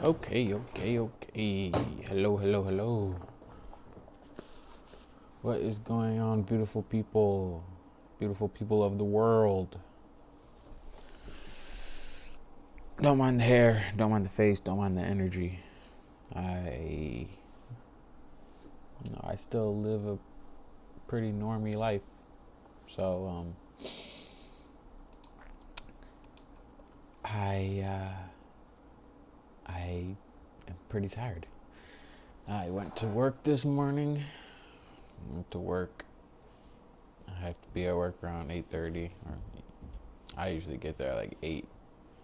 Okay. Hello. What is going on, beautiful people? Beautiful people of the world. Don't mind the hair, don't mind the face, don't mind the energy. I I still live a pretty normie life. So I am pretty tired. I went to work this morning. Went to work. I have to be at work around 8:30, or I usually get there like 8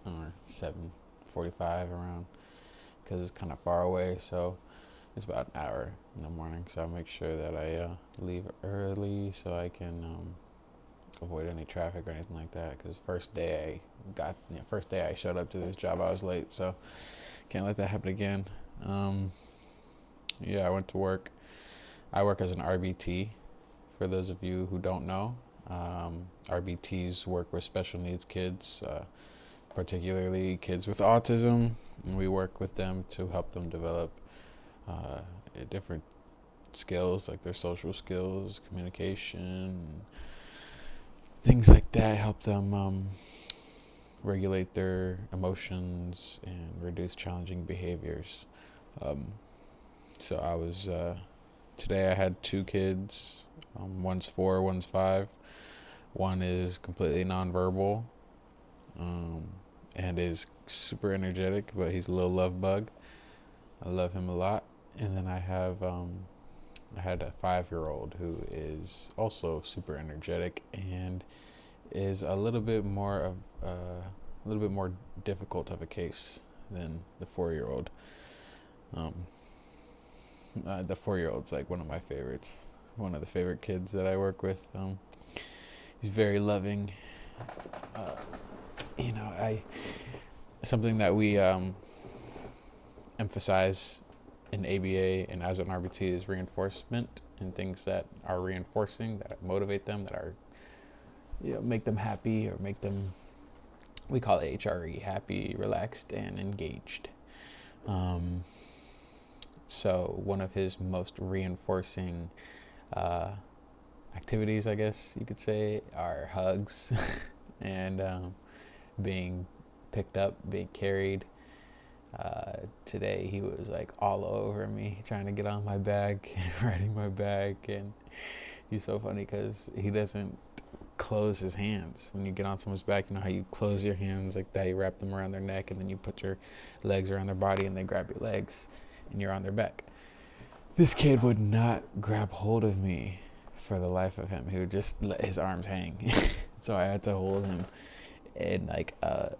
or 7:45 around, because it's kind of far away. So it's about an hour in the morning. So I make sure that I leave early so I can avoid any traffic or anything like that. Because first day I showed up to this job, I was late. So can't let that happen again. I went to work. I work as an RBT. For those of you who don't know, RBTs work with special needs kids, particularly kids with autism. And we work with them to help them develop different skills, like their social skills, communication, things like that. Help them regulate their emotions and reduce challenging behaviors. So I was today I had two kids. One's 4, one's 5. One is completely nonverbal and is super energetic, but he's a little love bug. I love him a lot. And then I had a 5-year-old who is also super energetic and is a little bit more difficult of a case than the 4-year-old. The 4-year-old's like one of my favorites. One of the favorite kids that I work with. He's very loving. Something that we emphasize in ABA and as an RBT is reinforcement, and things that are reinforcing, that motivate them, that are make them happy, or make them, we call it HRE, happy, relaxed, and engaged. So one of his most reinforcing activities, I guess you could say, are hugs and being picked up, being carried. Today he was like all over me, trying to get on my back, riding my back, and he's so funny because he doesn't close his hands. When you get on someone's back, you know how you close your hands like that, you wrap them around their neck, and then you put your legs around their body and they grab your legs and you're on their back. This kid would not grab hold of me for the life of him. He would just let his arms hang. So I had to hold him in like a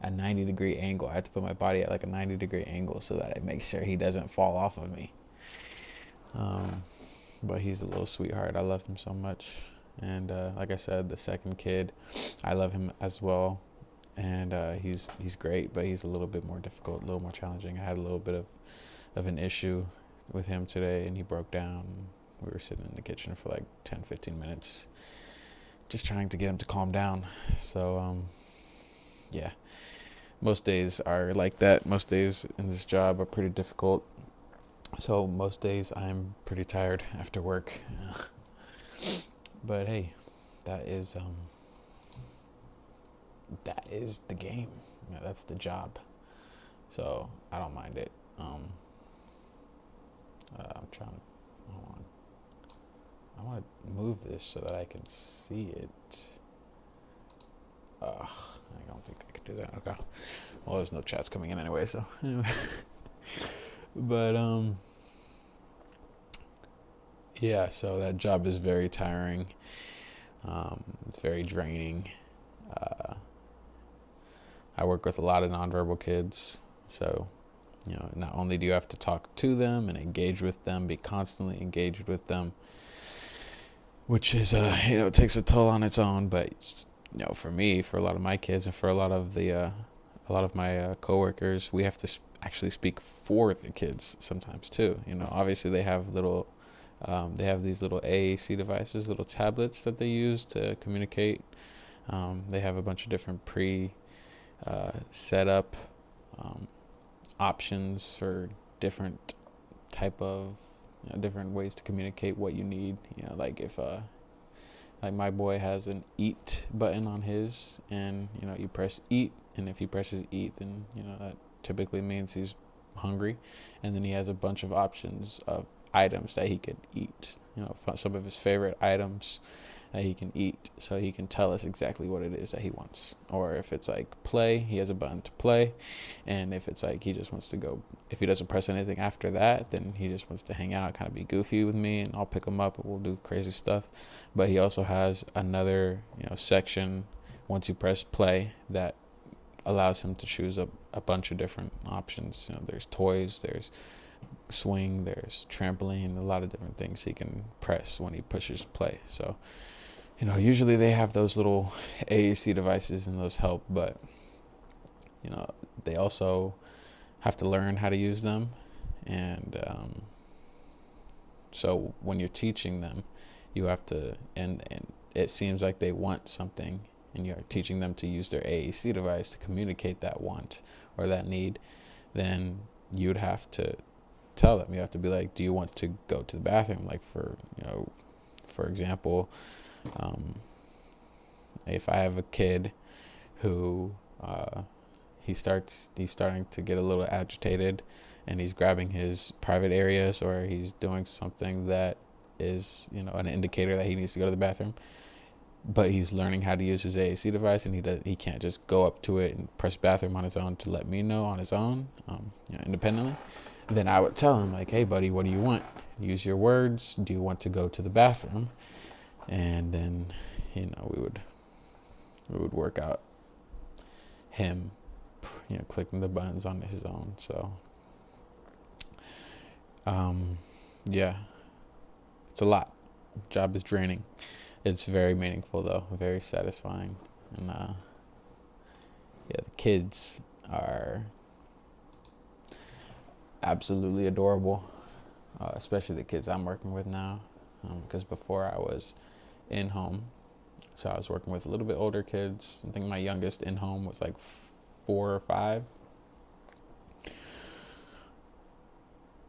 90-degree angle. I had to put my body at like a 90-degree angle so that I make sure he doesn't fall off of me. But he's a little sweetheart. I love him so much. And like I said, the second kid, I love him as well. And he's great, but he's a little bit more difficult, a little more challenging. I had a little bit of an issue with him today, and he broke down. We were sitting in the kitchen for like 10-15 minutes just trying to get him to calm down. So most days are like that. Most days in this job are pretty difficult. So most days I'm pretty tired after work. But hey, that is the game. That's the job. So I don't mind it. I'm trying to, hold on. I want to move this so that I can see it. I don't think I can do that. Okay. Well, there's no chats coming in anyway, so anyway. But so that job is very tiring. It's very draining. I work with a lot of nonverbal kids, so not only do you have to talk to them and engage with them, be constantly engaged with them, which is it takes a toll on its own. But for me, for a lot of my kids, and for a lot of my coworkers, we have to actually speak for the kids sometimes too. Obviously they have these little AAC devices, little tablets that they use to communicate. They have a bunch of different set up options for different type of different ways to communicate what you need. Like if like my boy has an eat button on his, and you press eat, and if he presses eat, then that typically means he's hungry, and then he has a bunch of options of items that he could eat, some of his favorite items that he can eat, so he can tell us exactly what it is that he wants. Or if it's like play, he has a button to play, and if it's like he just wants to go, if he doesn't press anything after that, then he just wants to hang out, kind of be goofy with me, and I'll pick him up and we'll do crazy stuff. But he also has another section once you press play that allows him to choose a bunch of different options. There's toys, there's swing, there's trampoline, a lot of different things he can press when he pushes play. So usually they have those little AAC devices and those help, but they also have to learn how to use them. And so when you're teaching them, you have to, and it seems like they want something, and you're teaching them to use their AAC device to communicate that want or that need, then you'd have to tell them. You have to be like, do you want to go to the bathroom? Like for example, if I have a kid who he's starting to get a little agitated, and he's grabbing his private areas, or he's doing something that is an indicator that he needs to go to the bathroom, but he's learning how to use his AAC device, and he can't just go up to it and press bathroom on his own to let me know on his own, independently. Then I would tell him, like, hey buddy, what do you want? Use your words. Do you want to go to the bathroom? And then we would work out him clicking the buttons on his own. So yeah, it's a lot. Job is draining. It's very meaningful though, very satisfying. And the kids are absolutely adorable, especially the kids I'm working with now, because before I was in home, so I was working with a little bit older kids. I think my youngest in home was like 4 or 5,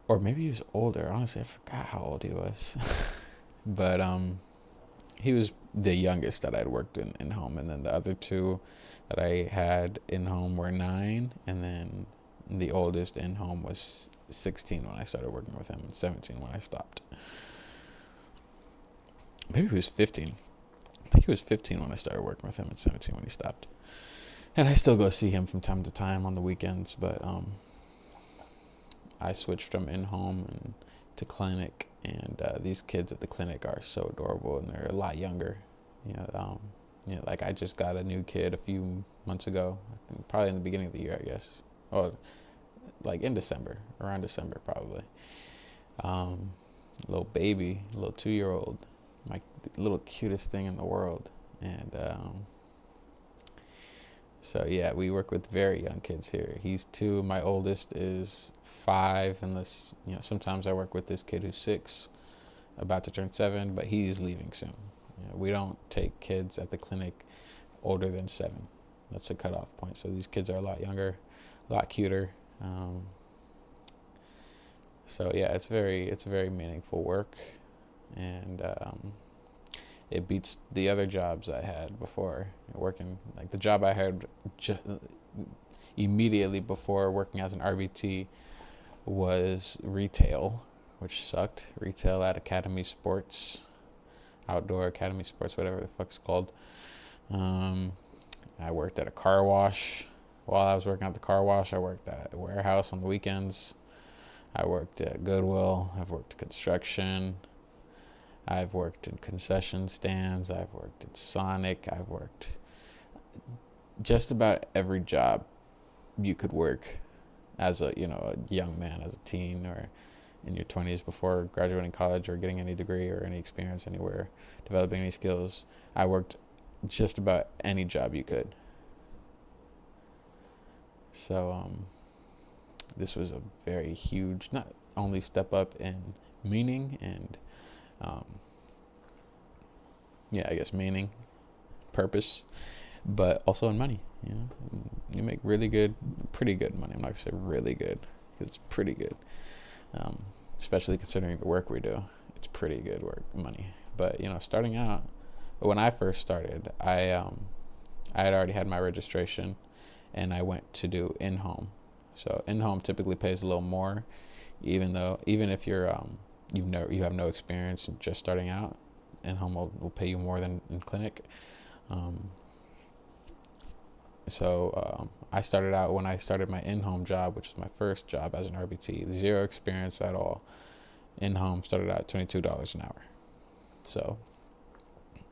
or maybe he was older. Honestly, I forgot how old he was. But he was the youngest that I'd worked in home, and then the other 2 that I had in home were 9, and then the oldest in home was 16 when I started working with him, and 17 when I stopped. Maybe he was 15. I think he was 15 when I started working with him, and 17 when he stopped. And I still go see him from time to time on the weekends, but I switched from in-home and to clinic, and these kids at the clinic are so adorable, and they're a lot younger. Like I just got a new kid a few months ago, I think probably in the beginning of the year, I guess. Oh, like in December, around December probably. Little baby, little 2-year-old, my little cutest thing in the world. And so yeah, we work with very young kids here. He's 2. My oldest is 5, unless sometimes I work with this kid who's 6, about to turn 7, but he's leaving soon. We don't take kids at the clinic older than 7. That's the cutoff point. So these kids are a lot younger, a lot cuter. So yeah, it's very meaningful work, and it beats the other jobs I had before working. Like the job I had immediately before working as an RBT was retail, which sucked. Retail at Academy Sports, Outdoor Academy Sports, whatever the fuck's called. I worked at a car wash. While I was working at the car wash, I worked at a warehouse on the weekends. I worked at Goodwill. I've worked construction. I've worked in concession stands. I've worked at Sonic. I've worked just about every job you could work as a young man, as a teen, or in your 20s before graduating college or getting any degree or any experience anywhere, developing any skills. I worked just about any job you could. So this was a very huge, not only step up in meaning and I guess meaning, purpose, but also in money. You know, you make pretty good money. I'm not gonna say really good, 'cause it's pretty good, especially considering the work we do. It's pretty good work money. But starting out, when I first started, I had already had my registration, and I went to do in-home. So in-home typically pays a little more, even if you have no experience and just starting out. In-home will pay you more than in clinic. I started out, when I started my in-home job, which was my first job as an RBT, zero experience at all. In-home started out $22 an hour. So,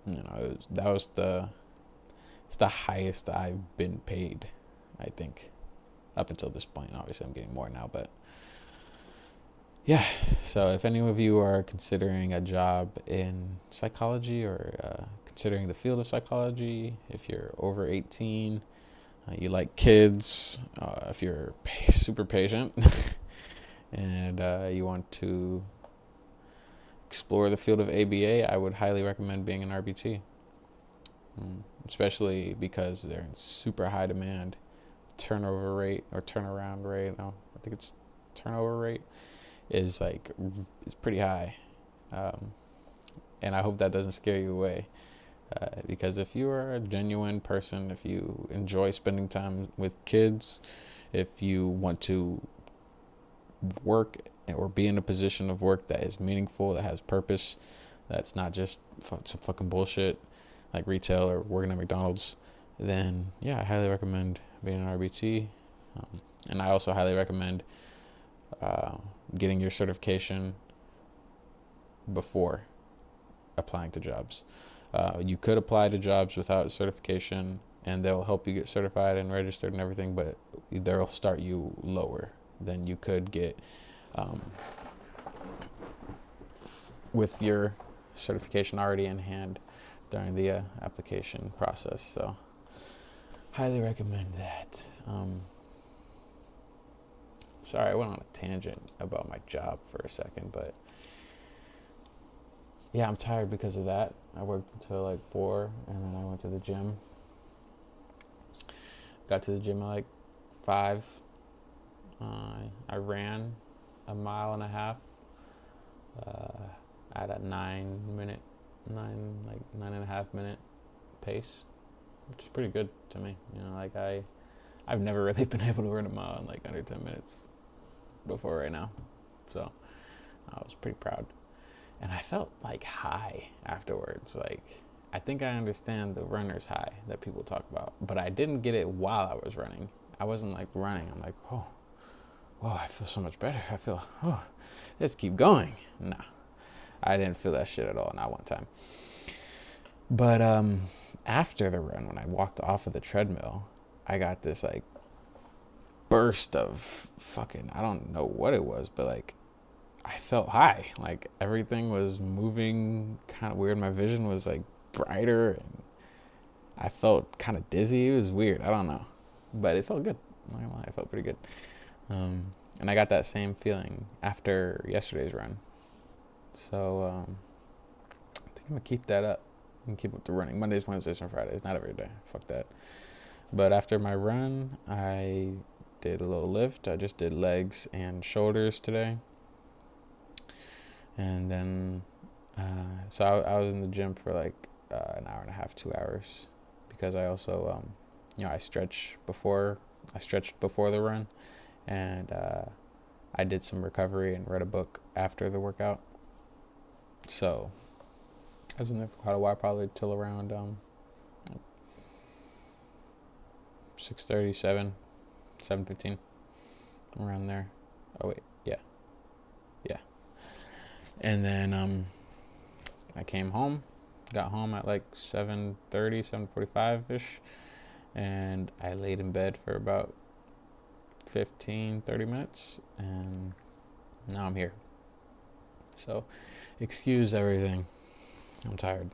it's the highest I've been paid, I think, up until this point. Obviously, I'm getting more now, but yeah. So if any of you are considering a job in psychology, or considering the field of psychology, if you're over 18, you like kids, if you're super patient, and you want to explore the field of ABA, I would highly recommend being an RBT, especially because they're in super high demand. Turnover rate, or turnaround rate, no, I think it's turnover rate, is pretty high, and I hope that doesn't scare you away, because if you are a genuine person, if you enjoy spending time with kids, if you want to work or be in a position of work that is meaningful, that has purpose, that's not just some fucking bullshit like retail or working at McDonald's, then yeah, I highly recommend being an RBT. And I also highly recommend getting your certification before applying to jobs. You could apply to jobs without a certification, and they'll help you get certified and registered and everything, but they'll start you lower than you could get with your certification already in hand during the application process. So highly recommend that. Sorry, I went on a tangent about my job for a second, but yeah, I'm tired because of that. I worked until 4, and then I went to the gym. Got to the gym at 5. I ran a mile and a half at a 9.5 minute pace, which is pretty good to me. I've never really been able to run a mile in under 10 minutes before right now. So I was pretty proud. And I felt high afterwards. I think I understand the runner's high that people talk about, but I didn't get it while I was running. I wasn't running. I'm oh, I feel so much better. I feel, let's keep going. No, I didn't feel that shit at all, not one time. But after the run, when I walked off of the treadmill, I got this burst of fucking, I don't know what it was, but I felt high. Everything was moving kind of weird. My vision was brighter, and I felt kind of dizzy. It was weird. I don't know, but it felt good. I'm not gonna lie, it felt pretty good. And I got that same feeling after yesterday's run. So I think I'm gonna keep that up and keep up the running. Mondays, Wednesdays, and Fridays. Not every day. Fuck that. But after my run, I did a little lift. I just did legs and shoulders today. And then, so I was in the gym for an hour and a half, 2 hours, because I also, I stretched before the run, and I did some recovery and read a book after the workout. So I was in there for quite a while, probably till around 6:30, 7:15, around there. Oh wait, yeah. And then I came home, got home at 7:30, 7:45ish, and I laid in bed for about 15, 30 minutes, and now I'm here. So excuse everything. I'm tired.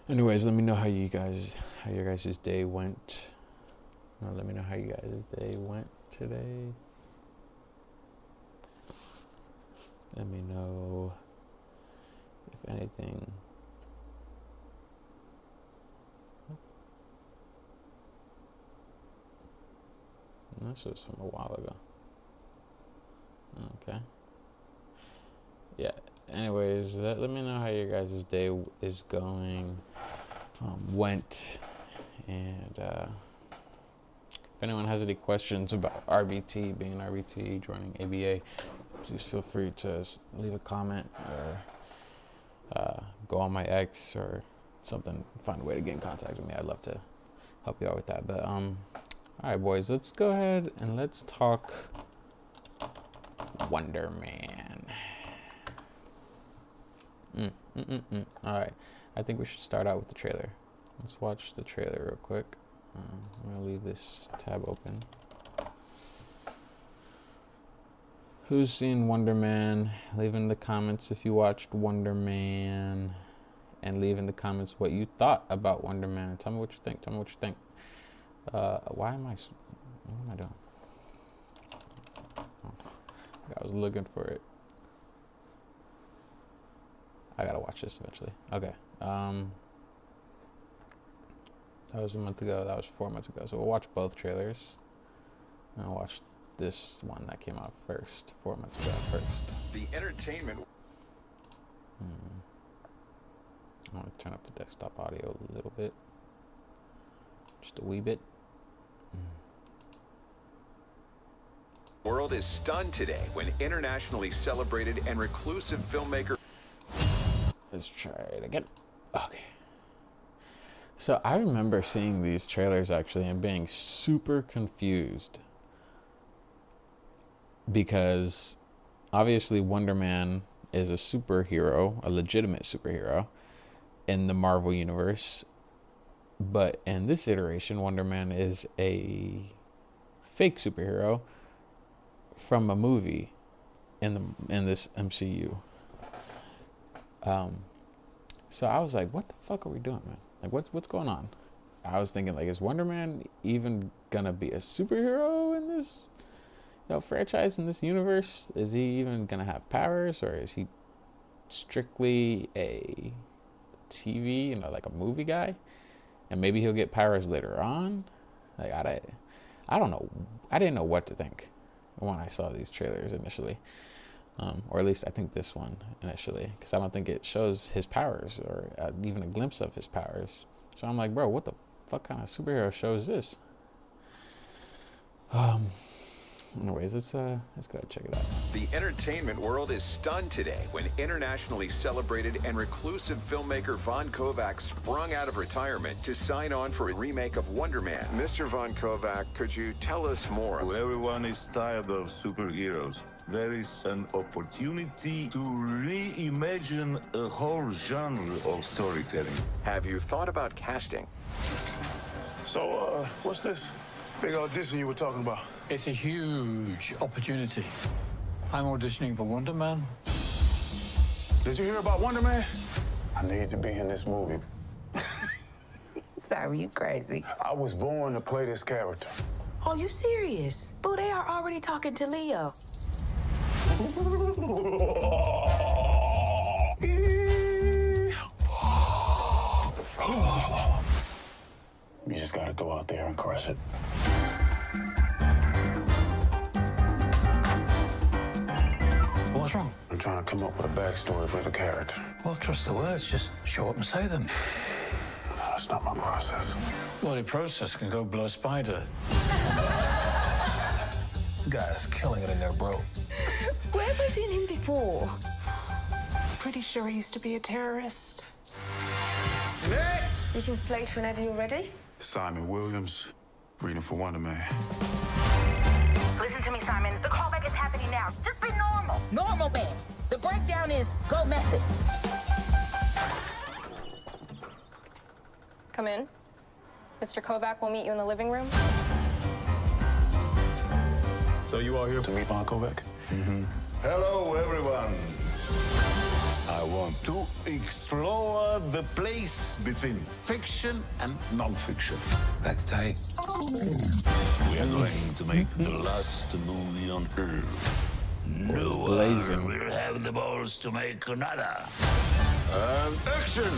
Anyways, let me know how your guys' day went. Let me know how you guys' day went today. Let me know if anything This was from a while ago. Okay. Yeah. Anyways, let me know how your guys' day is going, went, and if anyone has any questions about RBT, being RBT, joining ABA, please feel free to leave a comment or go on my X or something, find a way to get in contact with me. I'd love to help you out with that. But all right, boys, let's go ahead and let's talk Wonderman. All right, I think we should start out with the trailer. Let's watch the trailer real quick. I'm gonna leave this tab open. Who's seen Wonderman? Leave in the comments if you watched Wonderman, and leave in the comments what you thought about Wonderman. Tell me what you think. Tell me what you think. What am I doing? Oh, I was looking for it. I gotta watch this eventually. Okay. That was a month ago. That was 4 months ago. So we'll watch both trailers. And I'll watch this one that came out first, 4 months ago first. The entertainment. I want to turn up the desktop audio a little bit. Just a wee bit. World is stunned today when internationally celebrated and reclusive filmmaker. Let's try it again. Okay. So I remember seeing these trailers actually and being super confused because obviously Wonderman is a superhero, a legitimate superhero in the Marvel universe. But in this iteration, Wonderman is a fake superhero from a movie in this MCU. So I was like, what the fuck are we doing, man? Like, what's going on? I was thinking, like, is Wonderman even gonna be a superhero in this, franchise, in this universe? Is he even gonna have powers, or is he strictly a TV, like a movie guy? And maybe he'll get powers later on. Like, I don't know. I didn't know what to think when I saw these trailers initially. Or at least I think this one initially, because I don't think it shows his powers or even a glimpse of his powers. So I'm like, bro, what the fuck kind of superhero show is this? Anyways, let's go ahead and check it out. The entertainment world is stunned today when internationally celebrated and reclusive filmmaker Von Kovac sprung out of retirement to sign on for a remake of Wonderman. Mr. Von Kovac, could you tell us more? Everyone is tired of superheroes. There is an opportunity to reimagine a whole genre of storytelling. Have you thought about casting? So, what's this big audition you were talking about? It's a huge opportunity. I'm auditioning for Wonderman. Did you hear about Wonderman? I need to be in this movie. Sorry, you crazy. I was born to play this character. Oh, you serious? Boo, they are already talking to Leo. You just gotta go out there and crush it. What's wrong? I'm trying to come up with a backstory for the character. Well, trust the words. Just show up and say them. That's not my process. Well, the process can go blow a spider. Guy's killing it in there, bro. Where have we seen him before? Pretty sure he used to be a terrorist. Next! You can slate whenever you're ready. Simon Williams, reading for Wonderman. Listen to me, Simon. The callback is happening now. Just be normal. Normal man. The breakdown is go method. Come in. Mr. Kovac will meet you in the living room. So you all here to meet Von Kovac? Mm-hmm. Hello, everyone. I want to explore the place between fiction and non-fiction. That's tight. We are going to make the last movie on Earth. No one blazing. will have the balls to make another. And action!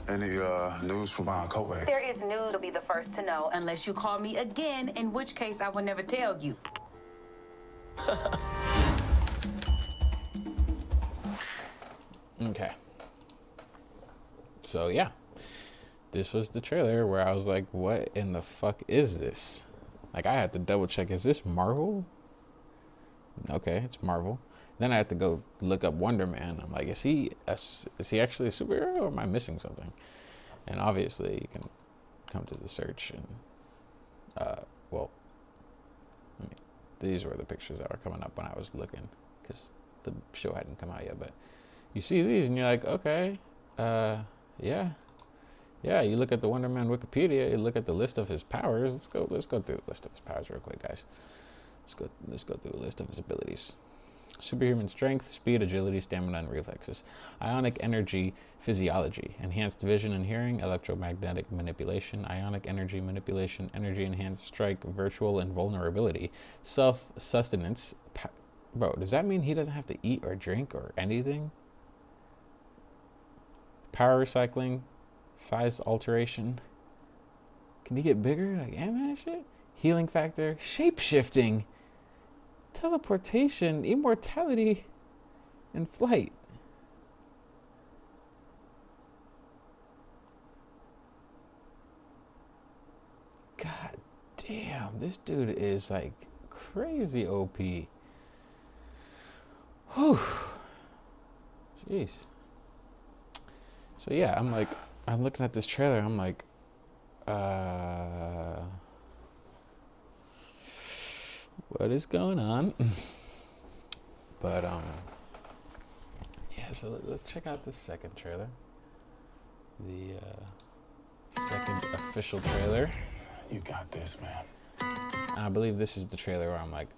Any news from Von Kovac? There is news. You'll be the first to know. Unless you call me again, in which case I will never tell you. Okay. So yeah, this was the trailer where I was like, what in the fuck is this? Like, I had to double check, is this Marvel? Okay, it's Marvel. Then I had to go look up Wonderman. I'm like, is he actually a superhero, or am I missing something? And obviously you can come to the search and well, I mean, these were the pictures that were coming up when I was looking, because the show hadn't come out yet. But you see these and you're like, okay, yeah, you look at the Wonder Man Wikipedia, you look at the list of his powers. Let's go through the list of his powers real quick, guys. Let's go through the list of his abilities. Superhuman strength, speed, agility, stamina, and reflexes. Ionic energy physiology. Enhanced vision and hearing, electromagnetic manipulation, ionic energy manipulation, energy enhanced strike, virtual invulnerability, self-sustenance. Bro, does that mean he doesn't have to eat or drink or anything? Power recycling, size alteration. Can he get bigger like Ant-Man and shit? Healing factor, shape-shifting, teleportation, immortality, and flight. God damn, this dude is like crazy OP. Whew. Jeez. So yeah, I'm looking at this trailer, I'm like, what is going on? But yeah, so let's check out the second trailer. The second official trailer. You got this, man. I believe this is the trailer where I'm like,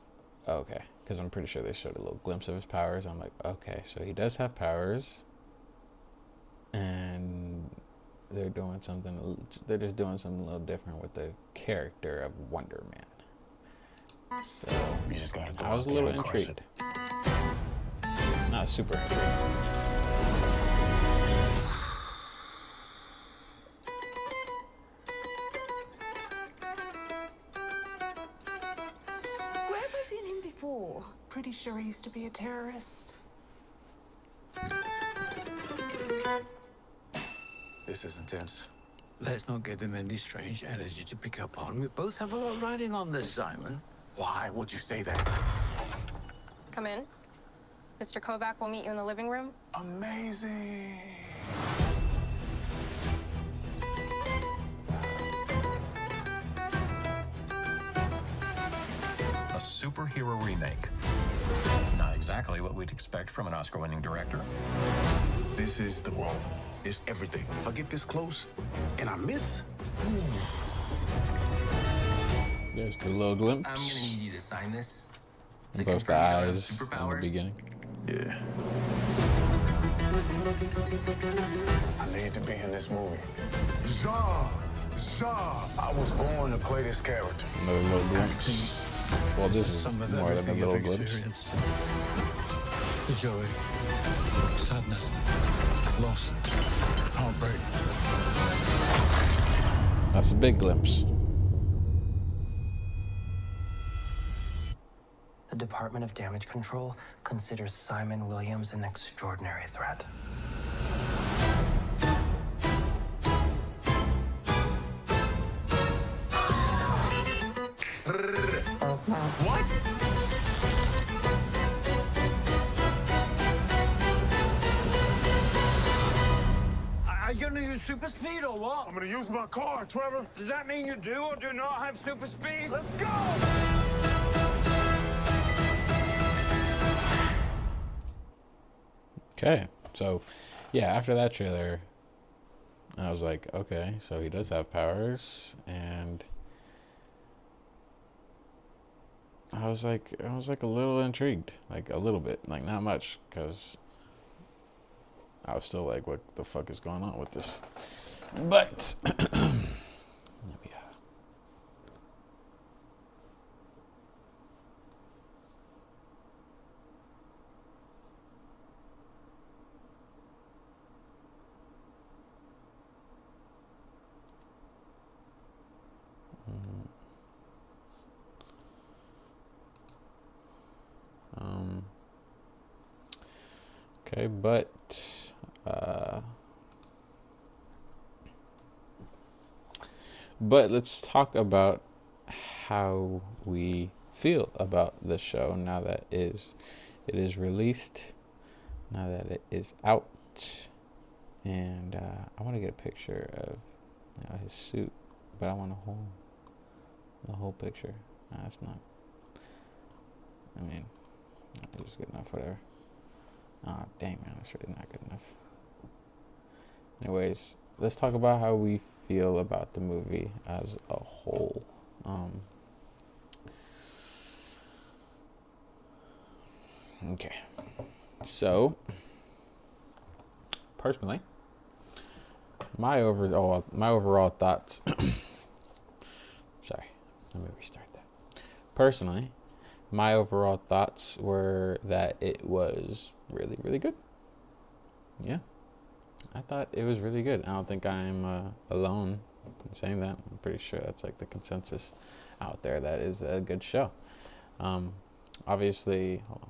okay, because I'm pretty sure they showed a little glimpse of his powers. I'm like, okay, so he does have powers, and they're doing something. They're just doing something a little different with the character of Wonderman. So You just gotta go I was out a there little and crush intrigued. it. Not super intrigued. Where have I seen him before? Pretty sure he used to be a terrorist. This is intense. Let's not give him any strange energy to pick up on. We both have a lot riding on this, Simon. Why would you say that? Come in. Mr. Kovac will meet you in the living room. Amazing. A superhero remake. Not exactly what we'd expect from an Oscar-winning director. This is the role. It's everything. If I get this close and I miss, There's the little glimpse. I'm gonna need you to sign this. Both the eyes in the beginning. yeah. I need to be in this movie. Zah! I was born to play this character. Another little glimpse. Well, this is Some of more than a everything little you've glimpse. experienced. The joy, sadness, loss, heartbreak. That's a big glimpse. The Department of Damage Control considers Simon Williams an extraordinary threat. What? Are you gonna use super speed or what? I'm gonna use my car, Trevor. Does that mean you do or do not have super speed? Let's go! Okay, so yeah, after that trailer, I was like, okay, so he does have powers, and I was like a little intrigued, like a little bit, like not much, because I was still like, what the fuck is going on with this? But Okay, but let's talk about how we feel about the show now that it is released, now that it is out. And I want to get a picture of his suit, but I want the whole picture. Nah, that's not. I mean, it's just good enough, whatever. Oh, dang, man, that's really not good enough. Anyways, let's talk about how we feel about the movie as a whole. Okay, so personally, my overall thoughts. Sorry, let me restart that. Personally, my overall thoughts were that it was really, really good. Yeah, I thought it was really good. I don't think I'm alone in saying that. I'm pretty sure that's like the consensus out there. That is a good show. Obviously, hold on.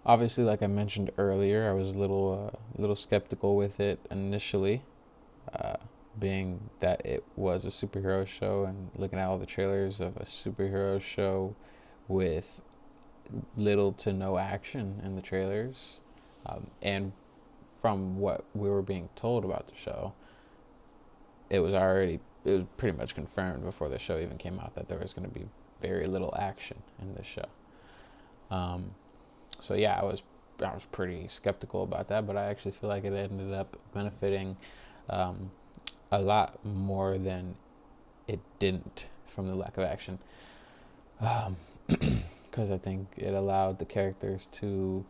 Obviously, like I mentioned earlier, I was a little skeptical with it initially, being that it was a superhero show, and looking at all the trailers of a superhero show with little to no action in the trailers, and from what we were being told about the show, it was pretty much confirmed before the show even came out that there was going to be very little action in this show. So yeah, I was pretty skeptical about that, but I actually feel like it ended up benefiting a lot more than it didn't from the lack of action. Because I think it allowed the characters to,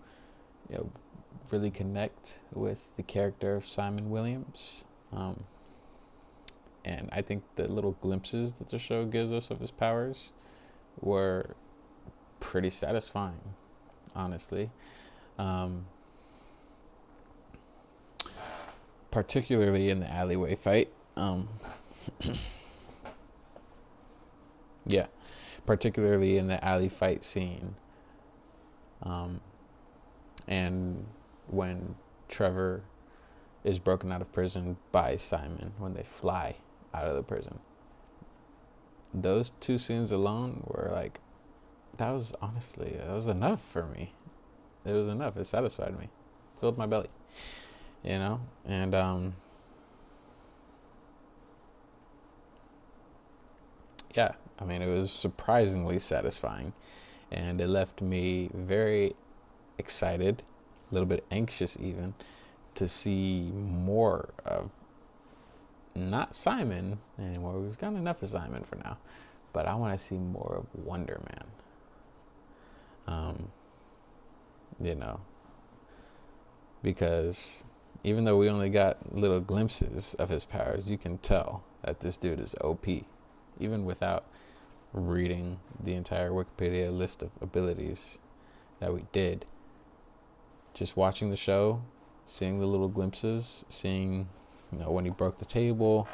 really connect with the character of Simon Williams. And I think the little glimpses that the show gives us of his powers were pretty satisfying, honestly. Particularly in the alleyway fight. Yeah, particularly in the alley fight scene. And when Trevor is broken out of prison by Simon, when they fly out of the prison. Those two scenes alone were like, that was enough for me. It was enough. It satisfied me. Filled my belly. And yeah, I mean, it was surprisingly satisfying, and it left me very excited, a little bit anxious even, to see more of not Simon anymore. We've got enough of Simon for now, but I want to see more of Wonderman. Because even though we only got little glimpses of his powers, you can tell that this dude is OP, even without reading the entire Wikipedia list of abilities that we did. Just watching the show, seeing the little glimpses, seeing, when he broke the table,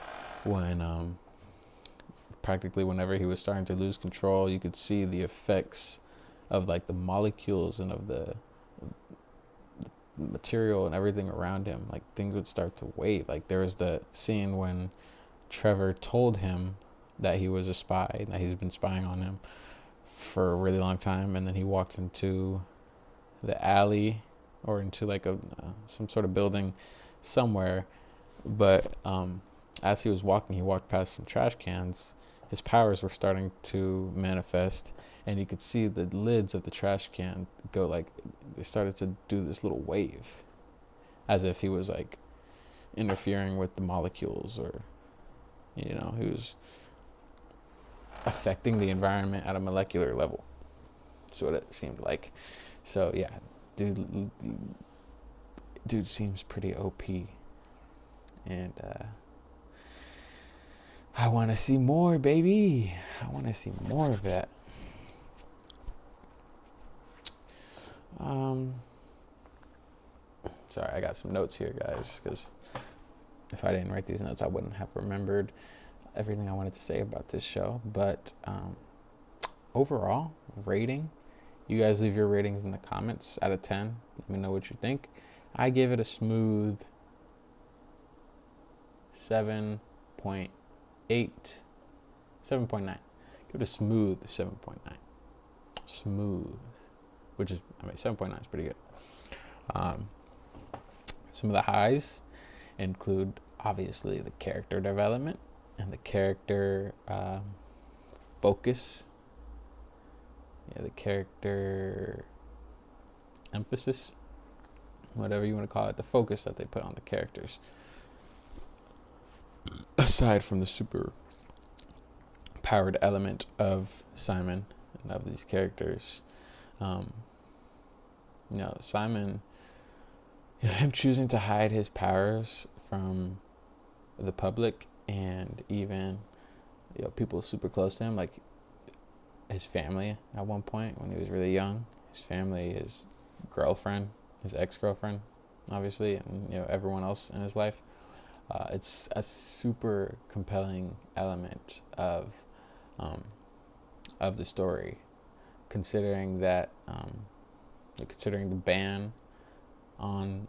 when practically whenever he was starting to lose control, you could see the effects of like the molecules and of the material and everything around him. Like things would start to wave. Like there was the scene when Trevor told him that he was a spy, that he's been spying on him for a really long time, and then he walked into the alley or into like some sort of building somewhere, but as he was walking, he walked past some trash cans. His powers were starting to manifest, and you could see the lids of the trash can go like, they started to do this little wave, as if he was like interfering with the molecules, or he was affecting the environment at a molecular level. That's what it seemed like. So yeah, dude seems pretty OP, and I want to see more, baby. I want to see more of that. Sorry, I got some notes here, guys, because if I didn't write these notes, I wouldn't have remembered everything I wanted to say about this show. But overall rating, you guys leave your ratings in the comments out of 10. Let me know what you think. I give it a smooth 7.8, 7.9. Give it a smooth 7.9. Smooth, which is, 7.9 is pretty good. Some of the highs include, obviously, the character development and the character focus. Yeah, the character emphasis, whatever you want to call it, the focus that they put on the characters. Aside from the super powered element of Simon and of these characters, Simon, him choosing to hide his powers from the public and even people super close to him, like his family at one point when he was really young. His family, his girlfriend, his ex-girlfriend, obviously, and everyone else in his life. It's a super compelling element of the story, considering that considering the ban on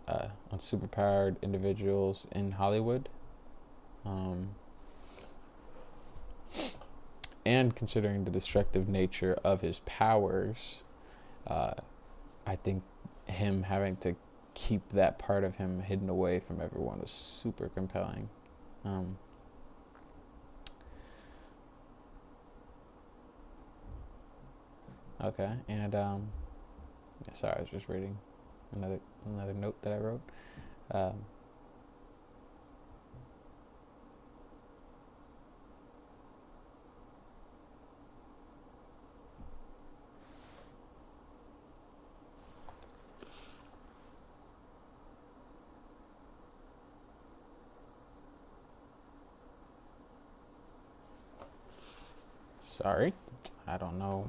superpowered individuals in Hollywood, and considering the destructive nature of his powers. I think him having to keep that part of him hidden away from everyone was super compelling. Okay, and sorry, I was just reading another note that I wrote. Sorry, I don't know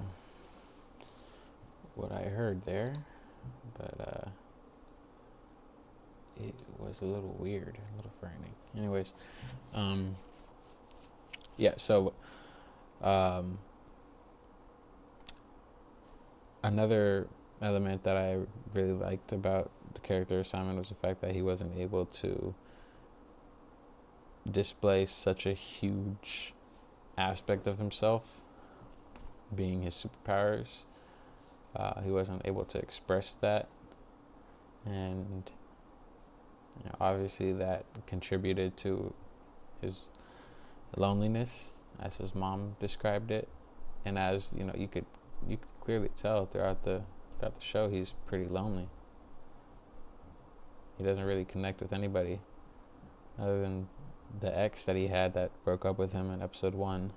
what I heard there, but it was a little weird, a little frightening. Anyways, so another element that I really liked about the character of Simon was the fact that he wasn't able to display such a huge aspect of himself, being his superpowers. He wasn't able to express that, and obviously that contributed to his loneliness, as his mom described it, and as you could clearly tell throughout the show, he's pretty lonely. He doesn't really connect with anybody other than the ex that he had that broke up with him in episode 1,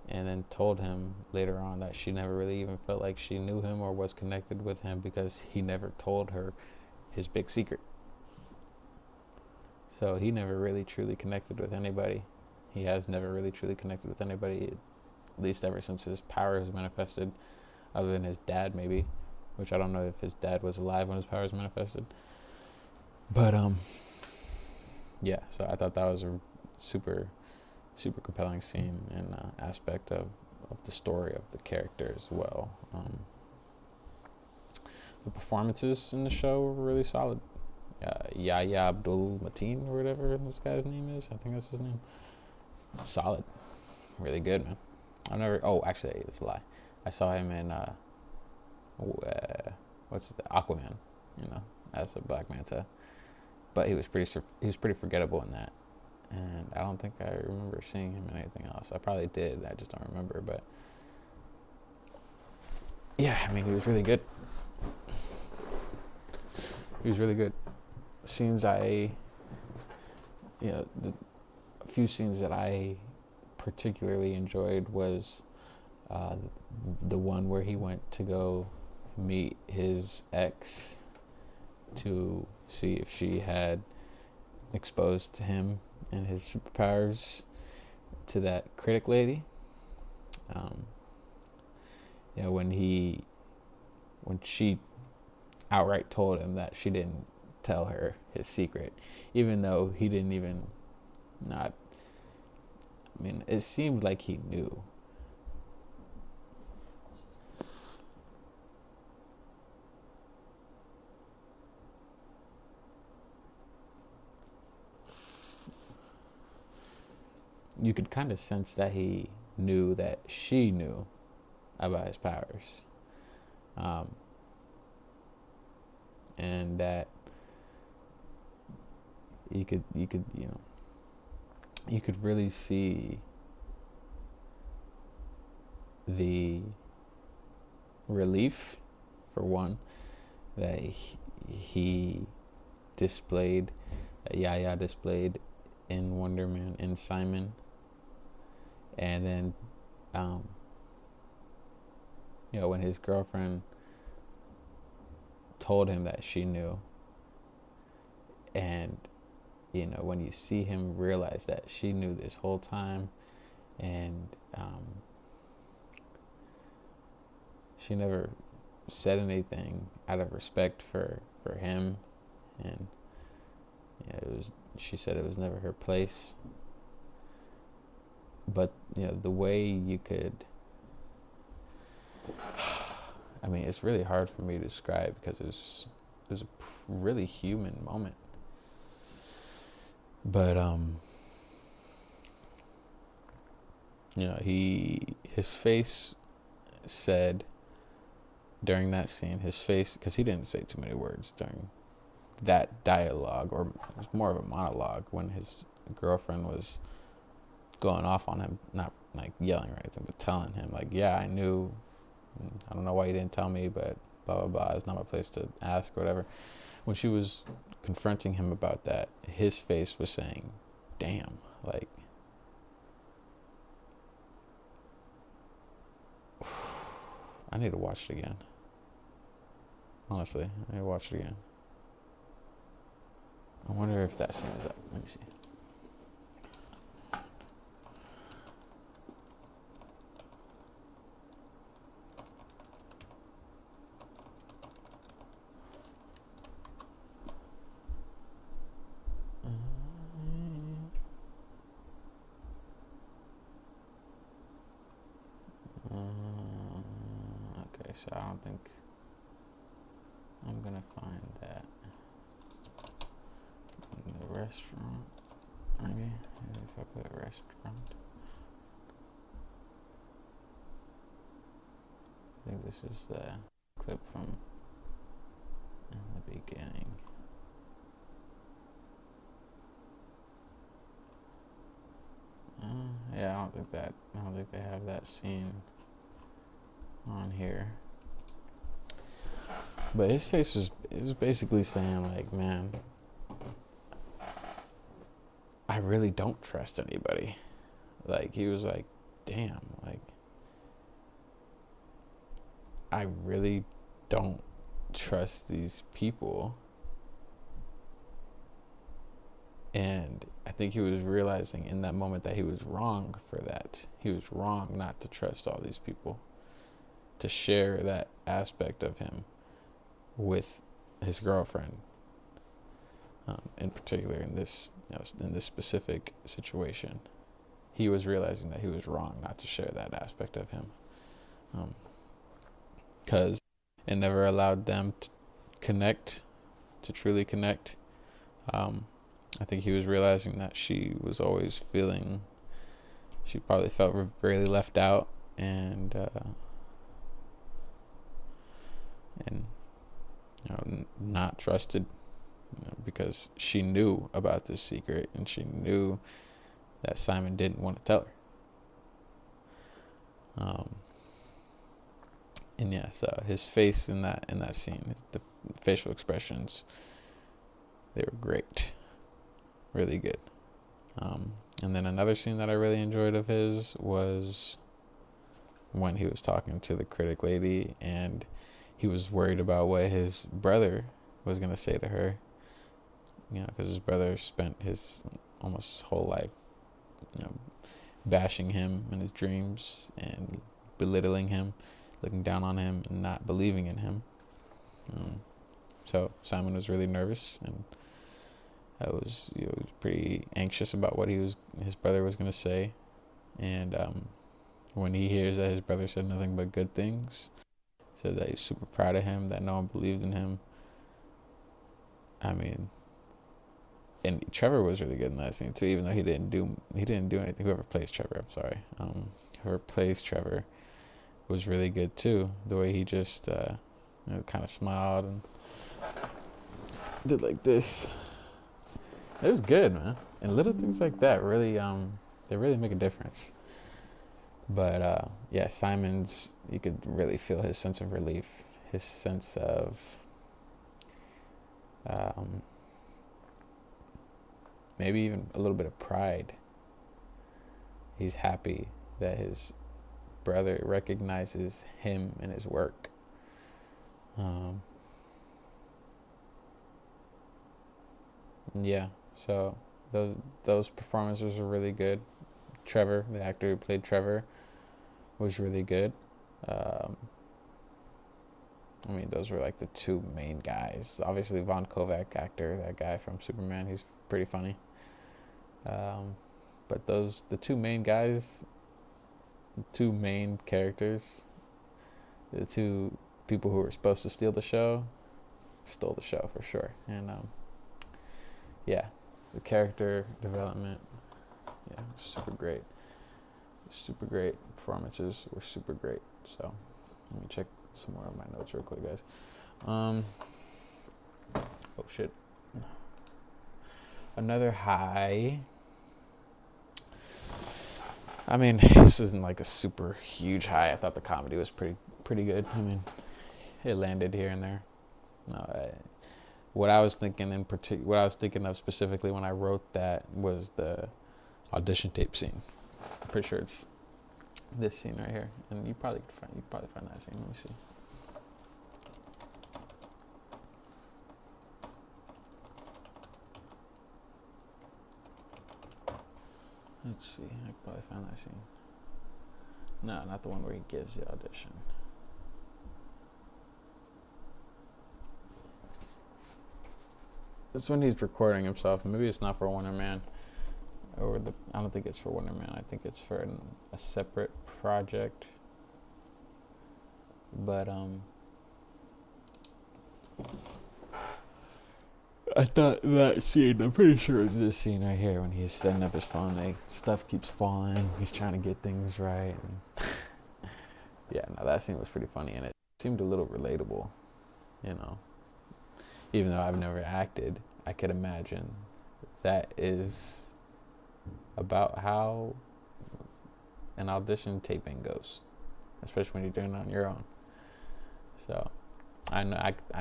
and then told him later on that she never really even felt like she knew him or was connected with him because he never told her his big secret. So he never really truly connected with anybody. He has never really truly connected with anybody, at least ever since his powers manifested, other than his dad maybe, which I don't know if his dad was alive when his powers manifested. But so I thought that was a super compelling scene and aspect of the story of the character as well. The performances in the show were really solid. Yahya Abdul Mateen or whatever this guy's name is, I think that's his name. Solid, really good, man. Actually, it's a lie. I saw him in Aquaman, as a Black Manta, but he was pretty forgettable in that. And I don't think I remember seeing him in anything else. I probably did, I just don't remember. But yeah, he was really good. He was really good. The few scenes that I particularly enjoyed was the one where he went to go meet his ex to see if she had exposed to him and his superpowers to that critic lady. When she outright told him that she didn't tell her his secret, even though he didn't even it seemed like he knew. you could kind of sense that he knew that she knew about his powers. And that you could really see the relief, for one, that he displayed, that Yahya displayed in Wonderman, in Simon. And then, when his girlfriend told him that she knew, and, when you see him realize that she knew this whole time, and she never said anything out of respect for him, and she said it was never her place. But the way you could, I mean, it's really hard for me to describe because it was a really human moment. But his face said during that scene, because he didn't say too many words during that dialogue, or it was more of a monologue when his girlfriend was going off on him, not like yelling or anything, but telling him like, yeah, I knew, I don't know why you didn't tell me, but blah blah blah, it's not my place to ask or whatever. When she was confronting him about that, his face was saying, damn, like, I need to watch it again. Honestly, I need to watch it again. I wonder if that scene is up. Let me see. Okay, so I don't think I'm gonna find that in the restaurant. Maybe if I put restaurant. I think this is the clip from in the beginning. Yeah, I don't think they have that scene on here. But his face was basically saying like, man, I really don't trust anybody. Like, he was like, damn, like, I really don't trust these people. And I think he was realizing in that moment that he was wrong for that. He was wrong not to trust all these people, to share that aspect of him with his girlfriend, in particular in this specific situation. He was realizing that he was wrong not to share that aspect of him, because it never allowed them to connect, to truly connect. I think he was realizing that she was always feeling, she probably felt really left out and not trusted, because she knew about this secret and she knew that Simon didn't want to tell her. And yeah, so his face in that scene, the facial expressions, they were great, really good. And then another scene that I really enjoyed of his was when he was talking to the critic lady and he was worried about what his brother was going to say to her, because his brother spent his almost whole life, bashing him in his dreams and belittling him, looking down on him and not believing in him. So Simon was really nervous, and I was, pretty anxious about what his brother was going to say. And when he hears that his brother said nothing but good things, said that he's super proud of him, that no one believed in him, I mean, And Trevor was really good in that scene too, even though he didn't do anything. Whoever plays Trevor, I'm sorry, whoever plays Trevor was really good too. The way he just kind of smiled and did like this. It was good, man. And little things like that really they really make a difference. But yeah, Simon's, you could really feel his sense of relief, his sense of maybe even a little bit of pride. He's happy that his brother recognizes him and his work. Yeah, so those performances were really good. Trevor, the actor who played Trevor, was really good. I mean, those were like the two main guys. Obviously, Von Kovac, actor, that guy from Superman, he's pretty funny. But the two main guys, the two main characters, the two people who were supposed to steal the show, stole the show for sure. And yeah, the character development, yeah, super great. Super great. Performances were super great. So let me check some more of my notes real quick, guys. Oh shit. Another high. I mean, this isn't like a super huge high. I thought the comedy was pretty good. I mean, it landed here and there. No, what I was thinking of specifically when I wrote that was the audition tape scene. I'm pretty sure it's this scene right here, and you probably find that scene. Let me see. Let's see. I could probably find that scene. No, not the one where he gives the audition. It's when he's recording himself. Maybe it's not for Wonderman. I don't think it's for Wonderman. I think it's for a separate project. But I thought that scene, I'm pretty sure it's this scene right here when he's setting up his phone. Stuff keeps falling. He's trying to get things right. And yeah, no, that scene was pretty funny, and it seemed a little relatable, you know. Even though I've never acted, I could imagine that is about how an audition taping goes, especially when you're doing it on your own. So I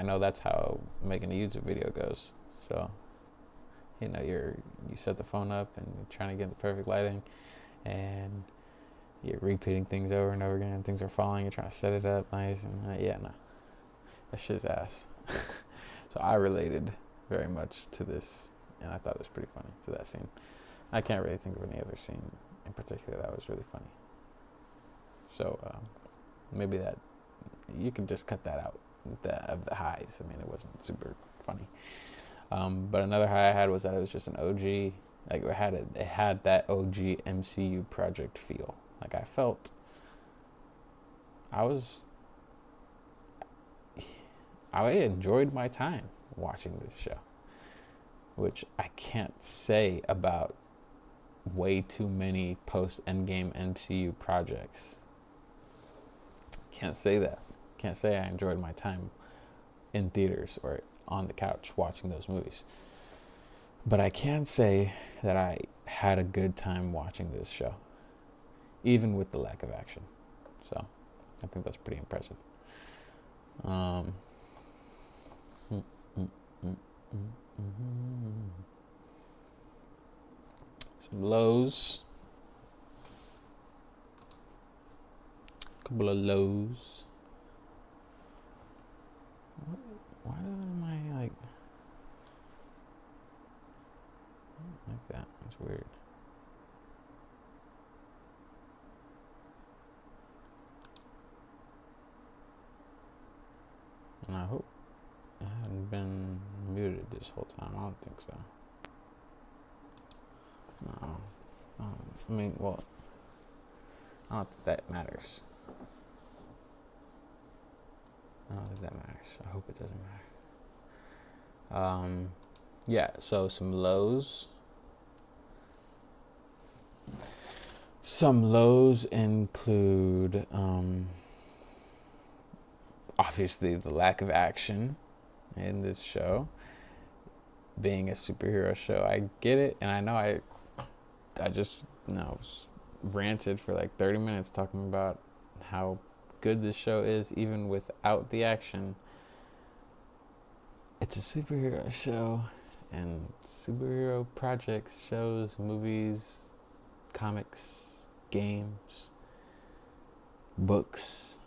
know that's how making a YouTube video goes. So you know, you set the phone up and you're trying to get the perfect lighting, and you're repeating things over and over again, and things are falling. You're trying to set it up nice, and yeah, no, that shit's ass. So I related very much to this, and I thought it was pretty funny, to that scene. I can't really think of any other scene in particular that was really funny. So maybe that you can just cut that out of the highs. I mean, it wasn't super funny. But another high I had was that it was just an OG. Like it had that OG MCU project feel. Like I felt I enjoyed my time watching this show, which I can't say about way too many post-Endgame MCU projects. Can't say that. Can't say I enjoyed my time in theaters or on the couch watching those movies. But I can say that I had a good time watching this show, even with the lack of action. So I think that's pretty impressive. Some lows. Couple of lows. Why am I like... I don't like that. That's weird. And I hope I hadn't been muted this whole time. I don't think so. No. I mean, well, I don't think that matters. I don't think that matters. I hope it doesn't matter. yeah, so some lows. Some lows include obviously the lack of action in this show. Being a superhero show, I get it, and I know I just ranted for like 30 minutes talking about how good this show is even without the action. It's a superhero show, and superhero projects, shows, movies, comics, games, books,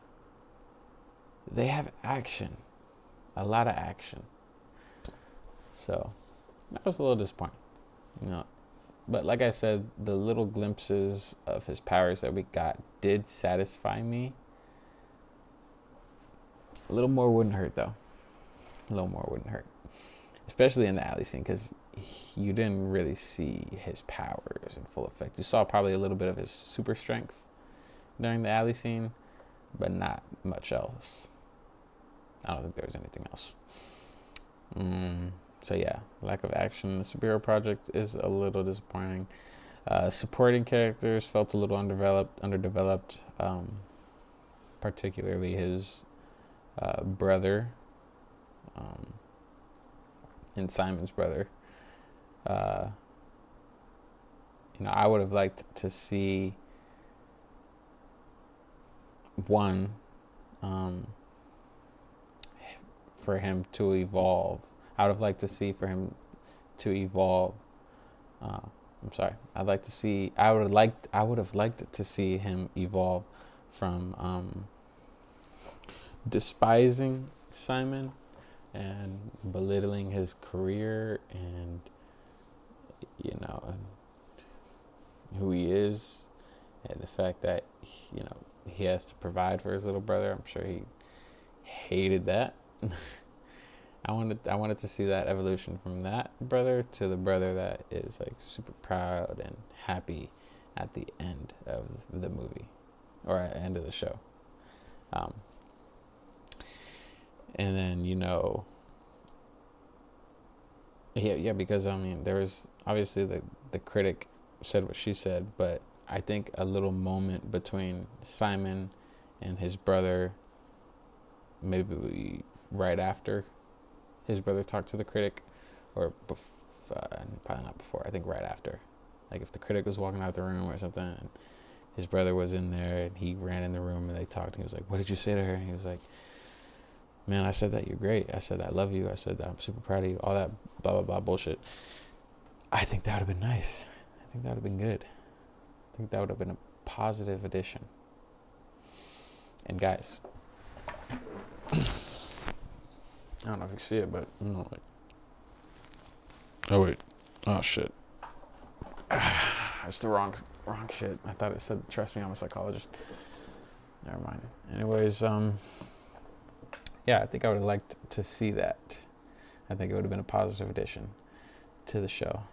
they have action, a lot of action. So that was a little disappointing, but like I said, the little glimpses of his powers that we got did satisfy me. A little more wouldn't hurt, though. A little more wouldn't hurt, especially in the alley scene, because you didn't really see his powers in full effect. You saw probably a little bit of his super strength during the alley scene, but not much else. I don't think there was anything else. So yeah, lack of action. The superhero project is a little disappointing. Supporting characters felt a little underdeveloped, particularly his brother, and Simon's brother. I would have liked to see one, for him to evolve. I would have liked to see for him to evolve. I would have liked to see him evolve from despising Simon and belittling his career and who he is, and the fact that he has to provide for his little brother. I'm sure he hated that. I wanted to see that evolution from that brother to the brother that is like super proud and happy at the end of the movie, or at the end of the show. And then because there was obviously the critic said what she said, but I think a little moment between Simon and his brother, maybe right after his brother talked to the critic, or probably not before, I think right after. Like if the critic was walking out the room or something, and his brother was in there, and he ran in the room and they talked, and he was like, "What did you say to her?" And he was like, "Man, I said that you're great. I said that I love you. I said that I'm super proud of you." All that blah, blah, blah bullshit. I think that would have been nice. I think that would have been good. I think that would have been a positive addition. And guys, I don't know if you see it, but oh wait, oh shit, it's the wrong shit. I thought it said, "Trust me, I'm a psychologist." Never mind. Anyways, yeah, I think I would have liked to see that. I think it would have been a positive addition to the show,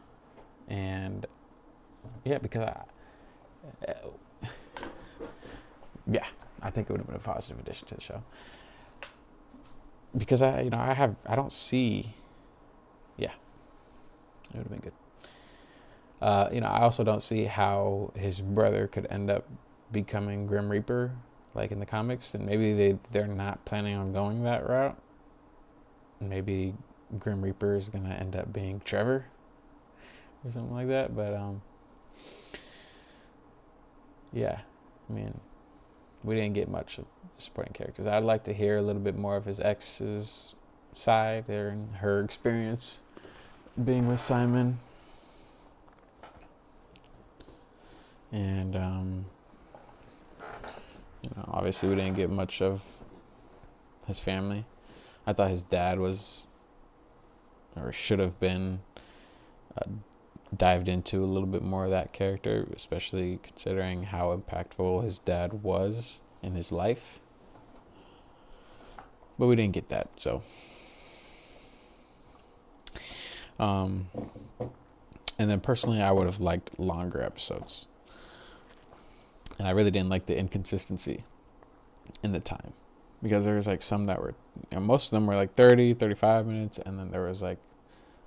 and yeah, because I think it would have been a positive addition to the show. Because it would have been good. I also don't see how his brother could end up becoming Grim Reaper, like in the comics, and maybe they're not planning on going that route. Maybe Grim Reaper is gonna end up being Trevor or something like that. But we didn't get much of the supporting characters. I'd like to hear a little bit more of his ex's side there and her experience being with Simon. And obviously we didn't get much of his family. I thought his dad was, or should have been, dived into a little bit more of that character, especially considering how impactful his dad was in his life. But we didn't get that, so. And then personally, I would have liked longer episodes. And I really didn't like the inconsistency in the time, because there was like some that were, most of them were like 30, 35 minutes. And then there was like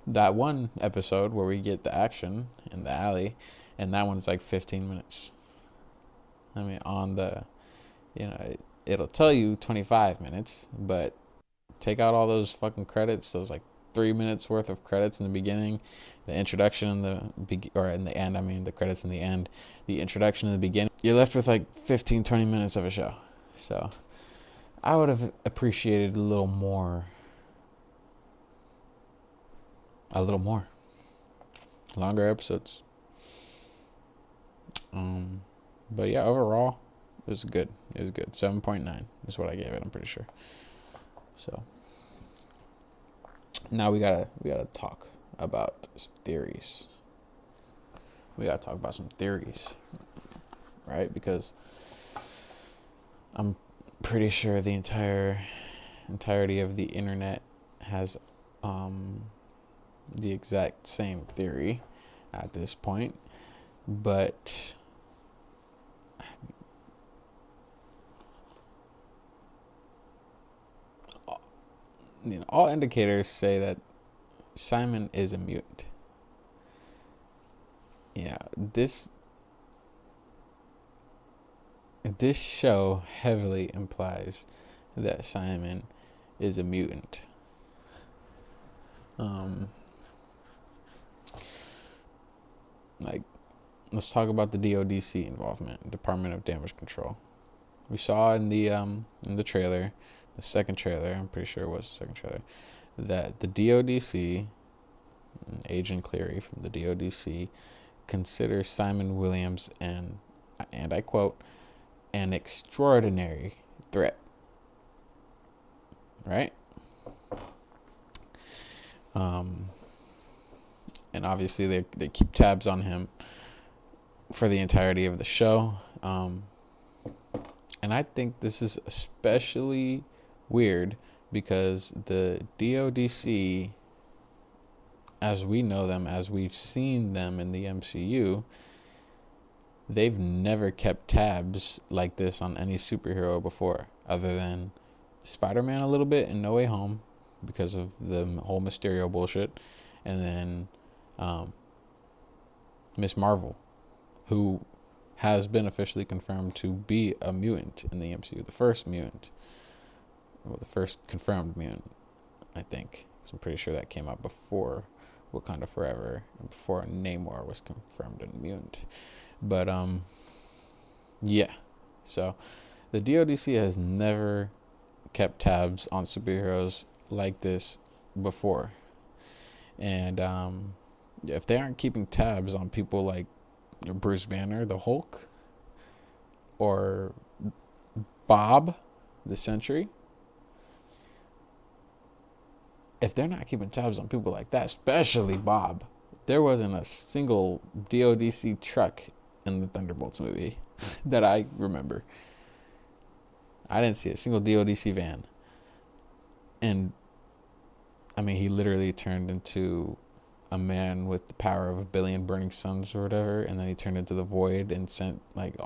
that one episode where we get the action in the alley, and that one's like 15 minutes. I mean, on the, it'll tell you 25 minutes, but take out all those fucking credits, those like 3 minutes worth of credits in the beginning, the introduction in the end, I mean, the credits in the end, the introduction in the beginning, you're left with like 15, 20 minutes of a show. So I would have appreciated a little more. Longer episodes. But yeah, overall, it was good. 7.9 is what I gave it, I'm pretty sure. So now we gotta talk about some theories. Right? Because I'm pretty sure the entirety of the internet has the exact same theory at this point, but all indicators say that Simon is a mutant. This show heavily implies that Simon is a mutant. Let's talk about the DODC involvement, Department of Damage Control. We saw in the trailer, the second trailer, I'm pretty sure it was the second trailer, that the DODC, Agent Cleary from the DODC, considers Simon Williams and I quote, an extraordinary threat. Right? And obviously they keep tabs on him for the entirety of the show. And I think this is especially weird because the DODC, as we know them, as we've seen them in the MCU, they've never kept tabs like this on any superhero before, other than Spider-Man a little bit in No Way Home because of the whole Mysterio bullshit, and then Miss Marvel, who has been officially confirmed to be a mutant in the MCU, the first mutant, well, the first confirmed mutant, I think. So I'm pretty sure that came out before Wakanda Forever, and before Namor was confirmed a mutant. But yeah. So the DODC has never kept tabs on superheroes like this before, and if they aren't keeping tabs on people like Bruce Banner, the Hulk, or Bob, the Sentry, if they're not keeping tabs on people like that, especially Bob, there wasn't a single DODC truck in the Thunderbolts movie that I remember. I didn't see a single DODC van. And I mean, he literally turned into a man with the power of 1 billion burning suns or whatever, and then he turned into the void and sent like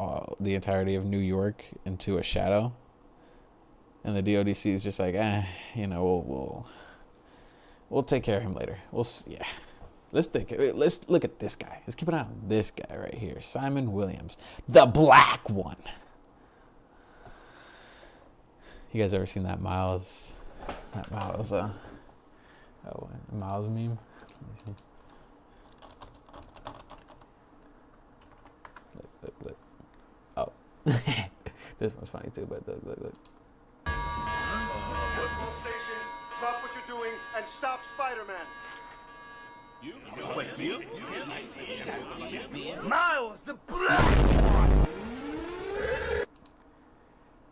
the entirety of New York into a shadow. And the DODC is just like, we'll take care of him later. Let's look at this guy. Let's keep an eye on this guy right here, Simon Williams, the Black One. You guys ever seen that Miles meme? Look. Oh, this one's funny too. But look. All stations, drop what you're doing and stop Spider-Man. Miles, the Black.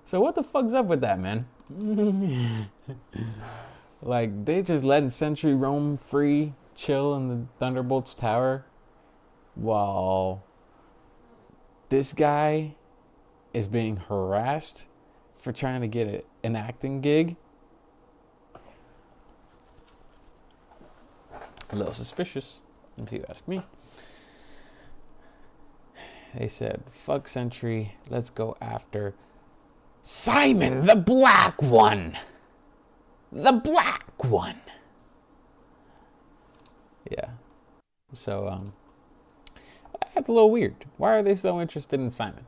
So what the fuck's up with that, man? Like, they just letting Sentry roam free, chill in the Thunderbolts Tower, while this guy is being harassed for trying to get an acting gig. A little suspicious, if you ask me. They said, fuck Sentry, let's go after Simon the Black One. The Black One. So that's a little weird. Why are they so interested in Simon?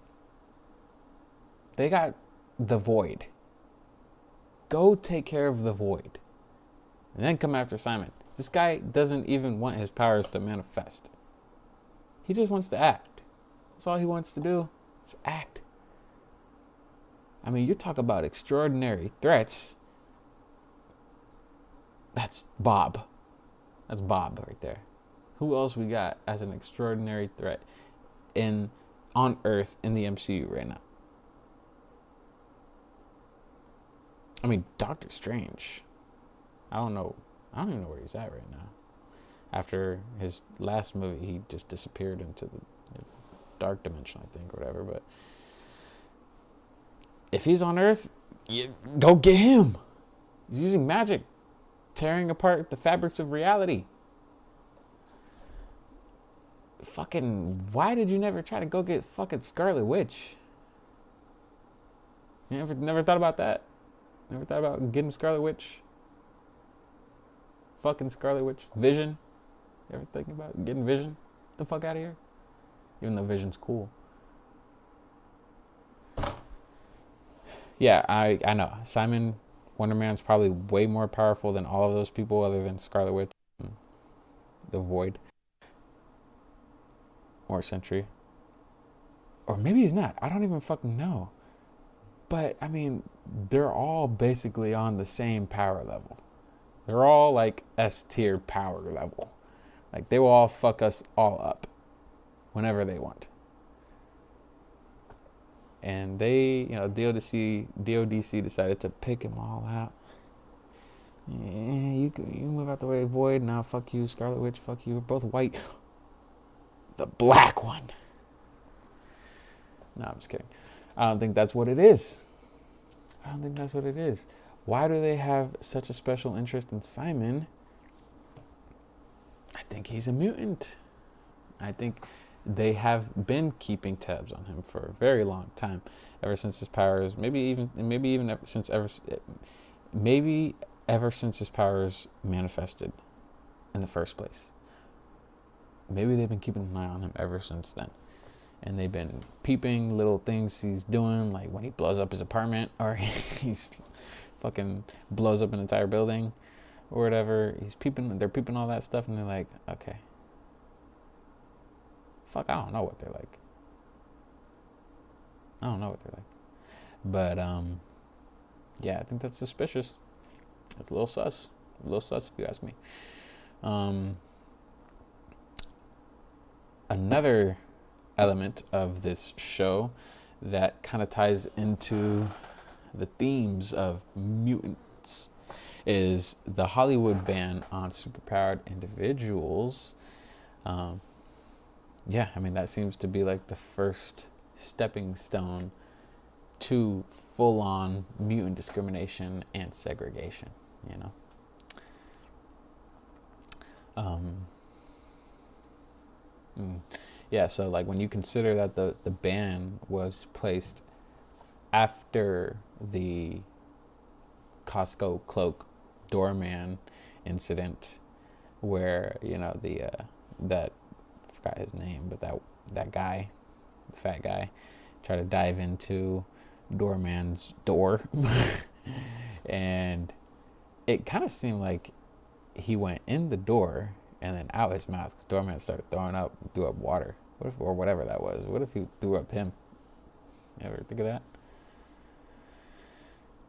They got the Void. Go take care of the Void. And then come after Simon. This guy doesn't even want his powers to manifest. He just wants to act. That's all he wants to do, is act. I mean, you talk about extraordinary threats. That's Bob. That's Bob right there. Who else we got as an extraordinary threat on Earth in the MCU right now? I mean, Doctor Strange. I don't even know where he's at right now. After his last movie, he just disappeared into the dark dimension, I think, or whatever. But if he's on Earth, you go get him. He's using magic, tearing apart the fabrics of reality. Fucking, why did you never try to go get fucking Scarlet Witch? You never thought about that? Never thought about getting Scarlet Witch? Fucking Scarlet Witch. Vision? You ever thinking about getting Vision? Get the fuck out of here? Even though Vision's cool. Yeah, I know. Simon Wonderman's probably way more powerful than all of those people other than Scarlet Witch and the Void. Or Sentry. Or maybe he's not. I don't even fucking know. But, I mean, they're all basically on the same power level. They're all like S-tier power level. Like, they will all fuck us all up whenever they want. And they, DODC decided to pick them all out. Yeah, you move out the way, Void. Now, fuck you, Scarlet Witch. Fuck you. We're both white. The black one. No, I'm just kidding. I don't think that's what it is. Why do they have such a special interest in Simon? I think he's a mutant. I think they have been keeping tabs on him for a very long time, ever since his powers, maybe ever since his powers manifested in the first place. Maybe they've been keeping an eye on him ever since then. And they've been peeping little things he's doing, like when he blows up his apartment, or he's fucking blows up an entire building, or whatever. They're peeping all that stuff, and they're like, okay. Fuck, I don't know what they're like. But, yeah, I think that's suspicious. It's a little sus. If you ask me. Another element of this show that kind of ties into the themes of mutants is the Hollywood ban on superpowered individuals. Yeah, I mean, that seems to be like the first stepping stone to full-on mutant discrimination and segregation, Yeah, so like when you consider that the ban was placed after the Costco cloak doorman incident, where that I forgot his name, but that guy, the fat guy, tried to dive into doorman's door, and it kind of seemed like he went in the door and then out his mouth, because doorman started threw up water. Or whatever that was. What if he threw up him? You ever think of that?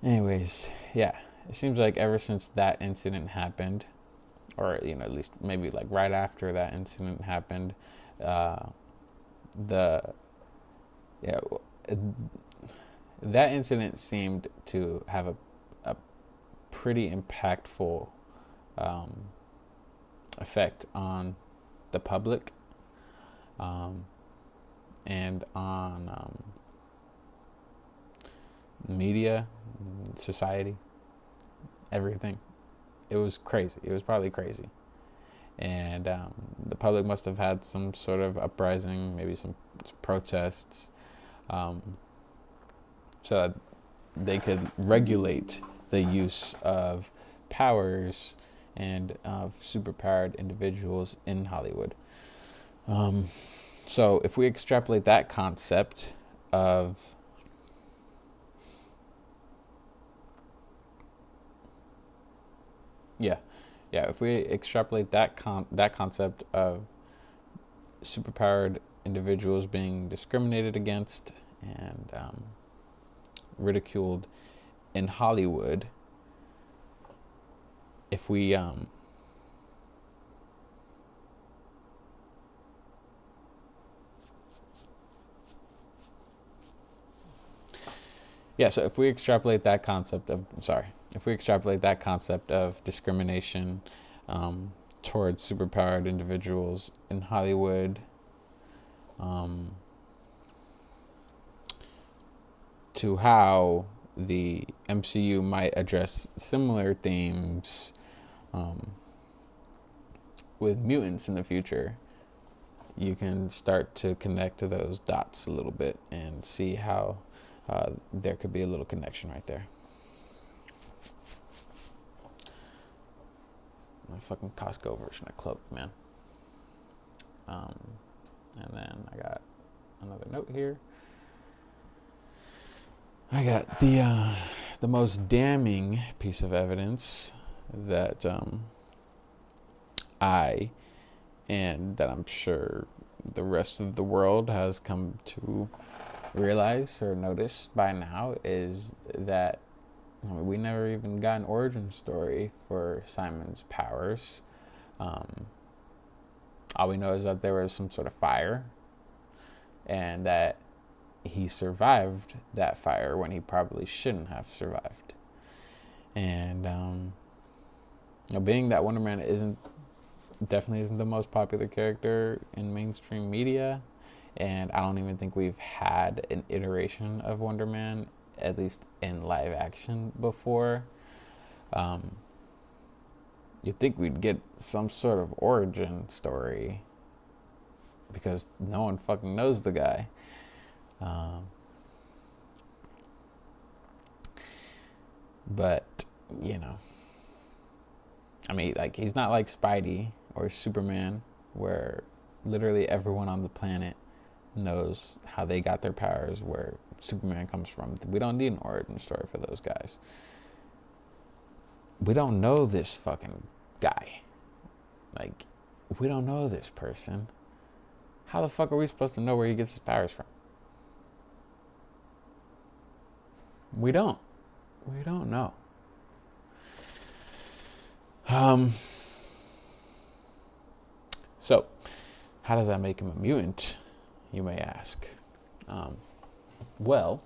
Anyways, yeah. It seems like ever since that incident happened, or, at least maybe like right after that incident happened, that incident seemed to have a pretty impactful effect on the public, and on media, society, everything. It was crazy. It was probably crazy. And the public must have had some sort of uprising, maybe some protests, so that they could regulate the use of powers and of superpowered individuals in Hollywood. So if we extrapolate that concept of if we extrapolate that concept of superpowered individuals being discriminated against and ridiculed in Hollywood, if we so if we extrapolate that concept of discrimination towards superpowered individuals in Hollywood, to how the MCU might address similar themes with mutants in the future, you can start to connect to those dots a little bit and see how there could be a little connection right there. My fucking Costco version of cloak, man. And then I got another note here. I got the most damning piece of evidence that I, and that I'm sure the rest of the world has come to realize or notice by now, is that we never even got an origin story for Simon's powers. All we know is that there was some sort of fire and that he survived that fire when he probably shouldn't have survived. And being that Wonderman definitely isn't the most popular character in mainstream media, and I don't even think we've had an iteration of Wonderman, at least in live action, before. You'd think we'd get some sort of origin story, because no one fucking knows the guy. But, I mean, like, he's not like Spidey or Superman, where literally everyone on the planet knows how they got their powers, where Superman comes from. We don't need an origin story for those guys. We don't know this fucking guy. Like, we don't know this person. How the fuck are we supposed to know where he gets his powers from? We don't know. So, how does that make him a mutant, you may ask? Well,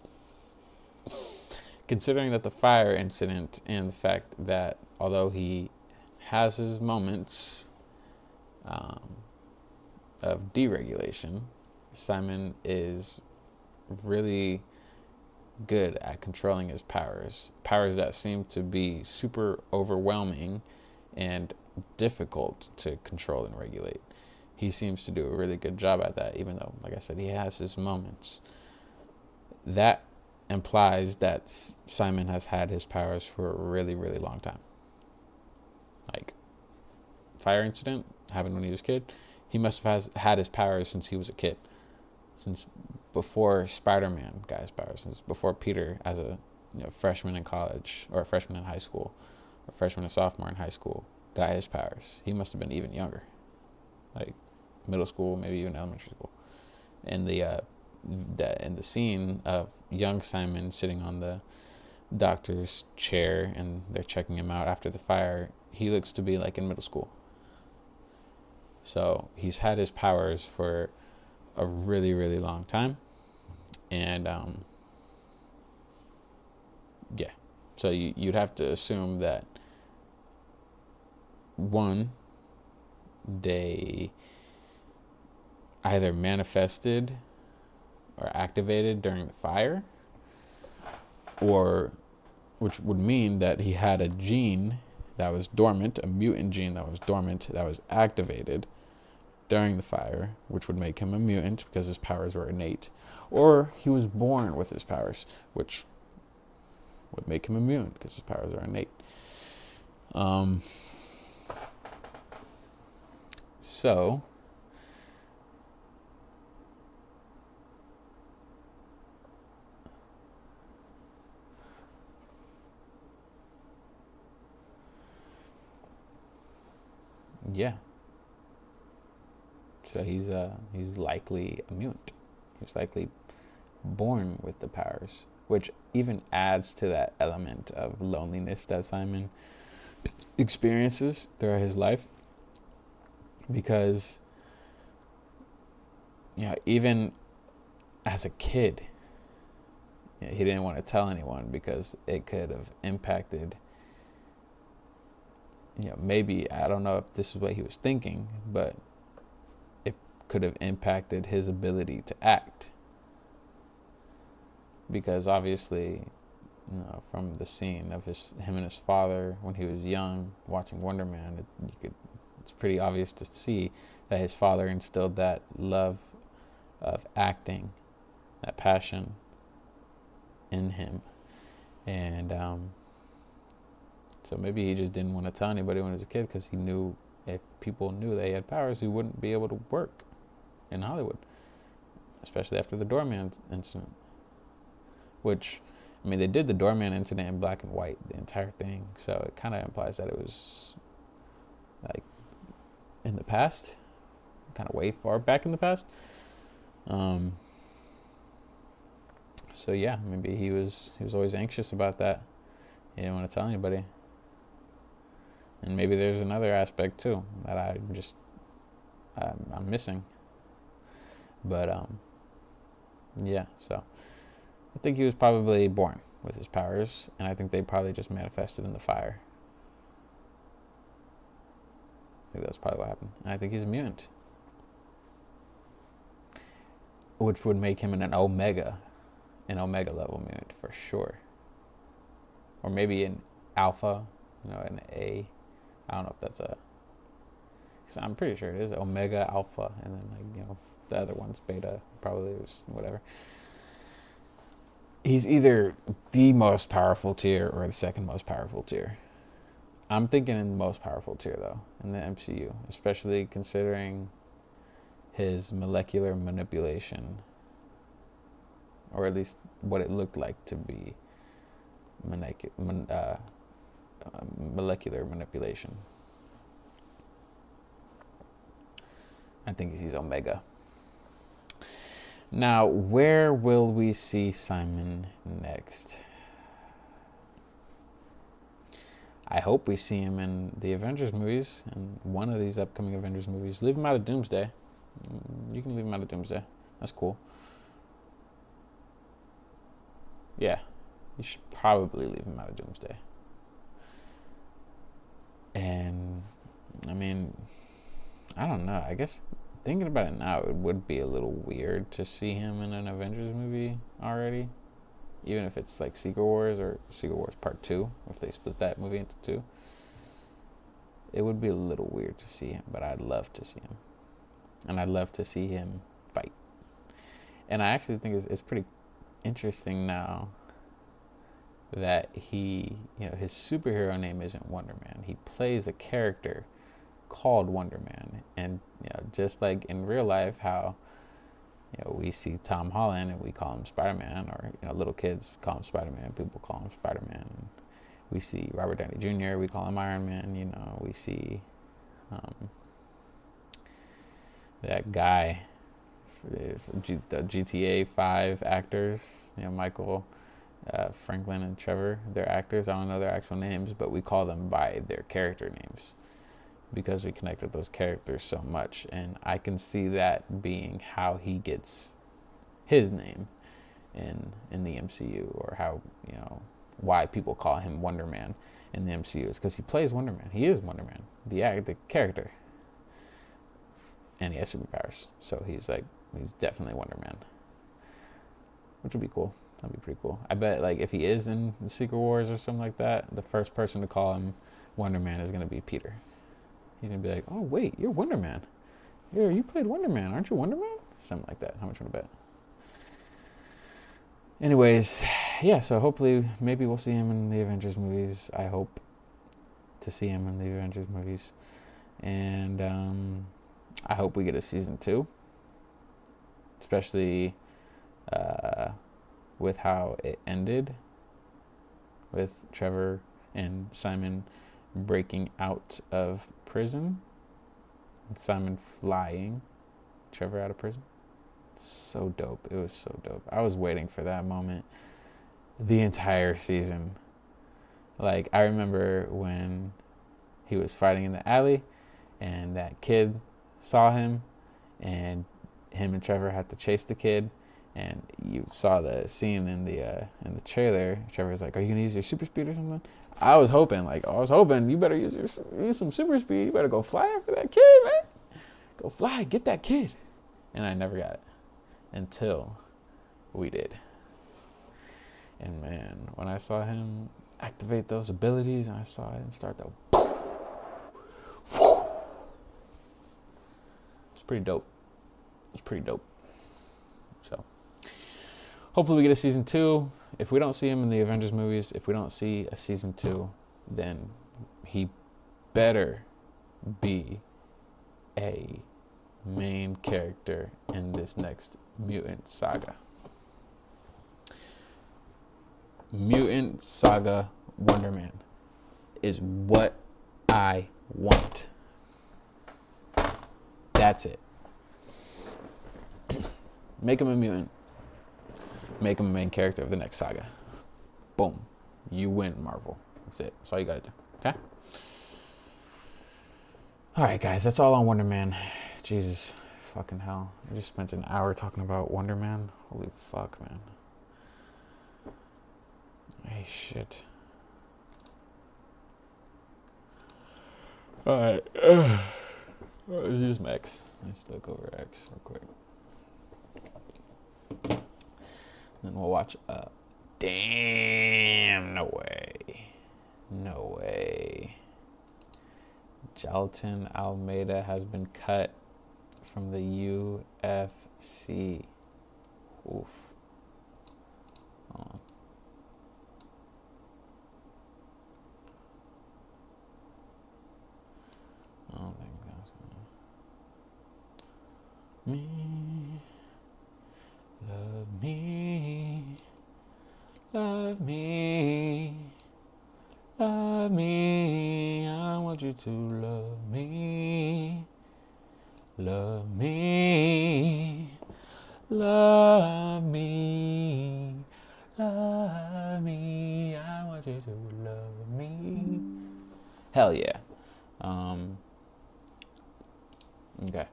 considering that the fire incident and the fact that although he has his moments of deregulation, Simon is really good at controlling his powers that seem to be super overwhelming and difficult to control and regulate. He seems to do a really good job at that, even though, like I said, he has his moments. That implies that Simon has had his powers for a really, really long time. Like, fire incident happened when he was a kid. He must have had his powers since he was a kid. Since before Spider-Man got his powers. Since before Peter, as a freshman in college, or a freshman in high school, or freshman and sophomore in high school, got his powers. He must have been even younger. Like, middle school, maybe even elementary school. And the scene of young Simon sitting on the doctor's chair and they're checking him out after the fire, he looks to be like in middle school. So he's had his powers for a really, really long time. And so you'd have to assume that, one, they either manifested or activated during the fire, or which would mean that he had a gene that was dormant, a mutant gene that was dormant, that was activated during the fire, which would make him a mutant because his powers were innate, or he was born with his powers, which would make him immune because his powers are innate. So Yeah. So he's likely a mutant. He's likely born with the powers, which even adds to that element of loneliness that Simon experiences throughout his life. Because, even as a kid, he didn't want to tell anyone because it could have impacted, maybe, I don't know if this is what he was thinking, but it could have impacted his ability to act. Because obviously, from the scene of him and his father when he was young, watching Wonderman, it's pretty obvious to see that his father instilled that love of acting, that passion in him. And so maybe he just didn't want to tell anybody when he was a kid, because he knew if people knew they had powers, he wouldn't be able to work in Hollywood, especially after the doorman incident. Which, they did the doorman incident in black and white, the entire thing, so it kind of implies that it was like in the past, kind of way far back in the past. So yeah, maybe he was always anxious about that. He didn't want to tell anybody. And maybe there's another aspect too that I'm missing. But yeah, so I think he was probably born with his powers, and I think they probably just manifested in the fire. I think that's probably what happened. And I think he's a mutant, which would make him an Omega level mutant for sure. Or maybe an Alpha, an A. I don't know if that's because I'm pretty sure it is Omega, Alpha, and then the other one's Beta. Probably was whatever. He's either the most powerful tier or the second most powerful tier. I'm thinking in the most powerful tier, though, in the MCU, especially considering his molecular manipulation, or at least what it looked like to be molecular manipulation. I think he's Omega. Now, where will we see Simon next? I hope we see him in the Avengers movies, in one of these upcoming Avengers movies. Leave him out of Doomsday. You can leave him out of Doomsday. That's cool. Yeah, you should probably leave him out of Doomsday. And, I don't know. I guess thinking about it now, it would be a little weird to see him in an Avengers movie already. Even if it's like Secret Wars or Secret Wars Part 2, if they split that movie into two. It would be a little weird to see him, but I'd love to see him. And I'd love to see him fight. And I actually think it's pretty interesting now that he, his superhero name isn't Wonderman. He plays a character called Wonderman. And, just like in real life, how, we see Tom Holland and we call him Spider-Man, or, little kids call him Spider-Man, people call him Spider-Man. And we see Robert Downey Jr., we call him Iron Man, we see that guy, the GTA 5 actors, Michael, Franklin, and Trevor, they're actors. I don't know their actual names, but we call them by their character names because we connect with those characters so much. And I can see that being how he gets his name in the MCU, or how, why people call him Wonderman in the MCU is because he plays Wonderman. He is Wonderman, the character. And he has superpowers. So he's definitely Wonderman. Which would be cool. That'd be pretty cool. I bet if he is in the Secret Wars or something like that, the first person to call him Wonderman is gonna be Peter. He's gonna be like, "Oh wait, you're Wonderman. You played Wonderman, aren't you Wonderman?" Something like that. How much would I bet? Anyways, yeah, so hopefully maybe we'll see him in the Avengers movies. I hope to see him in the Avengers movies. And I hope we get a season 2. Especially with how it ended, with Trevor and Simon breaking out of prison Simon flying Trevor out of prison. So dope. It was so dope. I was waiting for that moment the entire season. Like, I remember when he was fighting in the alley and that kid saw him, and him and Trevor had to chase the kid, and you saw the scene in the trailer. Trevor was like, "Are you gonna use your super speed or something?" I was hoping you better use some super speed. You better go fly after that kid, man. Go fly, get that kid. And I never got it until we did. And man, when I saw him activate those abilities and I saw him start to, it's pretty dope. It's pretty dope. So hopefully we get a season 2. If we don't see him in the Avengers movies, if we don't see a season 2, then he better be a main character in this next mutant saga. Mutant Saga Wonderman is what I want. That's it. Make him a mutant. Make him a main character of the next saga. Boom. You win, Marvel. That's it. That's all you gotta do. Okay? Alright, guys. That's all on Wonderman. Jesus fucking hell. I just spent an hour talking about Wonderman. Holy fuck, man. Hey, shit. Alright. Let's use my X. Let's look over X real quick. Then we'll watch. Damn, no way. No way. Jalton Almeida has been cut from the UFC. Oof. Hold on. I don't think that's me. Love me, love me, love me. I want you to love me, love me, love me, love me. I want you to love me. Hell yeah. Okay.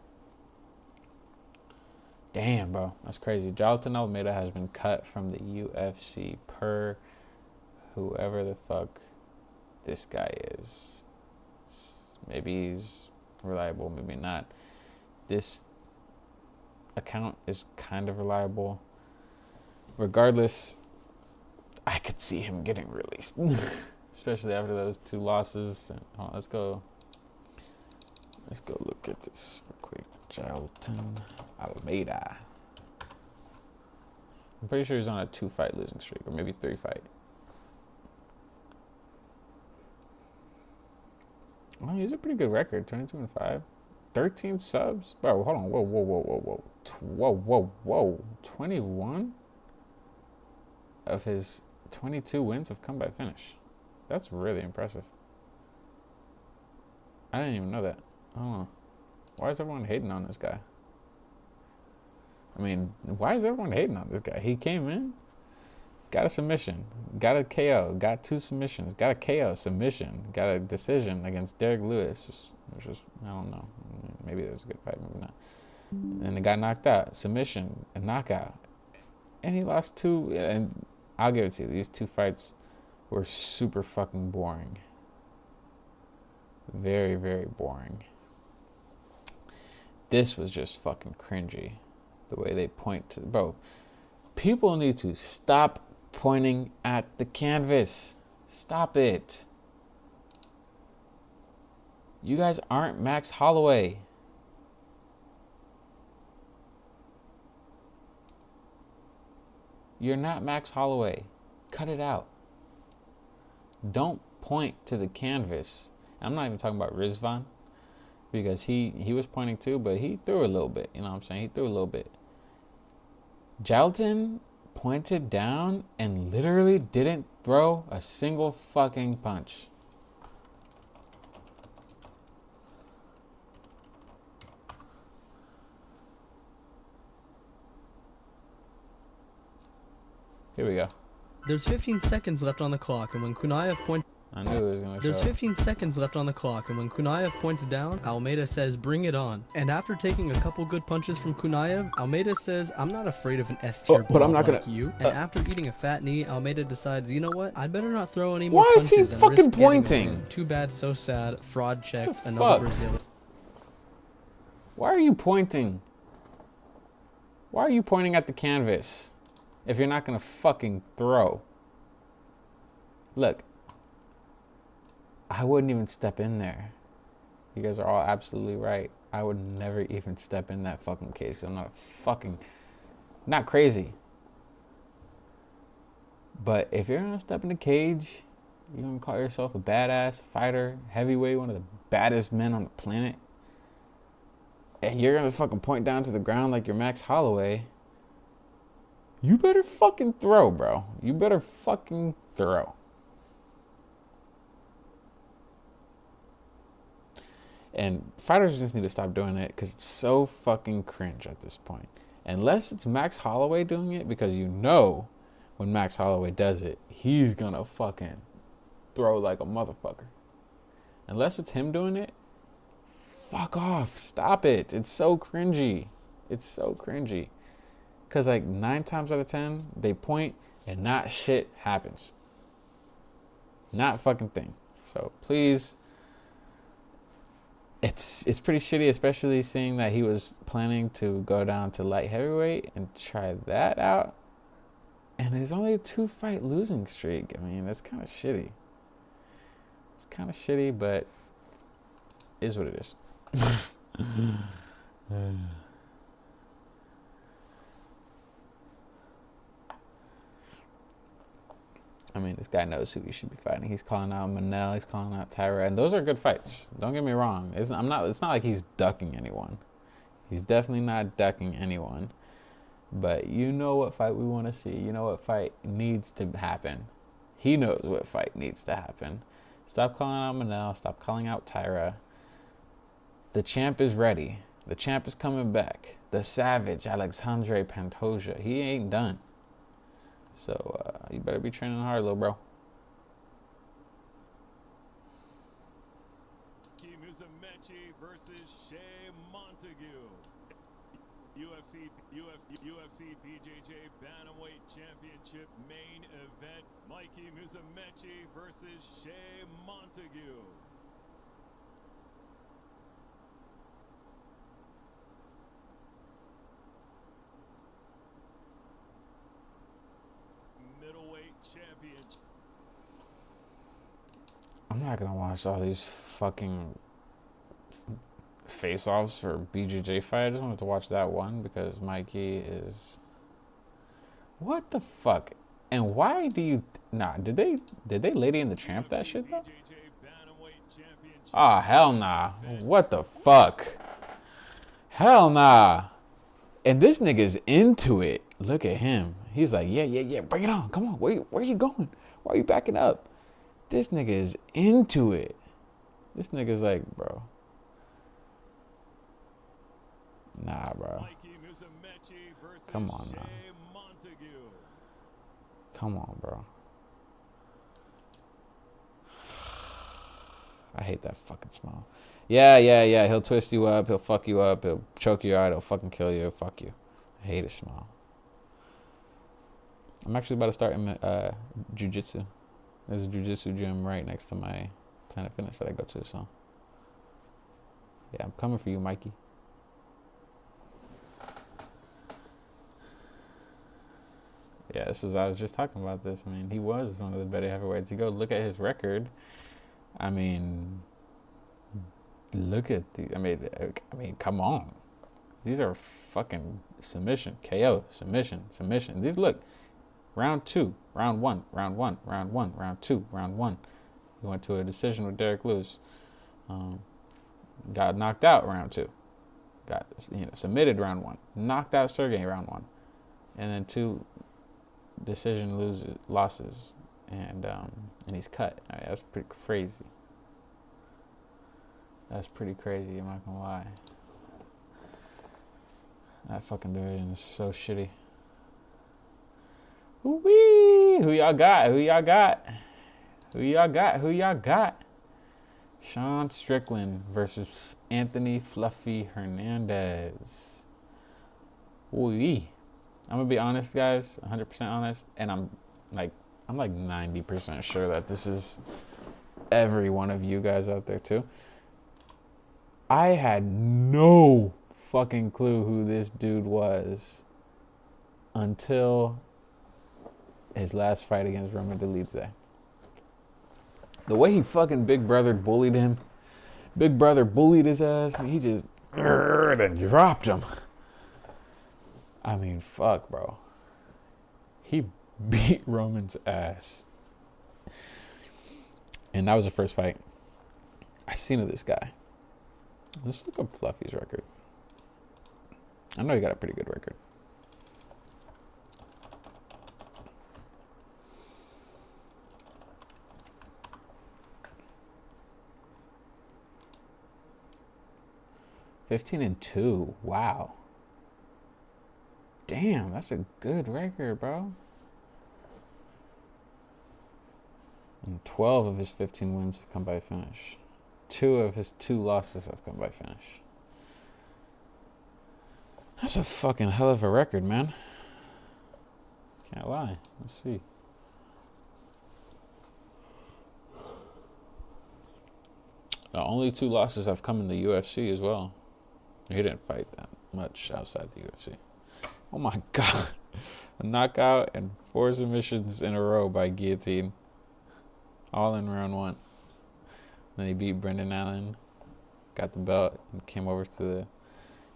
Damn, bro. That's crazy. Jalton Almeida has been cut from the UFC per whoever the fuck this guy is. Maybe he's reliable, maybe not. This account is kind of reliable. Regardless, I could see him getting released. Especially after those 2 losses. Oh, let's go look at this real quick. Jalton Almeida. I'm pretty sure he's on a 2-fight losing streak, or maybe 3-fight. Oh, he's a pretty good record. 22-5, 13 subs. Bro, hold on. Whoa. 21 of his 22 wins have come by finish. That's really impressive. I didn't even know that. I don't know. Why is everyone hating on this guy? I mean, why is everyone hating on this guy? He came in, got a submission, got a KO, got 2 submissions, got a KO, submission, got a decision against Derek Lewis, which was, I don't know, maybe it was a good fight, maybe not. And he got knocked out, submission, a knockout. And he lost 2, and I'll give it to you, these 2 fights were super fucking boring. Very, very boring. This was just fucking cringy. The way they point to, bro. People need to stop pointing at the canvas. Stop it. You guys aren't Max Holloway. You're not Max Holloway. Cut it out. Don't point to the canvas. I'm not even talking about Rizvan, because he was pointing too, but he threw a little bit. You know what I'm saying? He threw a little bit. Jalton pointed down and literally didn't throw a single fucking punch. Here we go. There's 15 seconds left on the clock, and when Kunaev points... I knew it was going to show. There's 15 seconds left on the clock, and when Kunaev points down, Almeida says, "Bring it on." And after taking a couple good punches from Kunaev, Almeida says, "I'm not afraid of an S-tier but I'm not like gonna... you." And after eating a fat knee, Almeida decides, you know what? I'd better not throw any more Why punches. is he fucking pointing? Too bad, so sad. Fraud check. What the Another fuck? Brazilian. Why are you pointing? Why are you pointing at the canvas if you're not gonna fucking throw? Look, I wouldn't even step in there. You guys are all absolutely right. I would never even step in that fucking cage because I'm not a fucking, not crazy. But if you're gonna step in the cage, you're gonna call yourself a badass fighter, heavyweight, one of the baddest men on the planet, and you're gonna fucking point down to the ground like you're Max Holloway, you better fucking throw, bro. You better fucking throw. And fighters just need to stop doing it because it's so fucking cringe at this point. Unless it's Max Holloway doing it, because you know when Max Holloway does it, he's gonna fucking throw like a motherfucker. Unless it's him doing it, fuck off. Stop it. It's so cringy. It's so cringy. Because like 9 times out of 10, they point and not shit happens. Not a fucking thing. So please... It's pretty shitty, especially seeing that he was planning to go down to light heavyweight and try that out. And there's only a 2-fight losing streak. I mean, that's kind of shitty. It's kind of shitty, but is what it is. I mean, this guy knows who he should be fighting. He's calling out Manel. He's calling out Tyra, and those are good fights. Don't get me wrong. It's not like he's ducking anyone. He's definitely not ducking anyone. But you know what fight we want to see. You know what fight needs to happen. He knows what fight needs to happen. Stop calling out Manel. Stop calling out Tyra. The champ is ready. The champ is coming back. The savage, Alexandre Pantoja. He ain't done. So, you better be training hard, little bro. versus Shea Montague. UFC BJJ Bantamweight Championship main event. Mikey Musumeci versus Shea Montague. Middleweight championship. I'm not gonna watch all these fucking face-offs for BJJ fight. I just wanted to watch that one because Mikey is... What the fuck? And why do you... Nah, did they Lady in the Tramp that shit though? Ah, hell nah. What the fuck? Hell nah. And this nigga's into it. Look at him. He's like, yeah, bring it on. Come on, where are you going? Why are you backing up? This nigga is into it. This nigga's like, bro. Nah, bro. Come on now. Come on, bro. I hate that fucking smile. Yeah. He'll twist you up. He'll fuck you up. He'll choke you out. He'll fucking kill you. He'll fuck you. I hate his smile. I'm actually about to start jiu-jitsu. There's a jiu-jitsu gym right next to my Planet Fitness that I go to, so. Yeah, I'm coming for you, Mikey. Yeah, I was just talking about this. I mean, he was one of the better heavyweights. You go look at his record. I mean, look at I mean, come on. These are fucking submission, KO, submission. These look, round 2, round 1, round 1, round 1, round 2, round 1. He went to a decision with Derek Lewis. Got knocked out round 2. Got submitted round 1. Knocked out Sergey round 1. And then 2 decision losses. And he's cut. I mean, that's pretty crazy. That's pretty crazy, I'm not gonna lie. That fucking division is so shitty. Woo-wee. Who y'all got? Who y'all got? Who y'all got? Who y'all got? Sean Strickland versus Anthony Fluffy Hernandez. Woo-wee. I'm gonna be honest, guys, 100% honest, and I'm like 90% sure that this is every one of you guys out there too. I had no fucking clue who this dude was until his last fight against Roman Dolidze. The way he fucking Big Brother bullied him, Big Brother bullied his ass, he just and dropped him. I mean, fuck, bro. He beat Roman's ass. And that was the first fight I seen of this guy. Let's look up Fluffy's record. I know he got a pretty good record. (15-2). Wow. Damn, that's a good record, bro. And 12 of his 15 wins have come by finish. 2 of his 2 losses have come by finish. That's a fucking hell of a record, man. Can't lie. Let's see. The only 2 losses have come in the UFC as well. He didn't fight that much outside the UFC. Oh my God. A knockout and 4 submissions in a row by guillotine. All in round 1. Then he beat Brendan Allen, got the belt, and came over to the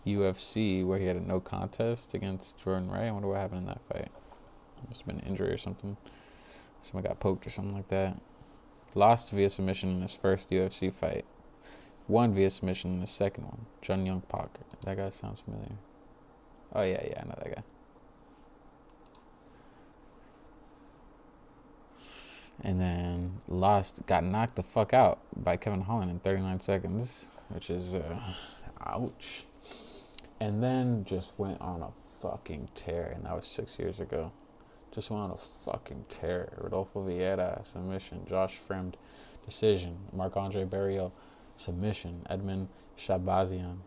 UFC where he had a no contest against Jordan Ray. I wonder what happened in that fight. Must have been an injury or something. Someone got poked or something like that. Lost via submission in his first UFC fight. Won via submission in his second one. Jun Young Parker. That guy sounds familiar. Oh yeah, I know that guy. And then got knocked the fuck out by Kevin Holland in 39 seconds, which is, ouch. And then just went on a fucking tear, and that was 6 years ago. Just went on a fucking tear. Rodolfo Vieira, submission. Josh Fremd, decision. Marc-Andre Barrios, submission. Edmund Shabazian,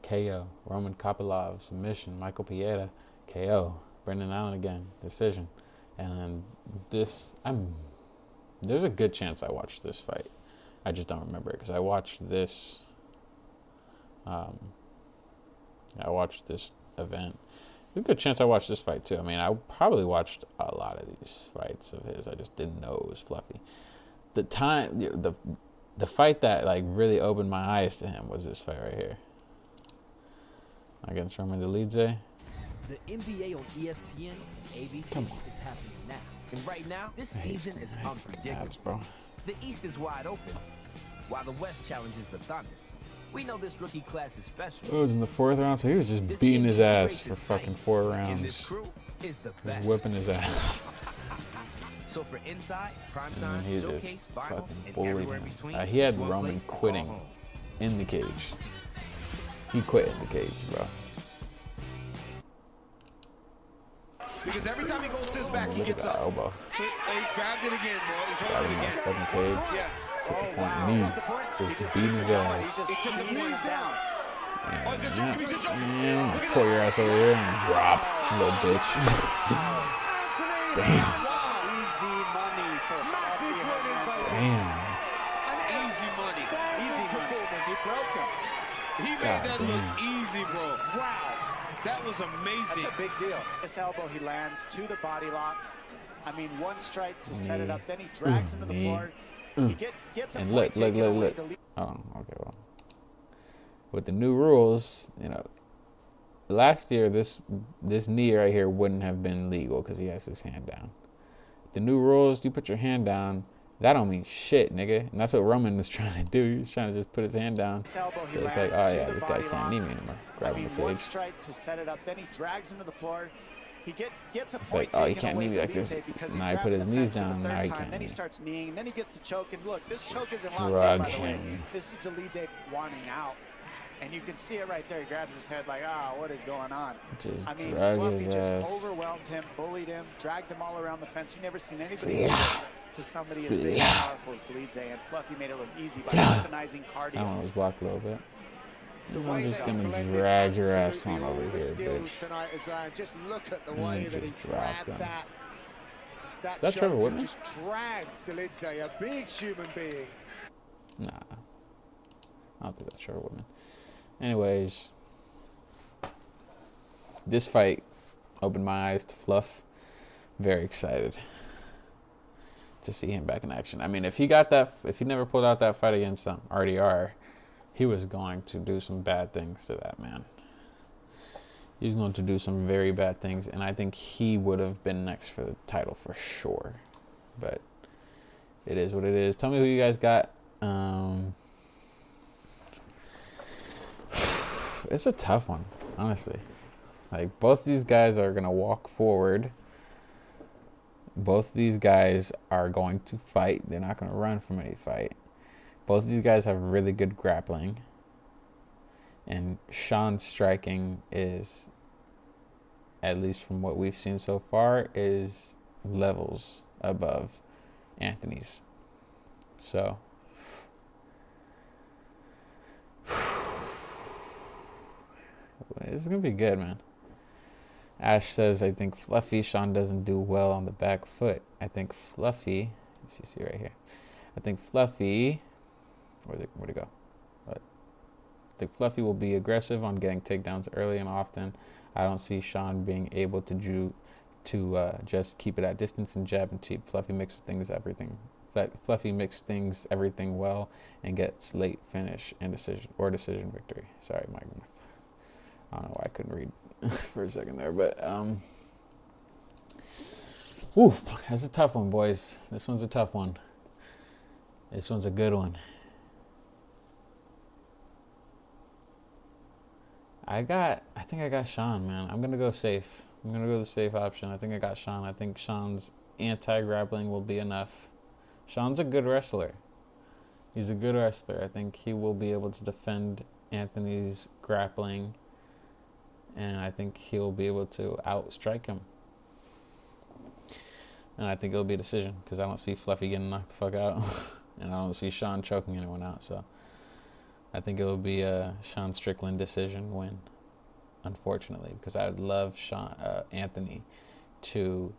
KO. Roman Kopylov, submission. Michael Pieta, KO. Brendan Allen again, decision. And this, there's a good chance I watched this fight. I just don't remember it because I watched this. I watched this event. There's a good chance I watched this fight too. I mean, I probably watched a lot of these fights of his. I just didn't know it was Fluffy. The fight that like really opened my eyes to him was this fight right here against Roman Dolidze. The NBA on ESPN and ABC is happening now. And right now, this season is unpredictable. The East is wide open, while the West challenges the Thunder. We know this rookie class is special. It was in the 4th round, so he was just beating his ass for fucking 4 rounds. And this crew is the best. Whipping his ass. So for Inside, Primetime, he Showcase, just Finals, fucking and bullied everywhere in him. between, He had there's one Roman place to call quitting home. in the cage. He quit in the cage, bro. Because every time he goes to his back, he Look at gets that up. elbow. So, he grabbed it again, bro. He's Grabbed holding him it in the again. fucking cage. Yeah. Took the point knees. Just beating his ass. He took his knees down. Man, pull your ass over here and drop, little bitch. Damn. Easy money for Massive winning by Damn. Easy money. Easy performance. He broke him. He made God that damn. look easy, bro. Wow. That was amazing. That's a big deal. This elbow, he lands to the body lock. I mean, one strike to set it up. Then he drags him to the floor. He gets a And point look. taken away. Oh, okay, well. With the new rules, you know, last year this knee right here wouldn't have been legal because he has his hand down. The new rules, you put your hand down, that don't mean shit, nigga. And that's what Roman was trying to do. He was trying to just put his hand down. So it's like, oh yeah, this guy can't knee me anymore. Grab him the one cage. strike to set it up. Then he drags him to the floor. He gets a It's point like, oh, he taken can't away knee me from like this. Dolidze because he's Now he put grabbing his the knees fence for the down. third Now he time. can't Then he knee. starts kneeing. And then he gets the choke. And look, this choke isn't locked Drug in, by the way. him. This is Dolidze wanting out. And you can see it right there. He grabs his head like, what is going on? Just I mean, drag Fluffy his just ass. overwhelmed him, bullied him, dragged him all around the fence. You've never seen anybody do this to somebody as big and powerful as Bleedze, and Fluffy made it look easy by weaponizing cardio. That one was blocked a little bit. I'm just gonna drag your ass on over here, bitch. Tonight as well. Just look at the way that he grabbed grabbed that Trevor Whitman? Just dragged Bleedze, a big human being. Nah. I don't think that's Trevor Whitman. Anyways, this fight opened my eyes to Fluff. Very excited to see him back in action. I mean, if he never pulled out that fight against RDR, he was going to do some bad things to that man. He was going to do some very bad things, and I think he would have been next for the title for sure. But it is what it is. Tell me who you guys got. It's a tough one, honestly. Like, both these guys are going to walk forward. Both these guys are going to fight. They're not going to run from any fight. Both of these guys have really good grappling. And Sean's striking is, at least from what we've seen so far, is levels above Anthony's. So it's gonna be good, man. Ash says, I think Fluffy, Sean doesn't do well on the back foot. I think Fluffy, you see right here. I think Fluffy, where'd it go? I think Fluffy will be aggressive on getting takedowns early and often. I don't see Sean being able to just keep it at distance and jab and cheap. Fluffy mixes things everything well and gets late finish and decision victory. Sorry, Mike. I don't know why I couldn't read for a second there, but that's a tough one, boys. This one's a tough one. This one's a good one. I think I got Sean, man. I'm gonna go safe. I'm gonna go the safe option. I think I got Sean. I think Sean's anti-grappling will be enough. Sean's a good wrestler. He's a good wrestler. I think he will be able to defend Anthony's grappling, and I think he'll be able to outstrike him. And I think it'll be a decision, because I don't see Fluffy getting knocked the fuck out, and I don't see Sean choking anyone out. So I think it will be a Sean Strickland decision win, unfortunately, because I would love Anthony to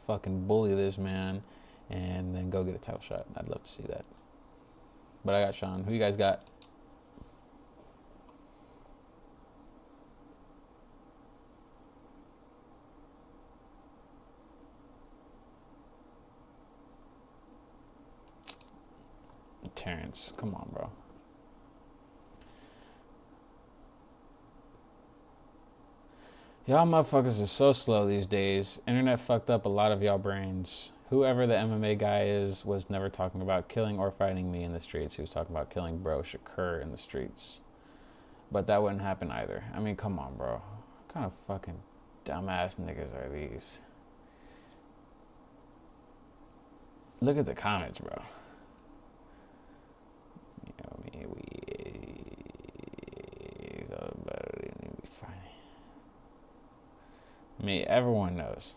fucking bully this man and then go get a title shot. I'd love to see that. But I got Sean. Who you guys got? Terrence, come on, bro. Y'all motherfuckers are so slow these days. Internet fucked up a lot of y'all brains. Whoever the MMA guy is was never talking about killing or fighting me in the streets. He was talking about killing bro Shakur in the streets. But that wouldn't happen either. I mean, come on, bro. What kind of fucking dumbass niggas are these? Look at the comments, bro. You know, I mean, we fine. I mean, everyone knows.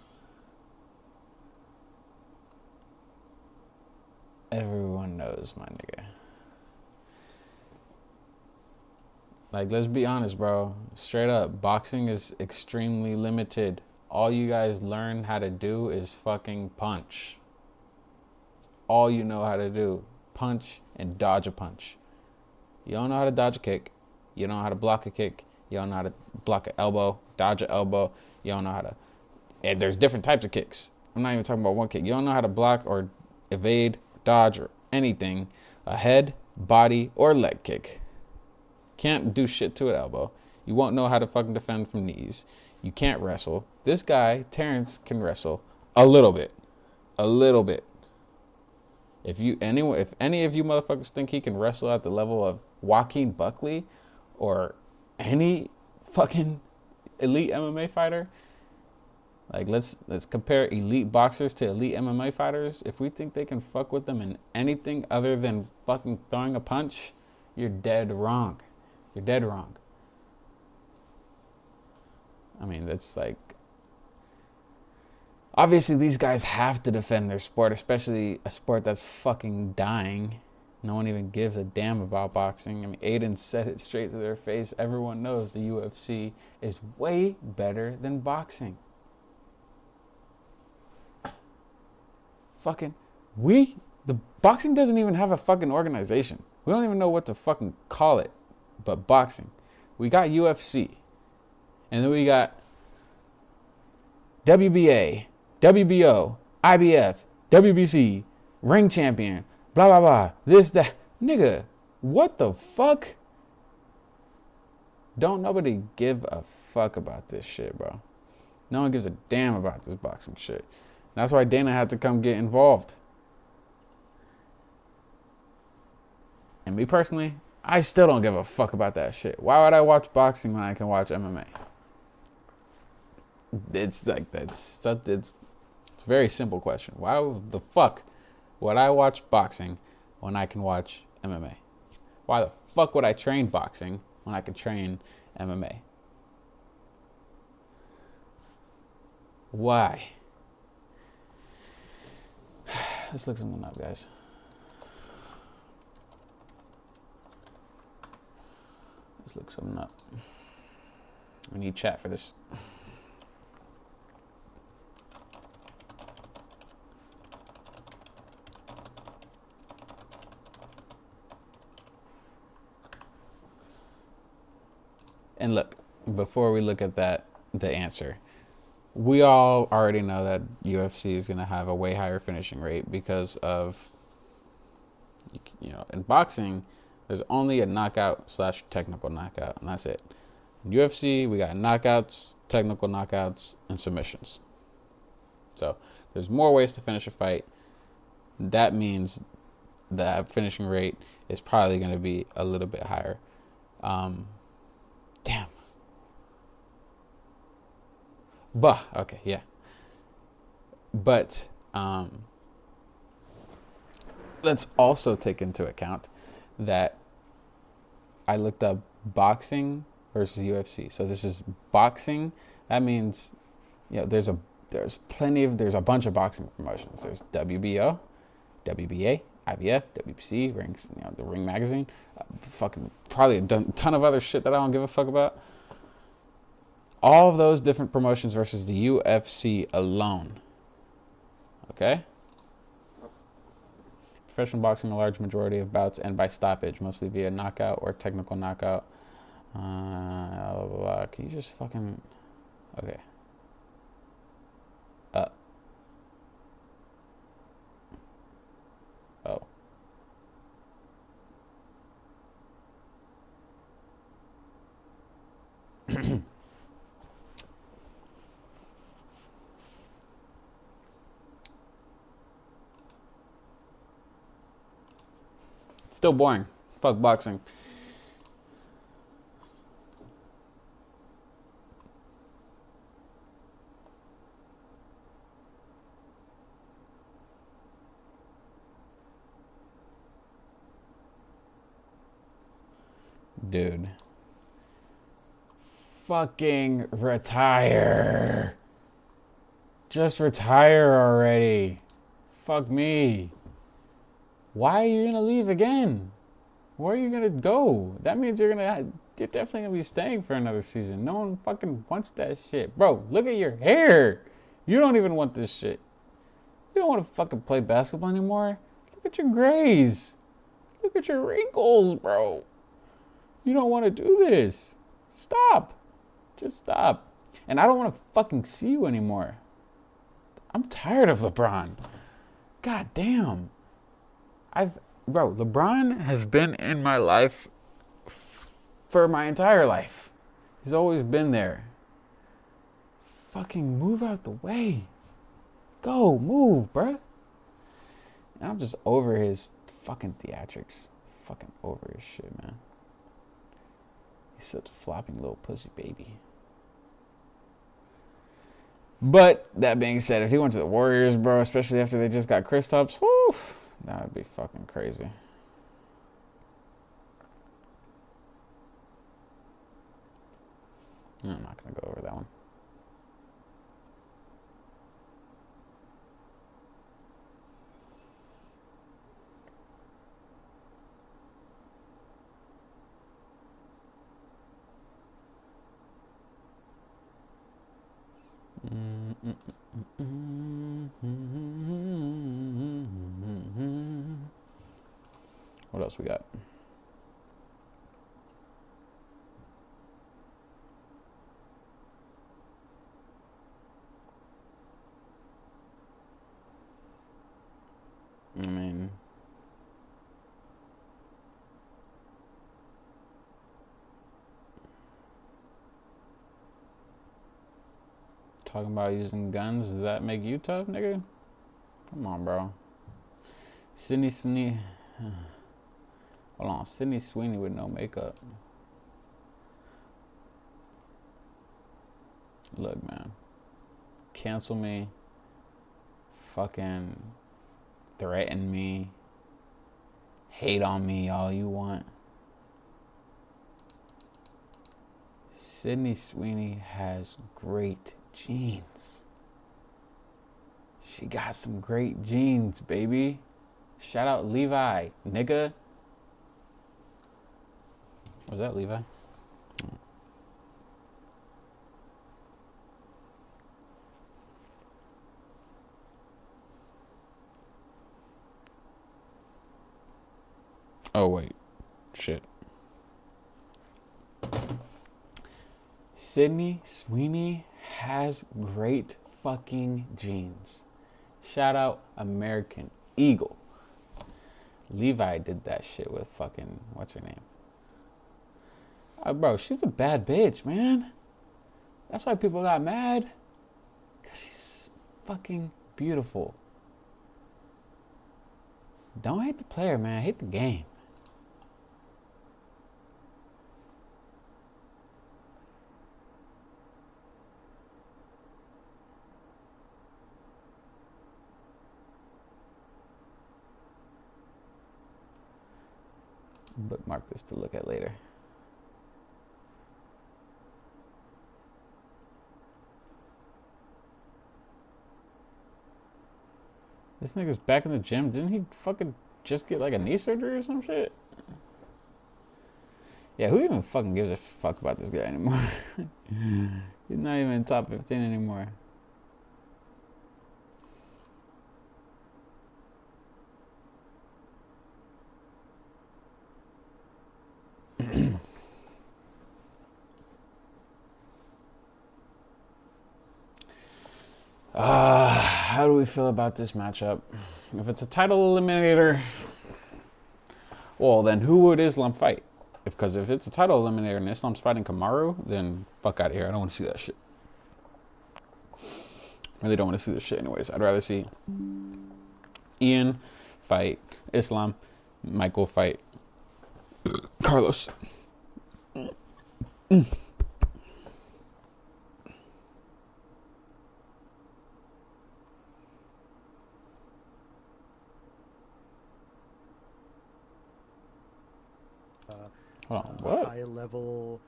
Everyone knows, my nigga. Like, let's be honest, bro. Straight up, boxing is extremely limited. All you guys learn how to do is fucking punch. All you know how to do. Punch and dodge a punch. You don't know how to dodge a kick. You don't know how to block a kick. You don't know how to block an elbow, dodge an elbow. You don't know how to... And there's different types of kicks. I'm not even talking about one kick. You don't know how to block or evade, dodge, or anything. A head, body, or leg kick. Can't do shit to an elbow. You won't know how to fucking defend from knees. You can't wrestle. This guy, Terrence, can wrestle a little bit. A little bit. If any of you motherfuckers think he can wrestle at the level of Joaquin Buckley or any fucking elite MMA fighter, like let's compare elite boxers to elite MMA fighters. If we think they can fuck with them in anything other than fucking throwing a punch, you're dead wrong. You're dead wrong. I mean, that's like, obviously these guys have to defend their sport, especially a sport that's fucking dying. No one even gives a damn about boxing. I mean, Aiden said it straight to their face. Everyone knows the UFC is way better than boxing. Fucking, the boxing doesn't even have a fucking organization. We don't even know what to fucking call it, but boxing. We got UFC. And then we got WBA, WBO, IBF, WBC, ring champion, blah, blah, blah, this, that. Nigga, what the fuck? Don't nobody give a fuck about this shit, bro. No one gives a damn about this boxing shit. That's why Dana had to come get involved. And me personally, I still don't give a fuck about that shit. Why would I watch boxing when I can watch MMA? It's like, it's a very simple question. Why the fuck would I watch boxing when I can watch MMA? Why the fuck would I train boxing when I can train MMA? Why? Let's look something up, guys. Let's look something up. We need chat for this. And look, before we look at that, the answer, we all already know that UFC is going to have a way higher finishing rate because of, you know, in boxing, there's only a knockout / technical knockout, and that's it. In UFC, we got knockouts, technical knockouts, and submissions. So there's more ways to finish a fight. That means the finishing rate is probably going to be a little bit higher. Damn. Okay, yeah. But let's also take into account that I looked up boxing versus UFC. So this is boxing. That means, you know, there's a bunch of boxing promotions. There's WBO, WBA, IBF, WBC, rings, you know, the Ring magazine, fucking probably a ton of other shit that I don't give a fuck about. All of those different promotions versus the UFC alone. Okay? Professional boxing, a large majority of bouts end by stoppage, mostly via knockout or technical knockout. Blah, blah, blah. Can you just fucking... Okay. Oh. It's still boring. Fuck boxing. Dude. Fucking retire. Just retire already. Fuck me. Why are you gonna leave again? Where are you gonna go? That means you're definitely gonna be staying for another season. No one fucking wants that shit. Bro, look at your hair. You don't even want this shit. You don't want to fucking play basketball anymore. Look at your grays. Look at your wrinkles, bro. You don't want to do this. Stop. Just stop. And I don't want to fucking see you anymore. I'm tired of LeBron. God damn. Bro, LeBron has been in my life for my entire life. He's always been there. Fucking move out the way. Go, move, bruh. And I'm just over his fucking theatrics. Fucking over his shit, man. He's such a flopping little pussy baby. But that being said, if he went to the Warriors, bro, especially after they just got Kristaps, whoo, that would be fucking crazy. I'm not gonna go over that one. What else we got? I mean, talking about using guns, does that make you tough, nigga? Come on, bro. Sydney Sweeney. Hold on, Sydney Sweeney with no makeup. Look, man. Cancel me. Fucking threaten me. Hate on me all you want. Sydney Sweeney has great genes. She got some great genes, baby. Shout out Levi, nigga. Was that Levi? Oh, wait. Shit. Sydney Sweeney has great fucking genes. Shout out American Eagle. Levi did that shit with fucking, what's her name? Bro, she's a bad bitch, man. That's why people got mad. Because she's fucking beautiful. Don't hate the player, man. Hate the game. Bookmark this to look at later. This nigga's back in the gym. Didn't he fucking just get like a knee surgery or some shit? Yeah, who even fucking gives a fuck about this guy anymore? He's not even in top 15 anymore. How do we feel about this matchup? If it's a title eliminator, well, then who would Islam fight? Because if it's a title eliminator and Islam's fighting Kamaru, then fuck out of here. I don't want to see that shit. I really don't want to see this shit anyways. I'd rather see Ian fight Islam, Michael fight Carlos. Hold on, what? High level.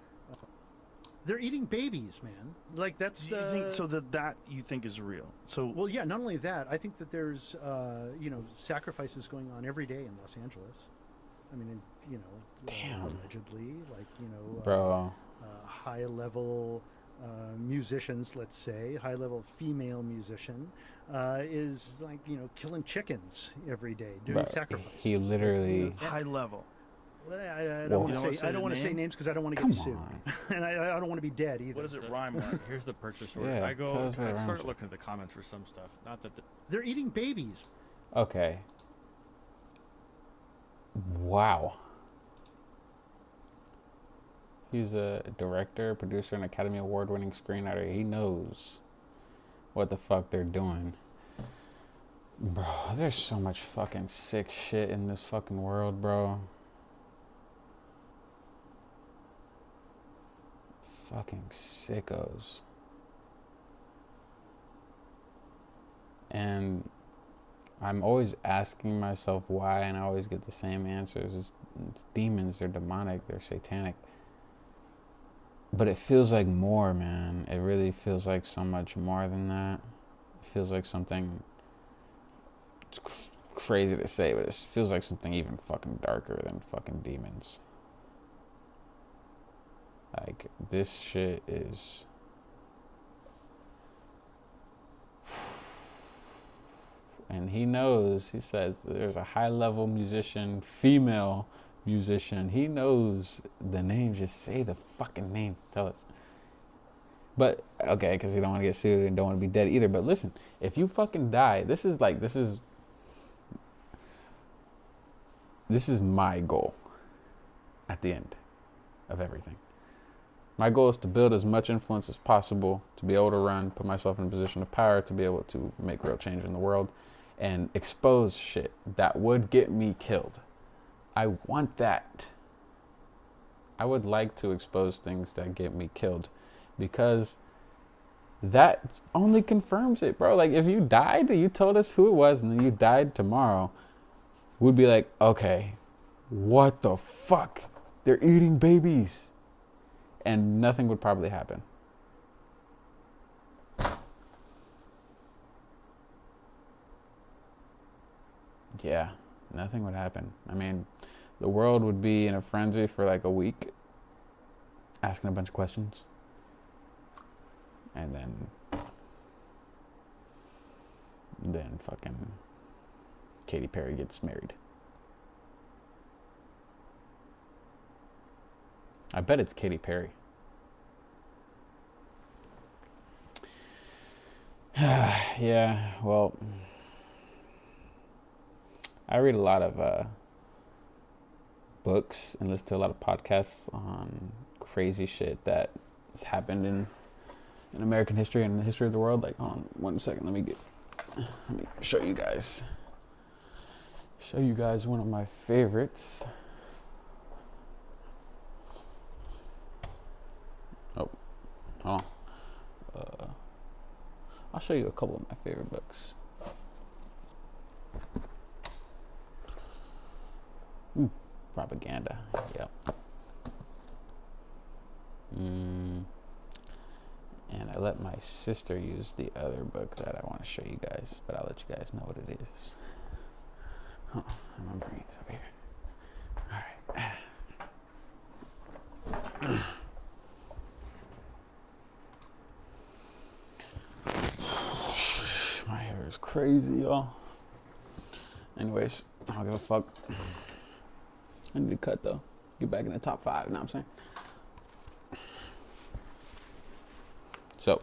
They're eating babies, man. Like that's. Do you think so that you think is real? So well, yeah. Not only that, I think that there's sacrifices going on every day in Los Angeles. I mean, allegedly, like bro, high level musicians, let's say, high level female musician, is like killing chickens every day, doing sacrifices. He literally high level. I don't want to say names because I don't want to get sued, and I don't want to be dead either. What does it rhyme with? Here's the purchase order. Yeah, I start looking at the comments for some stuff. Not that they're eating babies. Okay. Wow. He's a director, producer, and Academy Award-winning screenwriter. He knows what the fuck they're doing. Bro, there's so much fucking sick shit in this fucking world, bro. Fucking sickos. And I'm always asking myself why, and I always get the same answers. It's demons, they're demonic, they're satanic. But it feels like more, man. It really feels like so much more than that. It feels like something, it's crazy to say, but it feels like something even fucking darker than fucking demons. Like, this shit is... And he knows, he says, there's a high-level musician, female musician. He knows the name. Just say the fucking name. Tell us. But, okay, because you don't want to get sued and don't want to be dead either. But listen, if you fucking die, this is my goal at the end of everything. My goal is to build as much influence as possible, to be able to run, put myself in a position of power, to be able to make real change in the world and expose shit that would get me killed. I want that. I would like to expose things that get me killed, because that only confirms it, bro. Like, if you died, you told us who it was, and then you died tomorrow, we'd be like, okay, what the fuck? They're eating babies. And nothing would probably happen. Yeah, nothing would happen. I mean, the world would be in a frenzy for like a week, asking a bunch of questions. And then fucking Katy Perry gets married. I bet it's Katy Perry. Yeah, well, I read a lot of books and listen to a lot of podcasts on crazy shit that has happened in American history and the history of the world. Like, hold on 1 second, let me show you guys one of my favorites. Oh, hold on. I'll show you a couple of my favorite books. Propaganda. Yep. And I let my sister use the other book that I want to show you guys, but I'll let you guys know what it is. I'm gonna bring it over here. All right. My hair is crazy, y'all. Anyways, I don't give a fuck. I need to cut, though. Get back in the top 5, you know what I'm saying? So,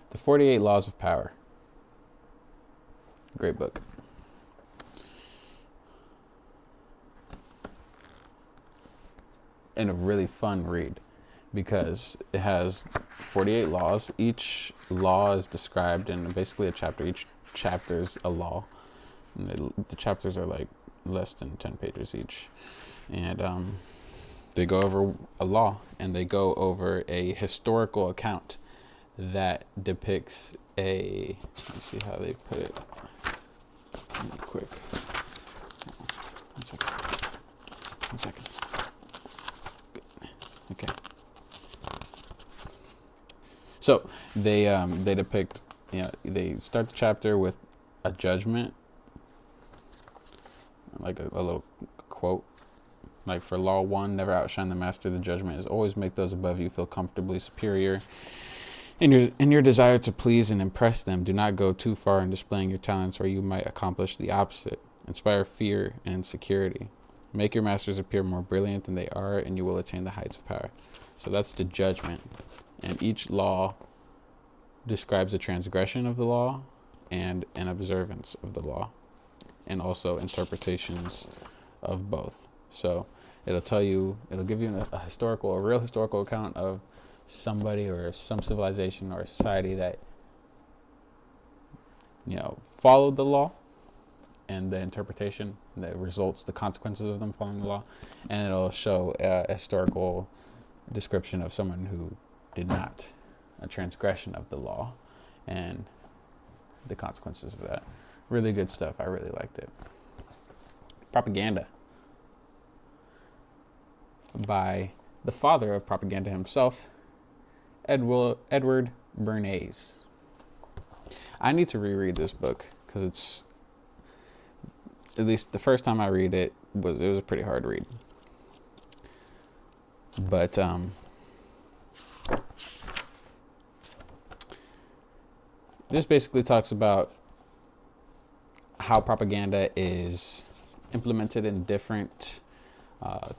The 48 Laws of Power. Great book. And a really fun read, because it has 48 laws. Each law is described in basically a chapter. Each chapter is a law. And the chapters are like less than 10 pages each. And they go over a law, and they go over a historical account that depicts a, let me see how they put it really quick. 1 second. 1 second. Okay. So they depict, they start the chapter with a judgment, like a little quote, like, for law 1, never outshine the master. The judgment is always make those above you feel comfortably superior. In your desire to please and impress them, do not go too far in displaying your talents, or you might accomplish the opposite. Inspire fear and insecurity. Make your masters appear more brilliant than they are, and you will attain the heights of power. So that's the judgment. And each law describes a transgression of the law and an observance of the law, and also interpretations of both. So it'll give you a real historical account of somebody or some civilization or society that, followed the law, and the interpretation, the results, the consequences of them following the law. And it'll show a historical description of someone who did not, a transgression of the law, and the consequences of that. Really good stuff. I really liked it. Propaganda by the father of propaganda himself, Edward Bernays. I need to reread this book because it's, at least the first time I read it was a pretty hard read. But this basically talks about how propaganda is implemented in different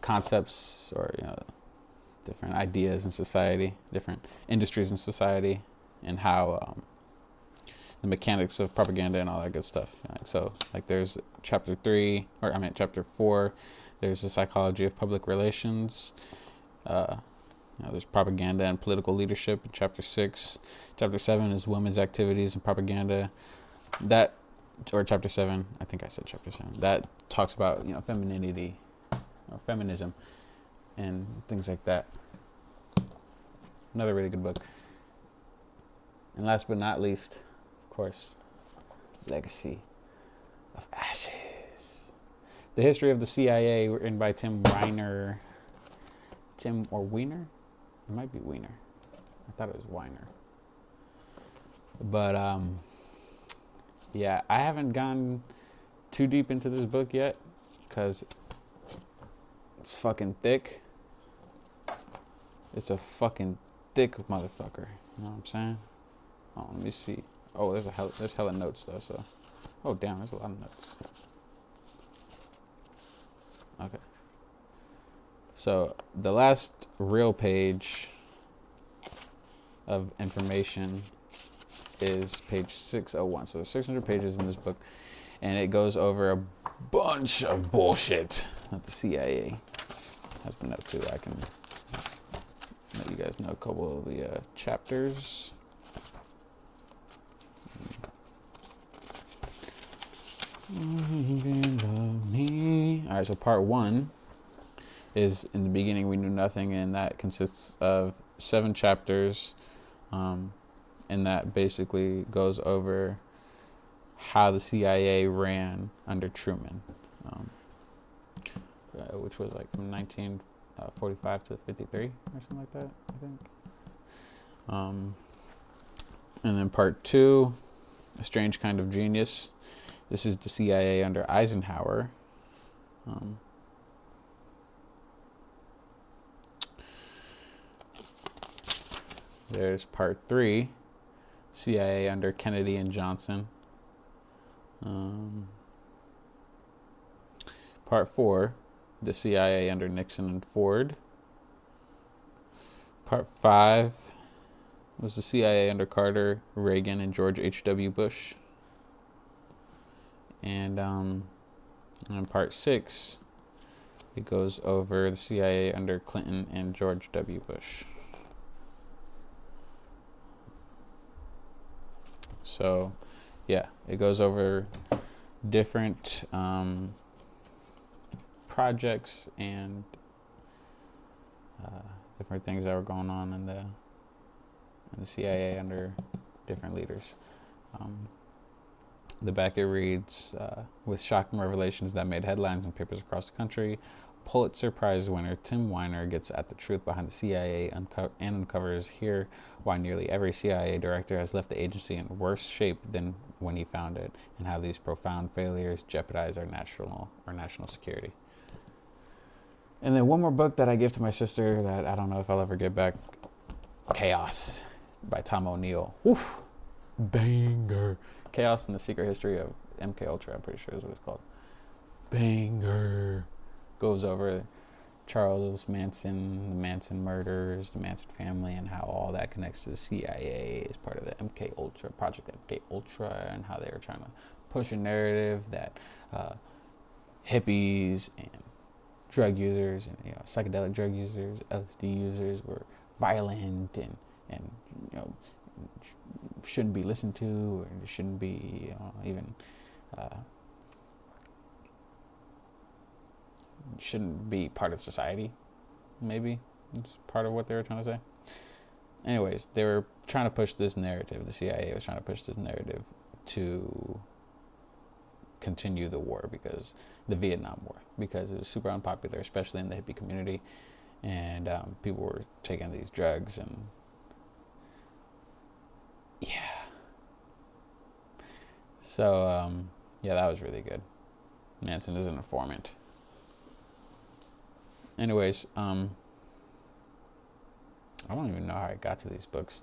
concepts, or different ideas in society, different industries in society, and how the mechanics of propaganda and all that good stuff. So like there's chapter 4, there's the psychology of public relations. There's propaganda and political leadership in chapter 6. Chapter 7 is women's activities and propaganda. Or chapter 7, I think I said chapter 7. That talks about, femininity or feminism and things like that. Another really good book. And last but not least, of course, Legacy of Ashes. The History of the CIA, written by Tim Weiner. Weiner? It might be Weiner. I thought it was Weiner. But, yeah, I haven't gone too deep into this book yet because it's fucking thick. It's a fucking thick motherfucker. You know what I'm saying? Oh, let me see. Oh, there's hella notes though. So, oh damn, there's a lot of notes. Okay. So the last real page of information is page 601. So there's 600 pages in this book, and it goes over a bunch of bullshit that the CIA has been up to. I can let you guys know a couple of the chapters. Alright, so part 1 is in the beginning we knew nothing, and that consists of 7 chapters, and that basically goes over how the CIA ran under Truman, which was like from 1945 to 53 or something like that, I think. And then part 2, A Strange Kind of Genius. This is the CIA under Eisenhower. There's part 3, CIA under Kennedy and Johnson. Part 4, the CIA under Nixon and Ford. Part 5 was the CIA under Carter, Reagan, and George H.W. Bush. And in part 6, it goes over the CIA under Clinton and George W. Bush. So, yeah, it goes over different projects and different things that were going on in the CIA under different leaders. The back it reads, with shocking revelations that made headlines in papers across the country, Pulitzer Prize winner Tim Weiner gets at the truth behind the CIA and uncovers here why nearly every CIA director has left the agency in worse shape than when he found it, and how these profound failures jeopardize our national security. And then one more book that I give to my sister that I don't know if I'll ever get back, Chaos by Tom O'Neill. Woof, banger. Chaos and the Secret History of MK Ultra, I'm pretty sure is what it's called. Banger. Goes over Charles Manson, the Manson murders, the Manson family, and how all that connects to the CIA as part of the MK Ultra, Project MK Ultra, and how they were trying to push a narrative that hippies and drug users and psychedelic drug users, LSD users were violent and shouldn't be listened to, or shouldn't be even shouldn't be part of society. Maybe it's part of what they were trying to say. Anyways, they were trying to push this narrative. The CIA was trying to push this narrative to continue the war, because the Vietnam War, because it was super unpopular, especially in the hippie community, and people were taking these drugs, and yeah. So yeah, that was really good. Manson is an informant. Anyways, I don't even know how I got to these books.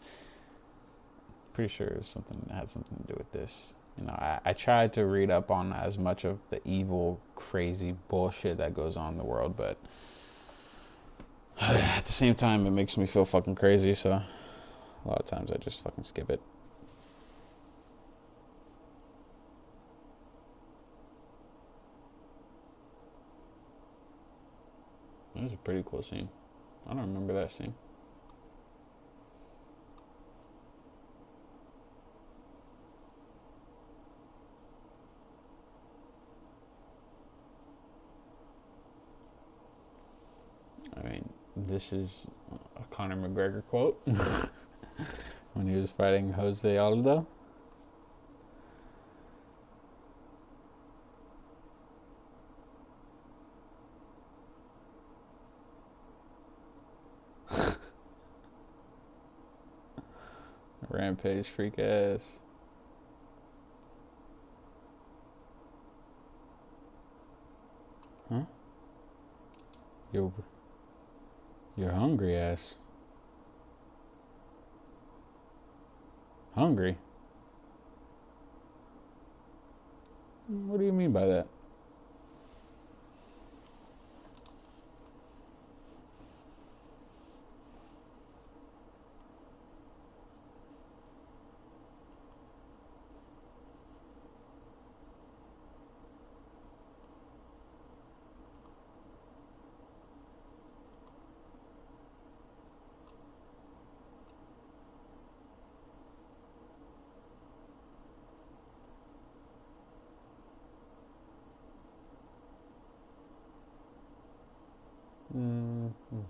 Pretty sure it was something that had something to do with this. You know, I tried to read up on as much of the evil, crazy bullshit that goes on in the world, but at the same time, it makes me feel fucking crazy, so a lot of times I just fucking skip it. That was a pretty cool scene. I don't remember that scene. I mean, this is a Conor McGregor quote when he was fighting Jose Aldo. Rampage freak ass. Huh? You're hungry ass. Hungry? What do you mean by that?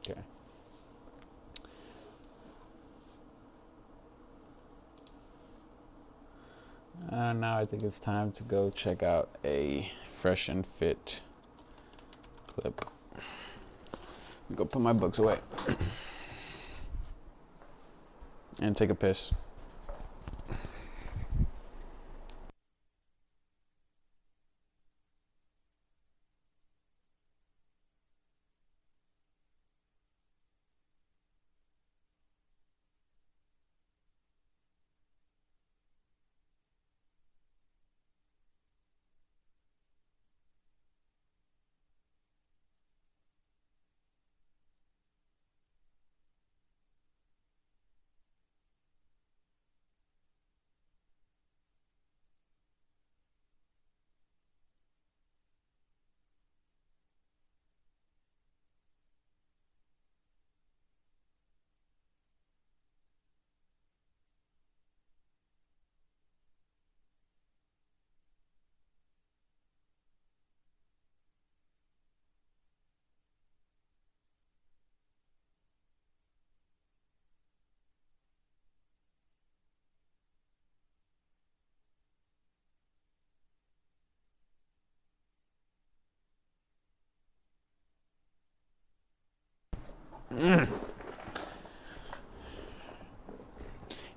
Okay. Now I think it's time to go check out a Fresh and Fit clip. Go put my books away and take a piss.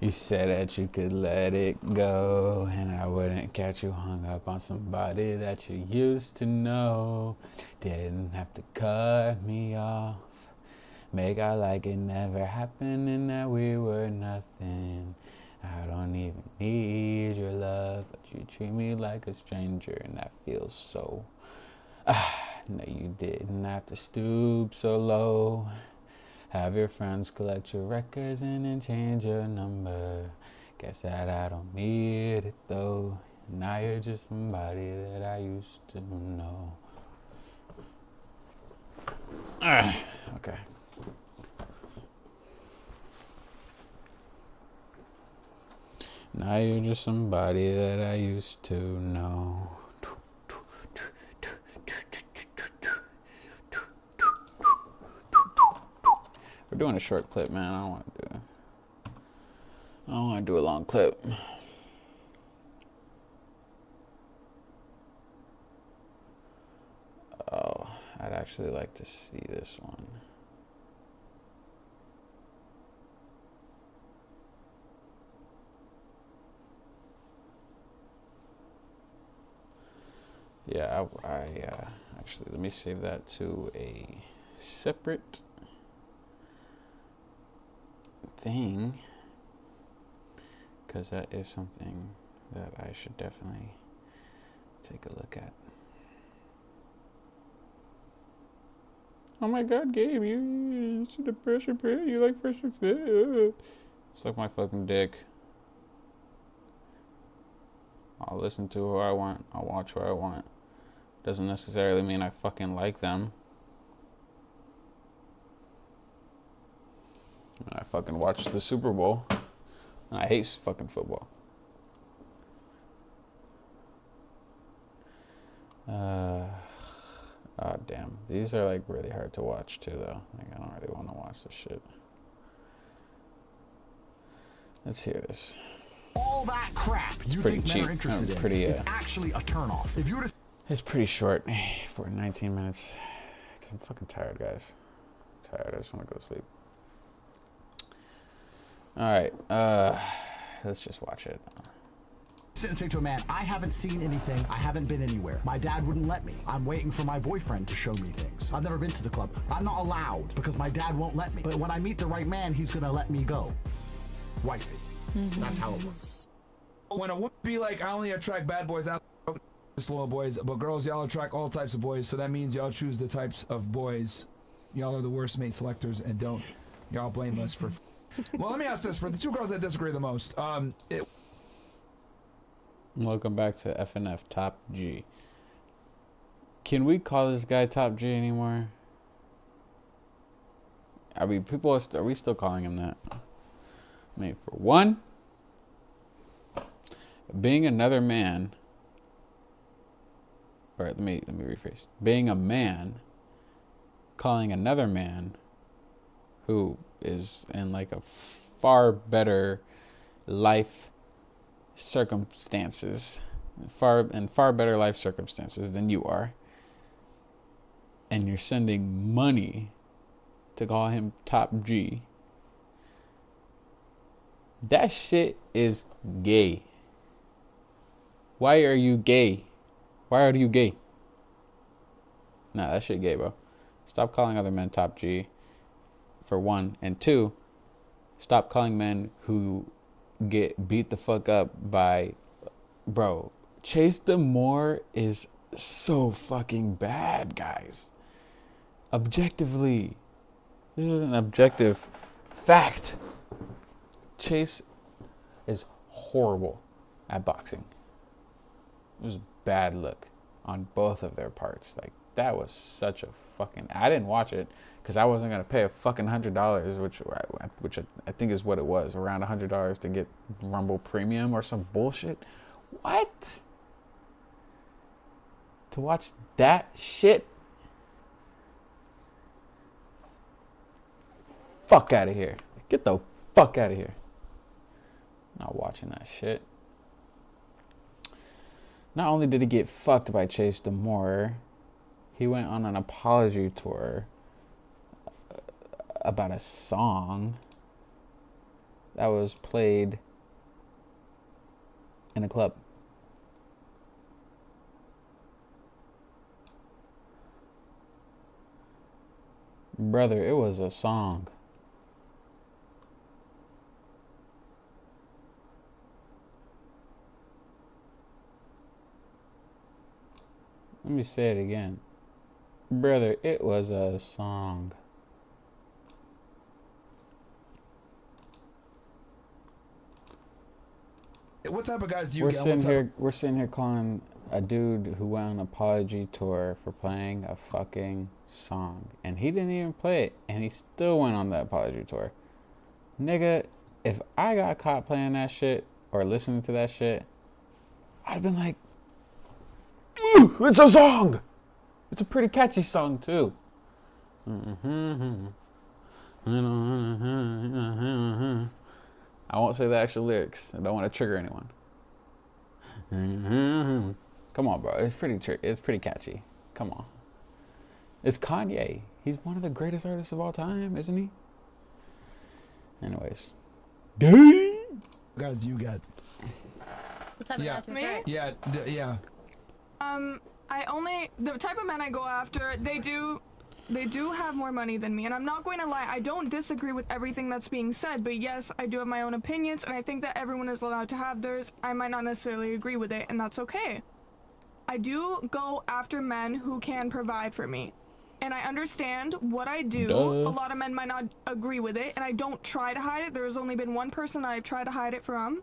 You said that you could let it go, and I wouldn't catch you hung up on somebody that you used to know. Didn't have to cut me off, make out like it never happened and that we were nothing. I don't even need your love, but you treat me like a stranger, and that feels so. No, you didn't have to stoop so low. Have your friends collect your records and then change your number. Guess that I don't need it though. Now you're just somebody that I used to know. Okay. Now you're just somebody that I used to know. We're doing a short clip, man. I don't want to do a long clip. actually like to see this one. Yeah, actually, let me save that to a separate thing, because that is something that I should definitely take a look at. Oh my God, Gabe, you see the Fresh&Fit? You like Fresh&Fit? Suck my fucking dick. I'll listen to who I want. I'll watch who I want. Doesn't necessarily mean I fucking like them. I fucking watched the Super Bowl. And I hate fucking football. Oh damn. These are like really hard to watch too though. Like I don't really want to watch this shit. Let's hear this. All that crap you think men are interested in is actually a turnoff. If you were to... It's pretty short for 19 minutes. Because I'm fucking tired, guys. I'm tired. I just want to go to sleep. Alright. Let's just watch it. Sit and say to a man, I haven't seen anything. I haven't been anywhere. My dad wouldn't let me. I'm waiting for my boyfriend to show me things. I've never been to the club. I'm not allowed because my dad won't let me. But when I meet the right man, he's going to let me go. Wifey. That's how it works. When a woman be like, I only attract bad boys, I don't little boys, but girls, y'all attract all types of boys, so that means y'all choose the types of boys. Y'all are the worst mate selectors, and don't y'all blame us for... Well, let me ask this, for the two girls that disagree the most, Welcome back to FNF Top G. Can we call this guy Top G anymore? I mean, people are we still calling him that? I mean, for one, being another man, or let me rephrase. Being a man, calling another man who is in like a far better life circumstances, far better life circumstances than you are, and you're sending money to call him Top G. That shit is gay. Why are you gay? Why are you gay? Nah, that shit gay, bro. Stop calling other men Top G, for one. And two, stop calling men who get beat the fuck up by... Bro, Chase Damore is so fucking bad, guys. Objectively. This is an objective fact. Chase is horrible at boxing. It was a bad look on both of their parts. Like, that was such a fucking... I didn't watch it because I wasn't going to pay a fucking $100, which I think is what it was. Around $100 to get Rumble Premium or some bullshit. What? To watch that shit? Fuck out of here. Get the fuck out of here. Not watching that shit. Not only did he get fucked by Chase Damore, he went on an apology tour about a song that was played in a club. Brother, it was a song. Let me say it again. Brother, it was a song. What type of guys do you get? We're sitting here calling a dude who went on an apology tour for playing a fucking song. And he didn't even play it. And he still went on the apology tour. Nigga, if I got caught playing that shit or listening to that shit, I'd have been like, ooh, it's a song. It's a pretty catchy song too. I won't say the actual lyrics. I don't want to trigger anyone. Come on, bro. It's pretty catchy. Come on. It's Kanye. He's one of the greatest artists of all time, isn't he? Anyways. Guys, do you got? Yeah. Me? Yeah. Yeah. The type of men I go after, they do have more money than me, and I'm not going to lie, I don't disagree with everything that's being said, but yes, I do have my own opinions, and I think that everyone is allowed to have theirs. I might not necessarily agree with it, and that's okay. I do go after men who can provide for me, and I understand what I do. Duh. A lot of men might not agree with it, and I don't try to hide it. There's only been one person I've tried to hide it from,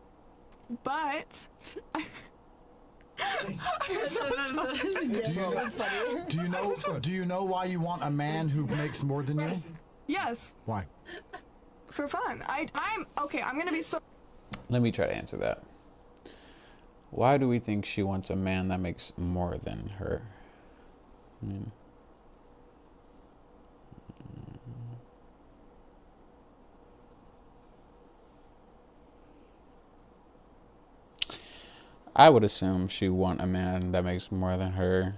but Do you know why you want a man who makes more than you? Yes. Why? For fun. I'm okay. I'm gonna be so. Let me try to answer that. Why do we think she wants a man that makes more than her? I mean, I would assume she want a man that makes more than her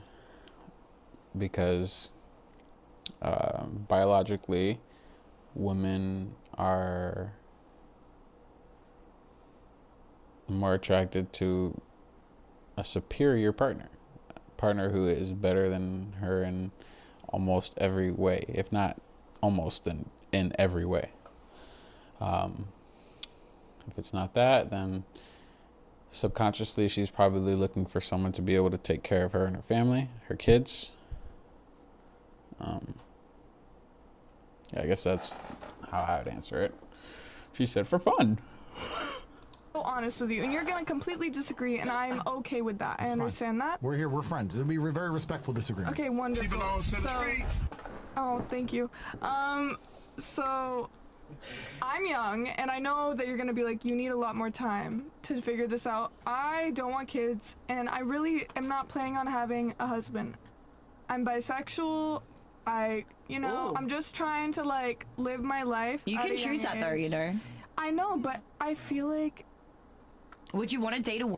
because biologically, women are more attracted to a superior partner who is better than her in almost every way, if not almost in every way. If it's not that, then subconsciously she's probably looking for someone to be able to take care of her and her family, her kids. Yeah, I guess that's how I would answer it. She said for fun. Honest with you, and you're gonna completely disagree, and I'm okay with that. I understand that. We're here, we're friends. It'll be a very respectful disagreement. Okay, wonderful. Oh, thank you. So I'm young, and I know that you're gonna be like, you need a lot more time to figure this out. I don't want kids, and I really am not planning on having a husband. I'm bisexual. I'm just trying to like live my life. You can choose that though, you know. I know, but I feel like. Would you want to date a?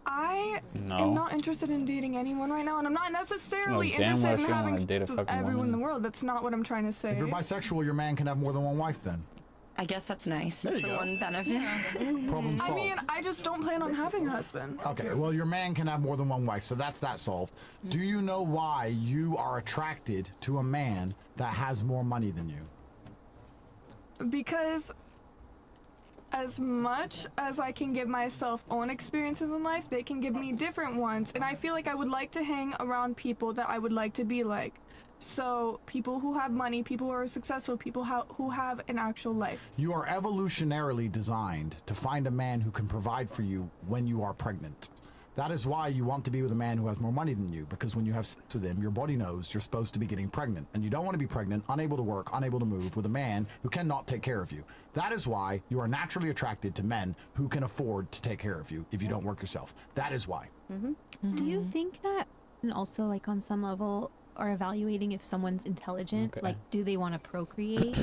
I am not interested in dating anyone right now, and I'm not necessarily interested in having sex with everyone in the world. That's not what I'm trying to say. If you're bisexual, your man can have more than one wife then. I guess that's nice. That's the one benefit. Problem solved. I mean, I just don't plan on having a husband. Okay, well, your man can have more than one wife, so that's that solved. Do you know why you are attracted to a man that has more money than you? Because as much as I can give myself own experiences in life, they can give me different ones, and I feel like I would like to hang around people that I would like to be like. So people who have money, people who are successful, people who have an actual life. You are evolutionarily designed to find a man who can provide for you when you are pregnant. That is why you want to be with a man who has more money than you, because when you have sex with him, your body knows you're supposed to be getting pregnant, and you don't want to be pregnant, unable to work, unable to move, with a man who cannot take care of you. That is why you are naturally attracted to men who can afford to take care of you if you don't work yourself. That is why. Do you think that, and also like on some level, are evaluating if someone's intelligent? Okay. Like, do they want to procreate?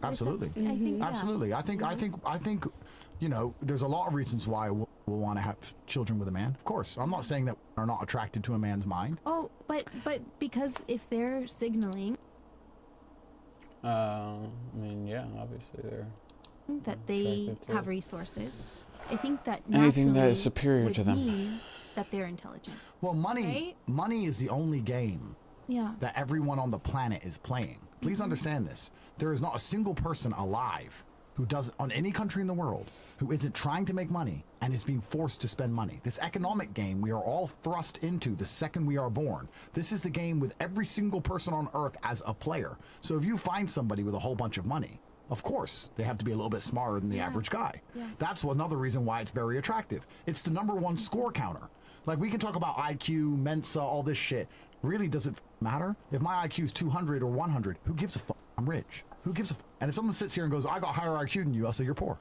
Absolutely. I think, Absolutely. I think, you know, there's a lot of reasons why we'll want to have children with a man. Of course, I'm not saying that we're not attracted to a man's mind. Oh, but because if they're signaling I mean, yeah, obviously they're that they attracted to have resources, I think that anything that naturally is superior would to them. mean that they're intelligent. Well, money is the only game Yeah. that everyone on the planet is playing. Please understand this. There is not a single person alive who does on any country in the world who isn't trying to make money and is being forced to spend money. This economic game we are all thrust into the second we are born. This is the game with every single person on earth as a player. So if you find somebody with a whole bunch of money, of course, they have to be a little bit smarter than the average guy. That's another reason why it's very attractive. It's the #1 score counter. Like, we can talk about IQ, Mensa, all this shit. Really, does it matter? If my IQ is 200 or 100, who gives a fuck? I'm rich. Who gives a fuck? And if someone sits here and goes, I got higher IQ than you, I'll say you're poor.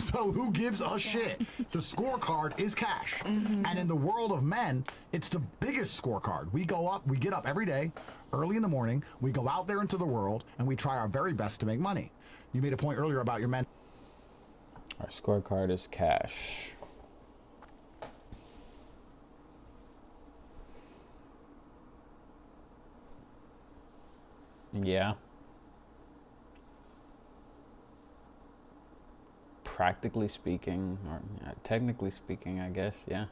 So who gives a shit? The scorecard is cash. And in the world of men, it's the biggest scorecard. We go up, we get up every day, early in the morning, we go out there into the world, and we try our very best to make money. You made a point earlier about your men. Our scorecard is cash. Yeah. Practically speaking, or technically speaking, I guess, yeah.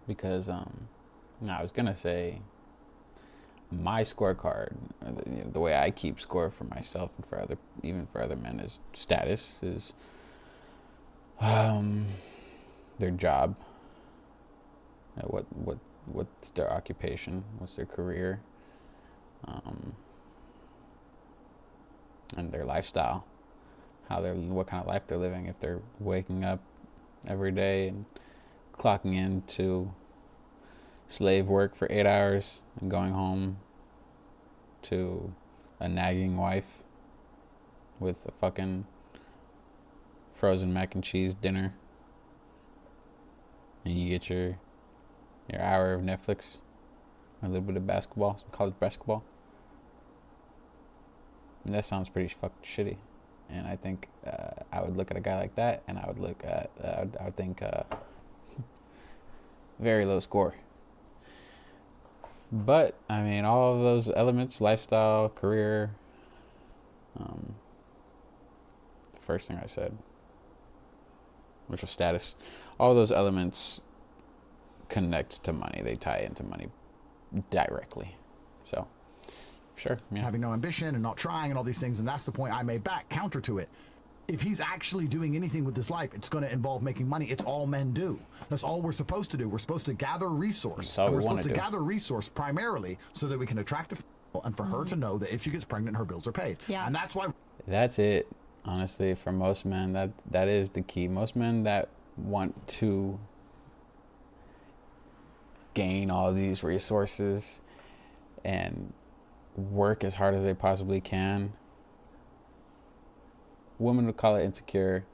Because, no, I was gonna say, my scorecard, the way I keep score for myself and for other, even for other men, is status, is their job, what's their occupation, what's their career, and their lifestyle, what kind of life they're living. If they're waking up every day and clocking into slave work for 8 hours and going home to a nagging wife with a fucking frozen mac and cheese dinner, and you get your hour of Netflix, a little bit of basketball, some college basketball. I mean, that sounds pretty fucking shitty, and I think I would look at a guy like that, and I would look at I would think very low score. But I mean, all of those elements, lifestyle, career, the first thing I said, which was status, all those elements connect to money. They tie into money directly. So sure, yeah. Having no ambition and not trying and all these things, and that's the point I made back, counter to it. If he's actually doing anything with his life, it's going to involve making money. It's all men do. That's all we're supposed to do. We're supposed to gather resource. And we're supposed to gather resource primarily so that we can attract a female and for her to know that if she gets pregnant, her bills are paid. Yeah. And that's why. That's it. Honestly, for most men, that is the key. Most men that want to gain all these resources and work as hard as they possibly can. Women would call it insecure.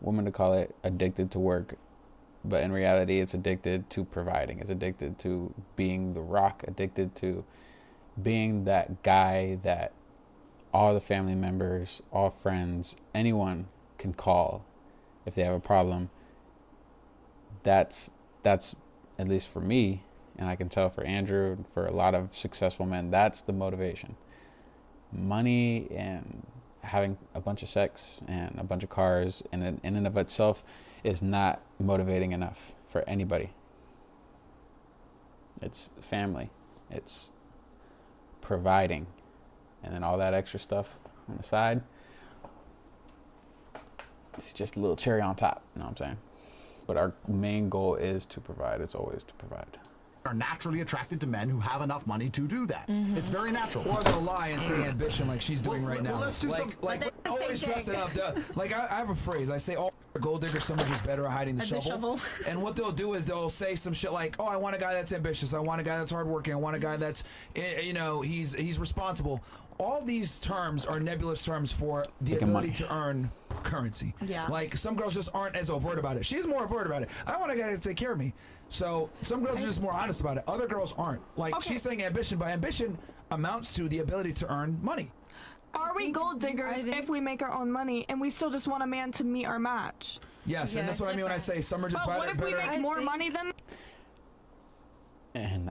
Women would call it addicted to work. But in reality, it's addicted to providing. It's addicted to being the rock, addicted to being that guy that all the family members, all friends, anyone can call if they have a problem. That's at least for me, and I can tell for Andrew and for a lot of successful men, that's the motivation. Money and having a bunch of sex and a bunch of cars in and of itself is not motivating enough for anybody. It's family, it's providing, and then all that extra stuff on the side, it's just a little cherry on top, you know what I'm saying? But our main goal is to provide. It's always to provide. Are naturally attracted to men who have enough money to do that. It's very natural. Or they'll lie and say ambition like she's doing right now. Well, let's do Always dress it up. Like I have a phrase. I say all gold diggers, some are just better at hiding the shovel. And what they'll do is they'll say some shit like, "Oh, I want a guy that's ambitious. I want a guy that's hardworking. I want a guy that's, he's responsible." All these terms are nebulous terms for the ability to earn currency. Yeah. Like some girls just aren't as overt about it. She's more overt about it. I want a guy to take care of me. So some girls are just more honest about it. Other girls aren't. Like she's saying ambition, but ambition amounts to the ability to earn money. Are we gold diggers if we make our own money and we still just want a man to meet our match? Yes, and that's what I mean when I say some are just better. What if we make more money than? And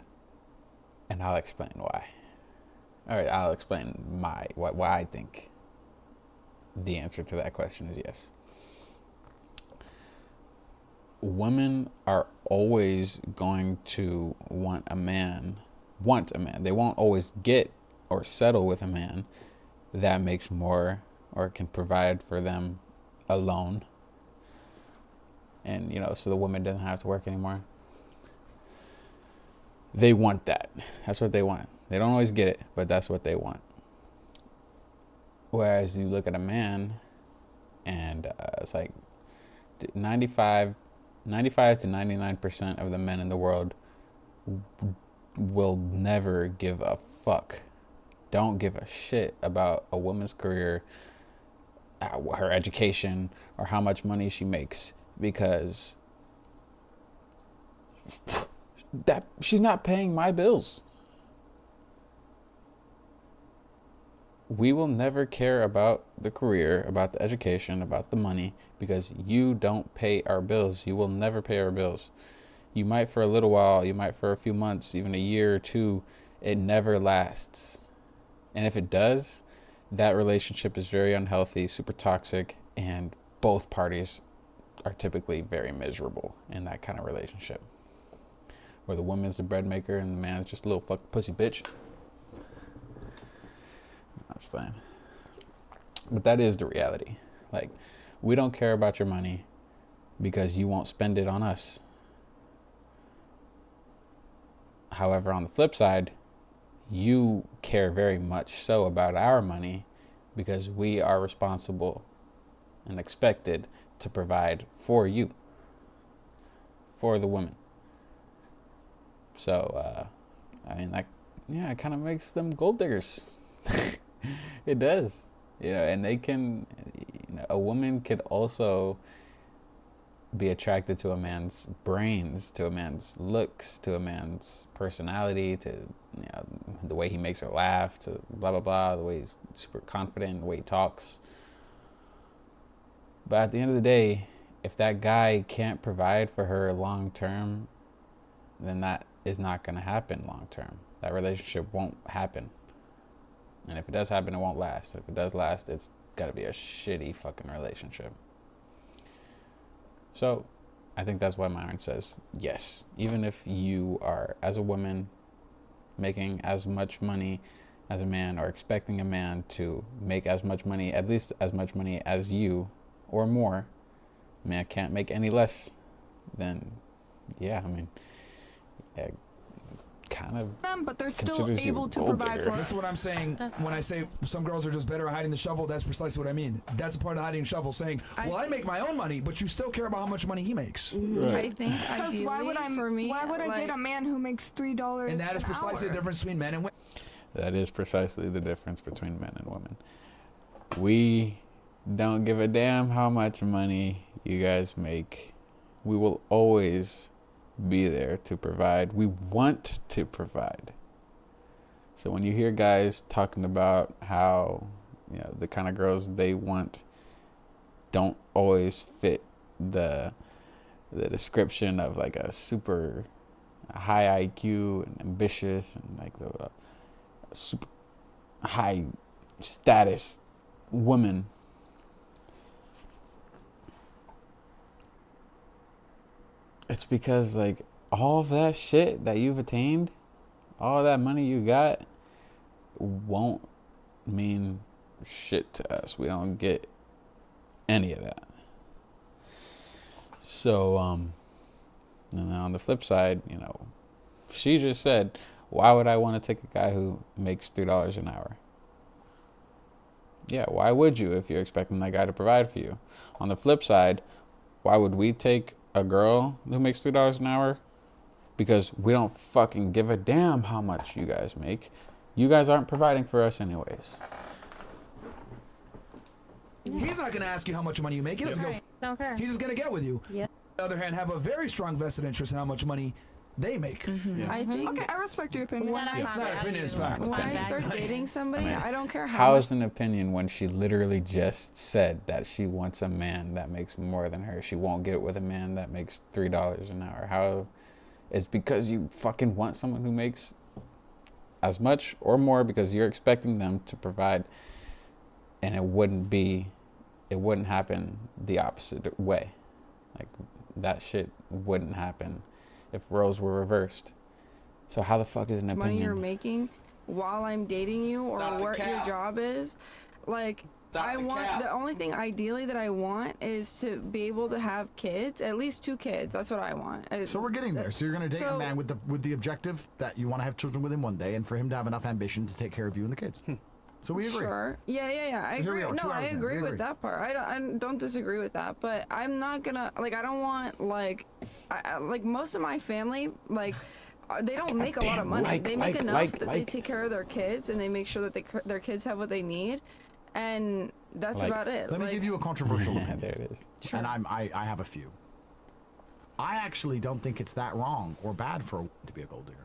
I'll explain why. All right, I'll explain why I think the answer to that question is yes. Women are always going to want a man. They won't always get or settle with a man that makes more or can provide for them alone. And, so the woman doesn't have to work anymore. They want that. That's what they want. They don't always get it, but that's what they want. Whereas you look at a man and it's like 95 to 99% of the men in the world will never give a fuck. Don't give a shit about a woman's career, her education, or how much money she makes, because she's not paying my bills. We will never care about the career, about the education, about the money, because you don't pay our bills. You will never pay our bills. You might for a little while, you might for a few months, even a year or two. It never lasts. And if it does, that relationship is very unhealthy, super toxic, and both parties are typically very miserable in that kind of relationship. Where the woman's the bread maker and the man's just a little fucking pussy bitch. That's fine. But that is the reality. Like, we don't care about your money because you won't spend it on us. However, on the flip side, you care very much so about our money because we are responsible and expected to provide for you, for the woman. So, I mean, like, yeah, it kind of makes them gold diggers. It does, you know, and they can, you know, a woman could also be attracted to a man's brains, to a man's looks, to a man's personality, to, you know, the way he makes her laugh, to blah, blah, blah, the way he's super confident, the way he talks. But at the end of the day, if that guy can't provide for her long term, then that is not going to happen long term. That relationship won't happen. And if it does happen, it won't last. If it does last, it's got to be a shitty fucking relationship. So I think that's why Myron says yes. Even if you are, as a woman, making as much money as a man, or expecting a man to make as much money, at least as much money as you or more, a man can't make any less, then yeah, I mean, yeah, kind of them, but they're still considers you able a to gold provide digger. for This is what I'm saying when I say some girls are just better at hiding the shovel. That's precisely what I mean. That's a part of hiding the shovel, saying, well, I make my own money, but you still care about how much money he makes. I think because why would I date a man who makes $3 And that is precisely the difference between men and women. That is precisely the difference between men and women. We don't give a damn how much money you guys make. We will always be there to provide. We want to provide. So when you hear guys talking about how, you know, the kind of girls they want don't always fit the description of like a super high IQ and ambitious and like the super high status woman, it's because like all of that shit that you've attained, all that money you got, won't mean shit to us. We don't get any of that. So, and then on the flip side, you know, she just said, why would I want to take a guy who makes $3 an hour? Yeah, why would you if you're expecting that guy to provide for you? On the flip side, why would we take a girl who makes $3 an hour? Because we don't fucking give a damn how much you guys make. You guys aren't providing for us anyways. He's not going to ask you how much money you make. He doesn't go. Don't care. He's just going to get with you. Yep. On the other hand, have a very strong vested interest in how much money they make. I think. Okay, I respect your opinion. It's not opinion, it's fact. When I start dating somebody, I don't care How is an opinion when she literally just said that she wants a man that makes more than her? She won't get with a man that makes $3 an hour. How? It's because you fucking want someone who makes as much or more because you're expecting them to provide, and it wouldn't happen the opposite way. Like, that shit wouldn't happen if roles were reversed. So how the fuck is an opinion? Money you're making while I'm dating you, or what your job is, like, I want, the only thing ideally that I want is to be able to have kids, at least 2 kids. That's what I want. So we're getting there. So you're going to date a man with the objective that you want to have children with him one day, and for him to have enough ambition to take care of you and the kids. So we agree. Sure. Yeah. I agree. No, I agree with that part. I don't disagree with that. But I'm not gonna, like, I don't want, like, like most of my family, like, they don't make a lot of money. They make enough that they take care of their kids, and they make sure that their kids have what they need, and that's about it. Let me give you a controversial opinion. There it is. Sure. And I have a few. I actually don't think it's that wrong or bad for a woman to be a gold digger.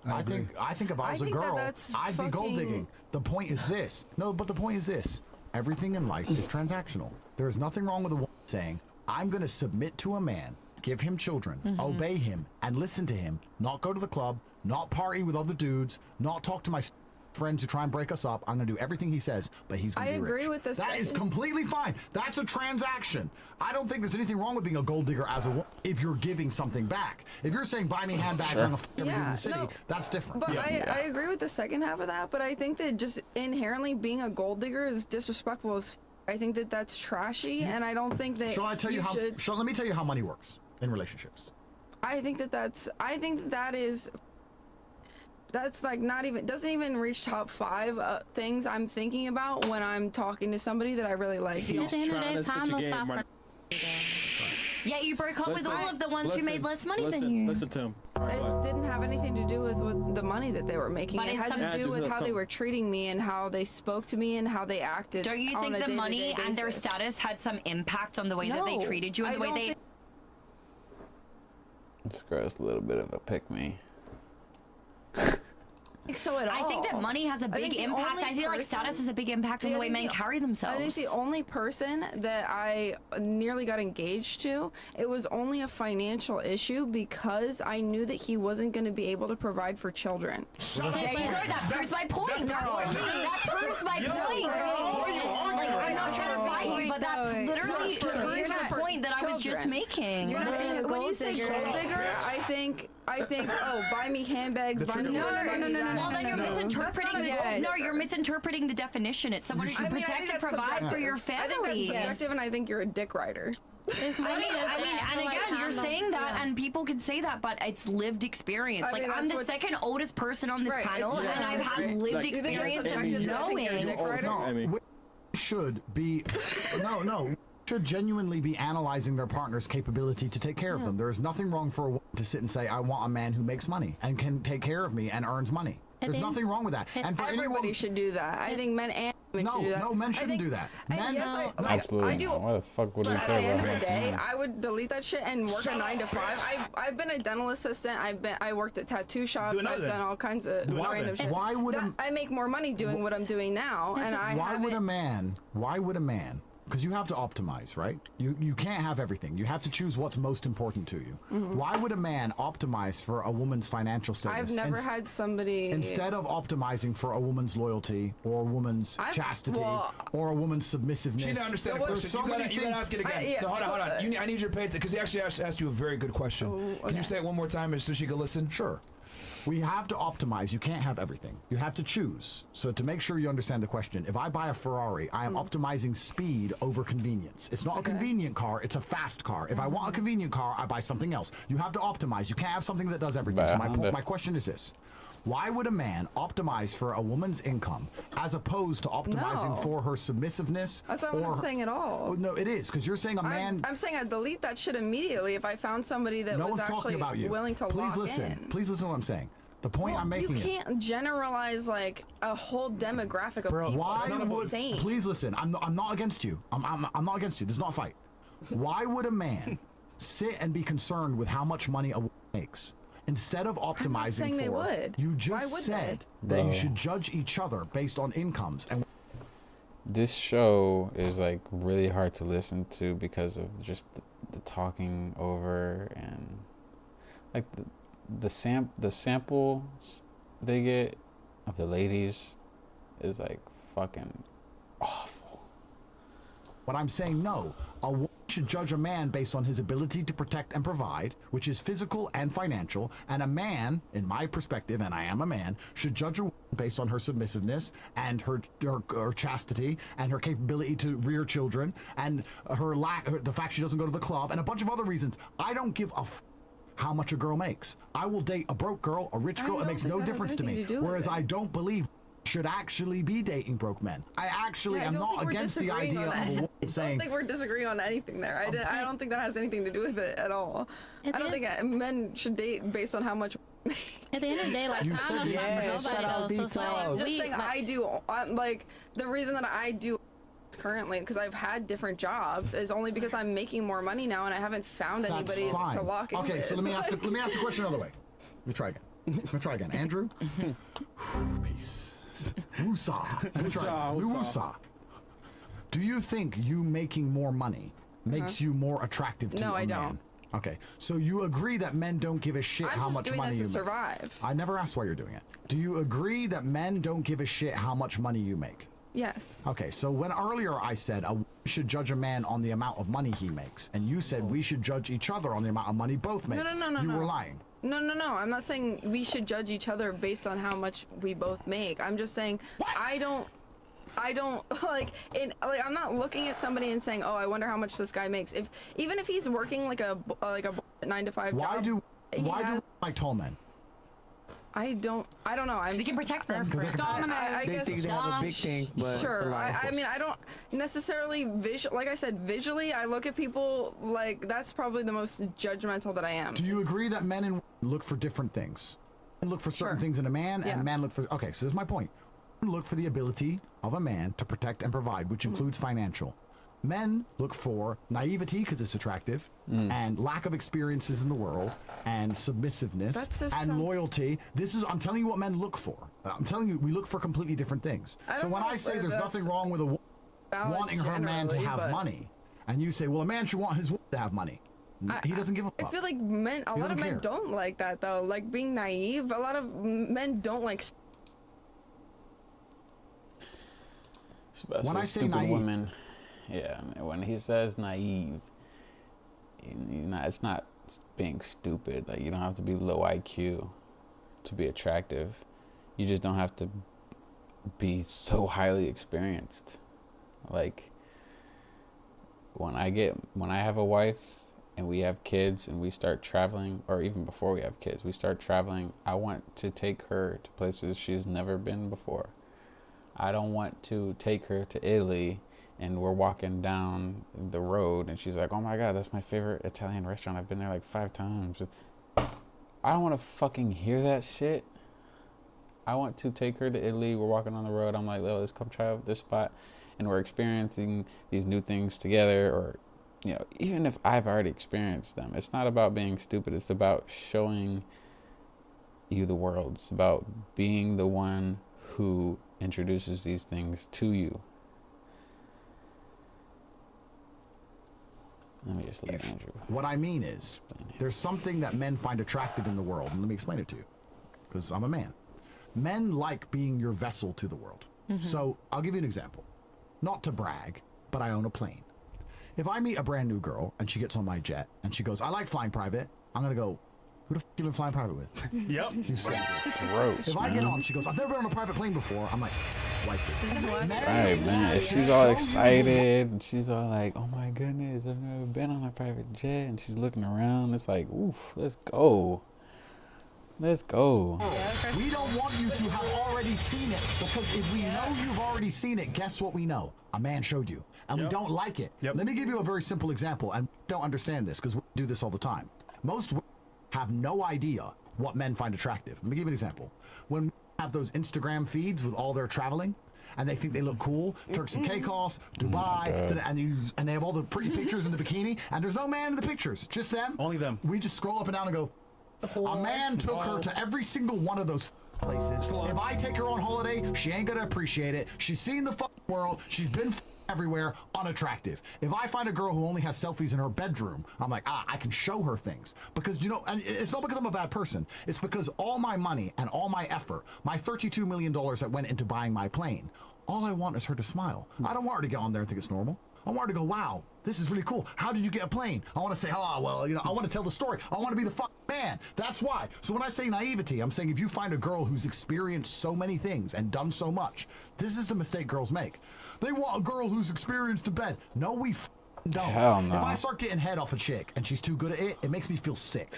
I think if I was a girl, I'd be gold digging. The point is this. No, but the point is this. Everything in life is transactional. There is nothing wrong with a woman saying, I'm going to submit to a man give him children, Mm-hmm. obey him, and listen to him, not go to the club, not party with other dudes, not talk to my friends who try and break us up. I'm going to do everything he says, but he's going to be rich. I agree with this. That is completely fine. That's a transaction. I don't think there's anything wrong with being a gold digger as a woman if you're giving something back. If you're saying buy me handbags, I'm going to every dude in the city, that's different. But I agree with the second half of that, but I think that just inherently being a gold digger is disrespectful as I think that that's trashy, and I don't think that Shall I tell you how? Let me tell you how money works in relationships. I think that's like not even, doesn't even reach top 5 things I'm thinking about when I'm talking to somebody that I really like. At the end of the day, time will stop for Yeah, you broke up with all of the ones who made less money than you. Listen to him. It didn't have anything to do with the money that they were making. But It it's had to do with how they were treating me and how they spoke to me and how they acted. Don't you on think a the money day-to-day and their basis. status had some impact on the way that they No, treated you and I the way don't they... think- This girl's a little bit of a pick-me. So at all. I think that money has a big think the impact. only I feel like person- status has a big impact on See, the I way think men the- carry themselves. I think the only person that I nearly got engaged to, it was only a financial issue because I knew that he wasn't going to be able to provide for children. There you go. That proves my point. That proves my point. Like, I'm not trying to fight you, but that literally proves the point that I was just making. When you say gold digger, I think, oh, buy me handbags, buy me... No. Well, then you're misinterpreting you're misinterpreting the definition. It's someone who should protect and provide for your family. I think that's subjective, and I think you're a dick rider. I mean, and again, you're saying that, and people can say that, but it's lived experience. I Like, mean, I'm that's the what- second oldest person on this Right, panel, it's- and I've had right. lived Like, you think it's experience subjective and that I think you're a knowing. dick rider? We should be we should genuinely be analyzing their partner's capability to take care of them. There's nothing wrong for a woman to sit and say, I want a man who makes money and can take care of me and earns money. There's nothing wrong with that. And for Everybody should do that. I think men and women should do that. No, men shouldn't do that. Men, Yes, Absolutely I do. not. Why the fuck would we But at care the end about of the men? day, I would delete that shit and work a 9 to 5. I've been a dental assistant. I worked at tattoo shops. I've done all kinds of random shit. Why would I make more money doing what I'm doing now? And why would a man? Because you have to optimize, right? You can't have everything. You have to choose what's most important to you. Why would a man optimize for a woman's financial status? I've never had somebody Instead of optimizing for a woman's loyalty or a woman's chastity or a woman's submissiveness. She didn't understand the There's question. so You many gotta ask it again. yeah. No, hold on. I need your pay because he actually asked you a very good question. Can you say it one more time so she can listen? Sure. We have to optimize. You can't have everything. You have to choose. So to make sure you understand the question, if I buy a Ferrari, I am optimizing speed over convenience. It's not a convenient car, it's a fast car. If I want a convenient car, I buy something else. You have to optimize. You can't have something that does everything. So my question is this. Why would a man optimize for a woman's income as opposed to optimizing for her submissiveness? That's not what I'm saying at all. Oh, no, it is, because you're saying a man... I'm saying I'd delete that shit immediately if I found somebody that no was one's talking actually about you. willing to Please lock listen. in. Please listen to what I'm saying. The point I'm making you can't generalize like a whole demographic of people. Why It's would insane. please listen? I'm not against you. I'm not against you. This is not a fight. Why would a man sit and be concerned with how much money a woman makes instead of optimizing saying for? they would. You Why just would said they? that you Bro. should judge each other based on incomes and. This show is like really hard to listen to because of just the talking over and like the samples they get of the ladies is like fucking awful. But I'm saying no. A woman should judge a man based on his ability to protect and provide, which is physical and financial, and a man, in my perspective, and I am a man, should judge a woman based on her submissiveness and her chastity and her capability to rear children and the fact she doesn't go to the club and a bunch of other reasons. I don't give a how much a girl makes. I will date a broke girl, a rich girl. It makes no difference to me. Whereas I don't believe should actually be dating broke men. I actually am not against the idea of a woman saying. I don't think we're disagreeing on anything there. I don't think that has anything to do with it at all. I don't think men should date based on how much. At the end of the day, like, You I'm said not yeah, fighting for nobody else, so it's like, I'm just saying I do. Like the reason that I do currently because I've had different jobs is only because I'm making more money now and I haven't found anybody to lock in. Okay, with. so let me ask the question another way. Let me try again. Andrew. Peace. Woosah. Let me try. Woosah. Do you think you making more money makes you more attractive to a man? No, I don't. Okay, so you agree that men don't give a shit how much money you make? Survive. I never asked why you're doing it. Do you agree that men don't give a shit how much money you make? Yes. Okay, so when earlier I said we should judge a man on the amount of money he makes, and you said we should judge each other on the amount of money both make. No. You were lying. No. I'm not saying we should judge each other based on how much we both make. I'm just saying I don't I'm not looking at somebody and saying, oh, I wonder how much this guy makes. Even if he's working like a 9-to-5 Why job. do we like tall men? I don't know. They can protect them. I They guess think they have a big tank, but it's a sure. lie, of I mean, I don't necessarily like I said, visually, I look at people like that's probably the most judgmental that I am. Do you agree that men and women look for different things? Men look for certain things in a man, and men look for. Okay, so this is my point. Men look for the ability of a man to protect and provide, which includes financial. Men look for naivety because it's attractive, and lack of experiences in the world, and submissiveness, and loyalty. I'm telling you what men look for. I'm telling you, we look for completely different things. So when I say there's nothing wrong with a woman wanting her man to have money, and you say, well, a man should want his woman to have money. He doesn't give a fuck. I feel like a lot of men don't like that though. Like being naive. A lot of men don't like. When I say naive, women, yeah, when he says naive, it's not being stupid. Like you don't have to be low IQ to be attractive. You just don't have to be so highly experienced. Like when I have a wife and we have kids and we start traveling, or even before we have kids, we start traveling, I want to take her to places she's never been before. I don't want to take her to Italy and we're walking down the road and she's like, oh my God, that's my favorite Italian restaurant. I've been there like 5 times. I don't want to fucking hear that shit. I want to take her to Italy. We're walking on the road. I'm like, let's come try out this spot. And we're experiencing these new things together. Or, even if I've already experienced them, it's not about being stupid. It's about showing you the world. It's about being the one who introduces these things to you. Let me just let Andrew. What I mean is, there's something that men find attractive in the world, and let me explain it to you, because I'm a man. Men like being your vessel to the world. So I'll give you an example. Not to brag, but I own a plane. If I meet a brand new girl and she gets on my jet and she goes, I like flying private, I'm gonna go, who the f you been flying private with? Yep. You say gross. If I get on, she goes, I've never been on a private plane before. I'm like, wife. Right, man. If she's all excited and she's all like, oh my goodness, I've never been on a private jet, and she's looking around, it's like, oof, let's go. Let's go. We don't want you to have already seen it, because if we know you've already seen it, guess what we know? A man showed you, and we don't like it. Let me give you a very simple example, and don't understand this because we do this all the time. Most women have no idea what men find attractive. Let me give you an example. When we have those Instagram feeds with all their traveling, and they think they look cool, Turks and Caicos, Dubai, and they have all the pretty pictures in the bikini, and there's no man in the pictures, just them. Only them. We just scroll up and down and go, a man took her to every single one of those places. If I take her on holiday, she ain't gonna appreciate it. She's seen the world. She's been everywhere, unattractive. If I find a girl who only has selfies in her bedroom, I'm like, I can show her things. Because, and it's not because I'm a bad person. It's because all my money and all my effort, my $32 million that went into buying my plane, all I want is her to smile. I don't want her to get on there and think it's normal. I want her to go, wow, this is really cool. How did you get a plane? I want to say, oh, well, I want to tell the story. I want to be the man. That's why. So when I say naivety, I'm saying if you find a girl who's experienced so many things and done so much, this is the mistake girls make. They want a girl who's experienced in bed. No, we don't. Hell no. If I start getting head off a chick and she's too good at it, it makes me feel sick.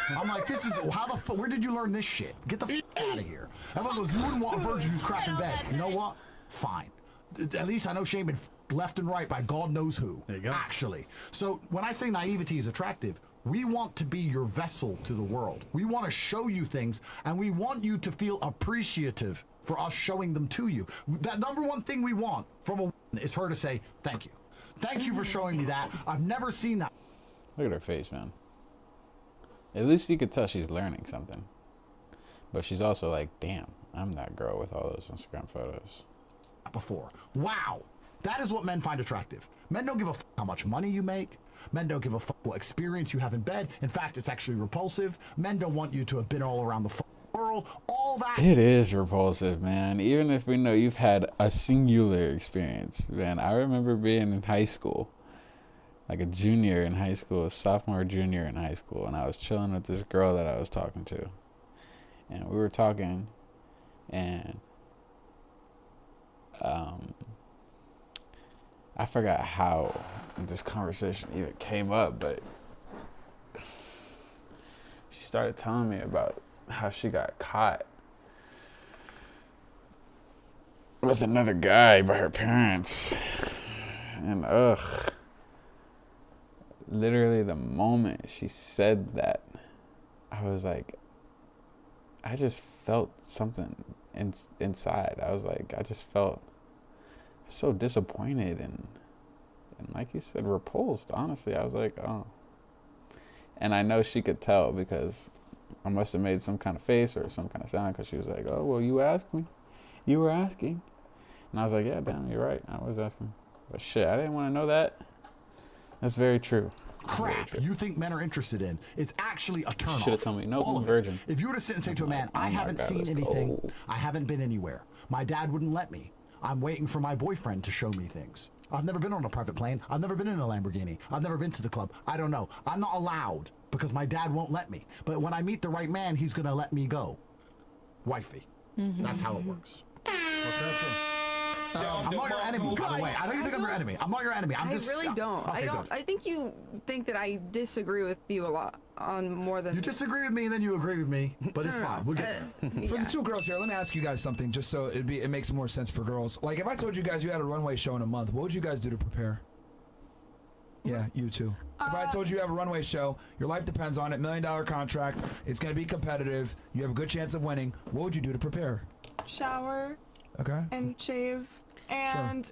I'm like, where did you learn this shit? Get the out of here. Everyone goes, you wouldn't want a virgin who's crap in bed. You know what? Fine. At least I know she ain't been left and right by God knows who. There you go. Actually. So when I say naivety is attractive, we want to be your vessel to the world. We want to show you things, and we want you to feel appreciative for us showing them to you. That number one thing we want from a woman is her to say, thank you. Thank you for showing me that. I've never seen that. Look at her face, man. At least you could tell she's learning something. But she's also like, damn, I'm that girl with all those Instagram photos. Before. Wow. That is what men find attractive. Men don't give a f how much money you make. Men don't give a fuck what experience you have in bed. In fact, it's actually repulsive. Men don't want you to have been all around the world. All that. It is repulsive, man. Even if we know you've had a singular experience, man. I remember being in high school, like a junior in high school, a sophomore, junior in high school, and I was chilling with this girl that I was talking to. And we were talking, and I forgot how this conversation even came up, but she started telling me about how she got caught with another guy by her parents. And literally the moment she said that, I was like, I just felt something inside. I was like, I just felt so disappointed and like you said, repulsed. Honestly, I was like, oh. And I know she could tell because I must have made some kind of face or some kind of sound, because she was like, oh, well, you asked me. You were asking. And I was like, yeah, damn, you're right. I was asking. But shit, I didn't want to know that. That's very true. Crap you think men are interested in is actually a turn off. Should have told me, no, I'm a virgin. If you were to sit and say to a man, I haven't seen anything, I haven't been anywhere, my dad wouldn't let me, I'm waiting for my boyfriend to show me things. I've never been on a private plane, I've never been in a Lamborghini, I've never been to the club, I don't know. I'm not allowed because my dad won't let me. But when I meet the right man, he's gonna let me go. Wifey. That's how it works. I'm not your enemy, by the way. I know you think I'm your enemy. I'm not your enemy. I'm just. I really don't. Okay, I don't. good. I think you think that I disagree with you a lot on more than. You disagree with me, and then you agree with me, but it's fine. We'll get there. For the two girls here, let me ask you guys something, just so it makes more sense for girls. Like, if I told you guys you had a runway show in a month, what would you guys do to prepare? Yeah, you too. If I told you you have a runway show, your life depends on it, $1 million contract, it's going to be competitive, you have a good chance of winning, what would you do to prepare? Shower. Okay. And shave. And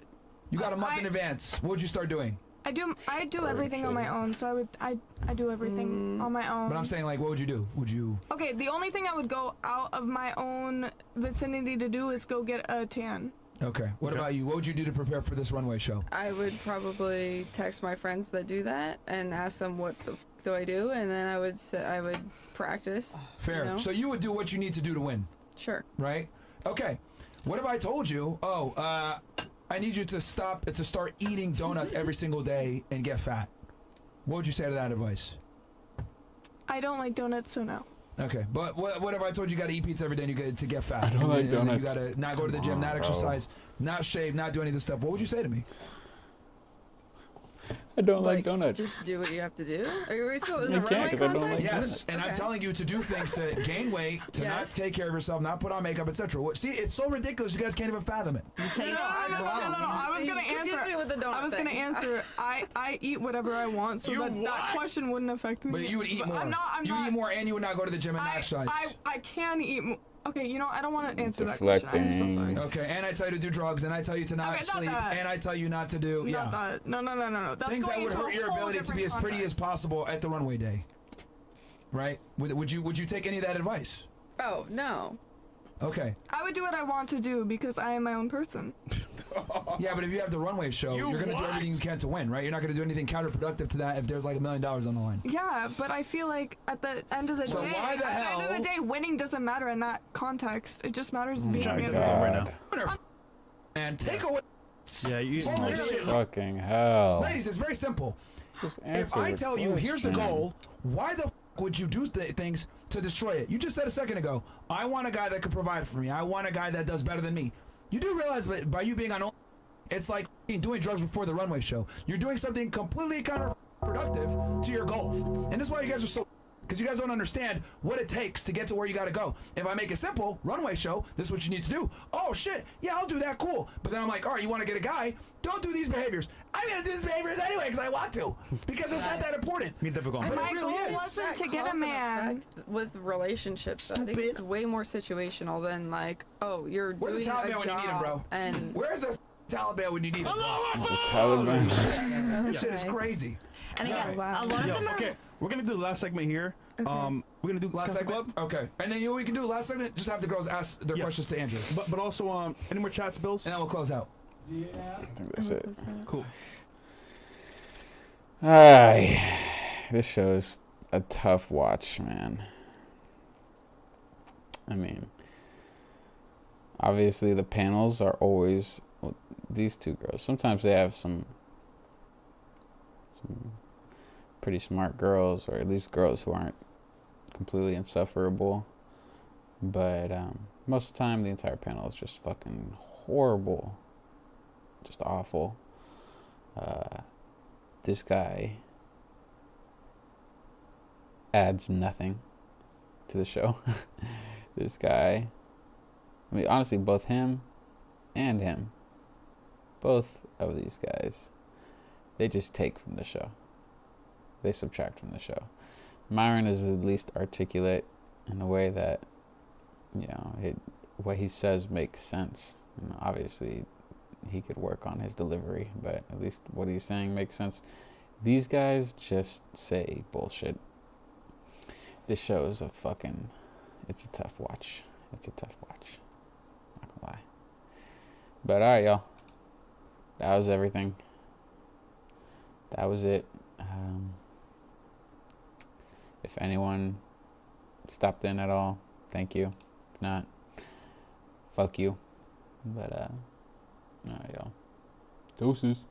you got a month in advance. What would you start doing? I do everything on my own, so I do everything on my own. But I'm saying, like, what would you do? Would you? Okay, the only thing I would go out of my own vicinity to do is go get a tan. Okay. What about you? What would you do to prepare for this runway show? I would probably text my friends that do that and ask them what the f do I do, and then I would practice. Fair. You know? So you would do what you need to do to win. Sure. Right? Okay. What if I told you, I need you to start eating donuts every single day and get fat? What would you say to that advice? I don't like donuts, so no. Okay, but what if I told you got to eat pizza every day and you to get fat? I don't like donuts. You got to not go to the gym, not exercise, not shave, not do any of this stuff. What would you say to me? I don't like donuts. Just do what you have to do? Are we still in I the can't, runway 'cause I don't like context? Yes, and I'm telling you to do things to gain weight, to not take care of yourself, not put on makeup, etc. See, it's so ridiculous you guys can't even fathom it. No, I was gonna answer. I eat whatever I want, so that question wouldn't affect me. But you would eat more. You would eat more, and you would not go to the gym and exercise. I can eat more. Okay, you know, I don't want to answer that question. I'm so sorry. Okay, and I tell you to do drugs, and I tell you to not sleep, and I tell you not to do Not that. No. That's things that going would into hurt a your whole ability to be as different pretty as possible at the runway day. Right? Would you take any of that advice? Oh no. Okay. I would do what I want to do because I am my own person. Yeah, but if you have the runway show, you're gonna do everything you can to win, right? You're not gonna do anything counterproductive to that if there's like $1 million on the line. Yeah, but I feel like at the end of the So day, why the at the end of the day, winning doesn't matter in that context. It just matters being trying the to other. right now. And take away. Yeah, you. Fucking hell. Ladies, it's very simple. Just If answer I the tell you, here's the question. goal, why the f would you do things to destroy it? You just said a second ago, I want a guy that could provide for me. I want a guy that does better than me. You do realize that by you being on, it's like doing drugs before the runway show. You're doing something completely counterproductive to your goal. And this is why you guys are so, because you guys don't understand what it takes to get to where you got to go. If I make it simple, runway show, this is what you need to do. Oh shit, yeah, I'll do that, cool. But then I'm like, all right, you want to get a guy? Don't do these behaviors. I'm going to do these behaviors anyway because I want to. Because it's not that important. Be difficult. But My it really goal is. wasn't to get a man. With relationships, I think it's way more situational than like, oh, you're Where's the doing Taliban a when you need him, job bro? and Where's the Taliban when you need him? The Taliban. This shit is crazy. And again, a lot of them are. Okay, we're gonna do the last segment here. We're gonna do Last Casa segment? Club. Okay. And then you know what we can do last segment? Just have the girls ask their questions to Andrew. But also any more chats, Bills? And then we'll close out. Yeah. I think that's it. Cool. All This show's a tough watch, man. I mean, obviously the panels are always these two girls. Sometimes they have some pretty smart girls, or at least girls who aren't completely insufferable. But most of the time, the entire panel is just fucking horrible, just awful. This guy adds nothing to the show. This guy, I mean, honestly, both him and him, both of these guys, they just take from the show. They subtract from the show. Myron is the least articulate in a way that, you know, what he says makes sense. And obviously, he could work on his delivery, but at least what he's saying makes sense. These guys just say bullshit. This show is it's a tough watch. It's a tough watch. Not gonna lie. But alright, y'all. That was everything. That was it. If anyone stopped in at all, thank you. If not, fuck you. But alright, y'all. Deuces.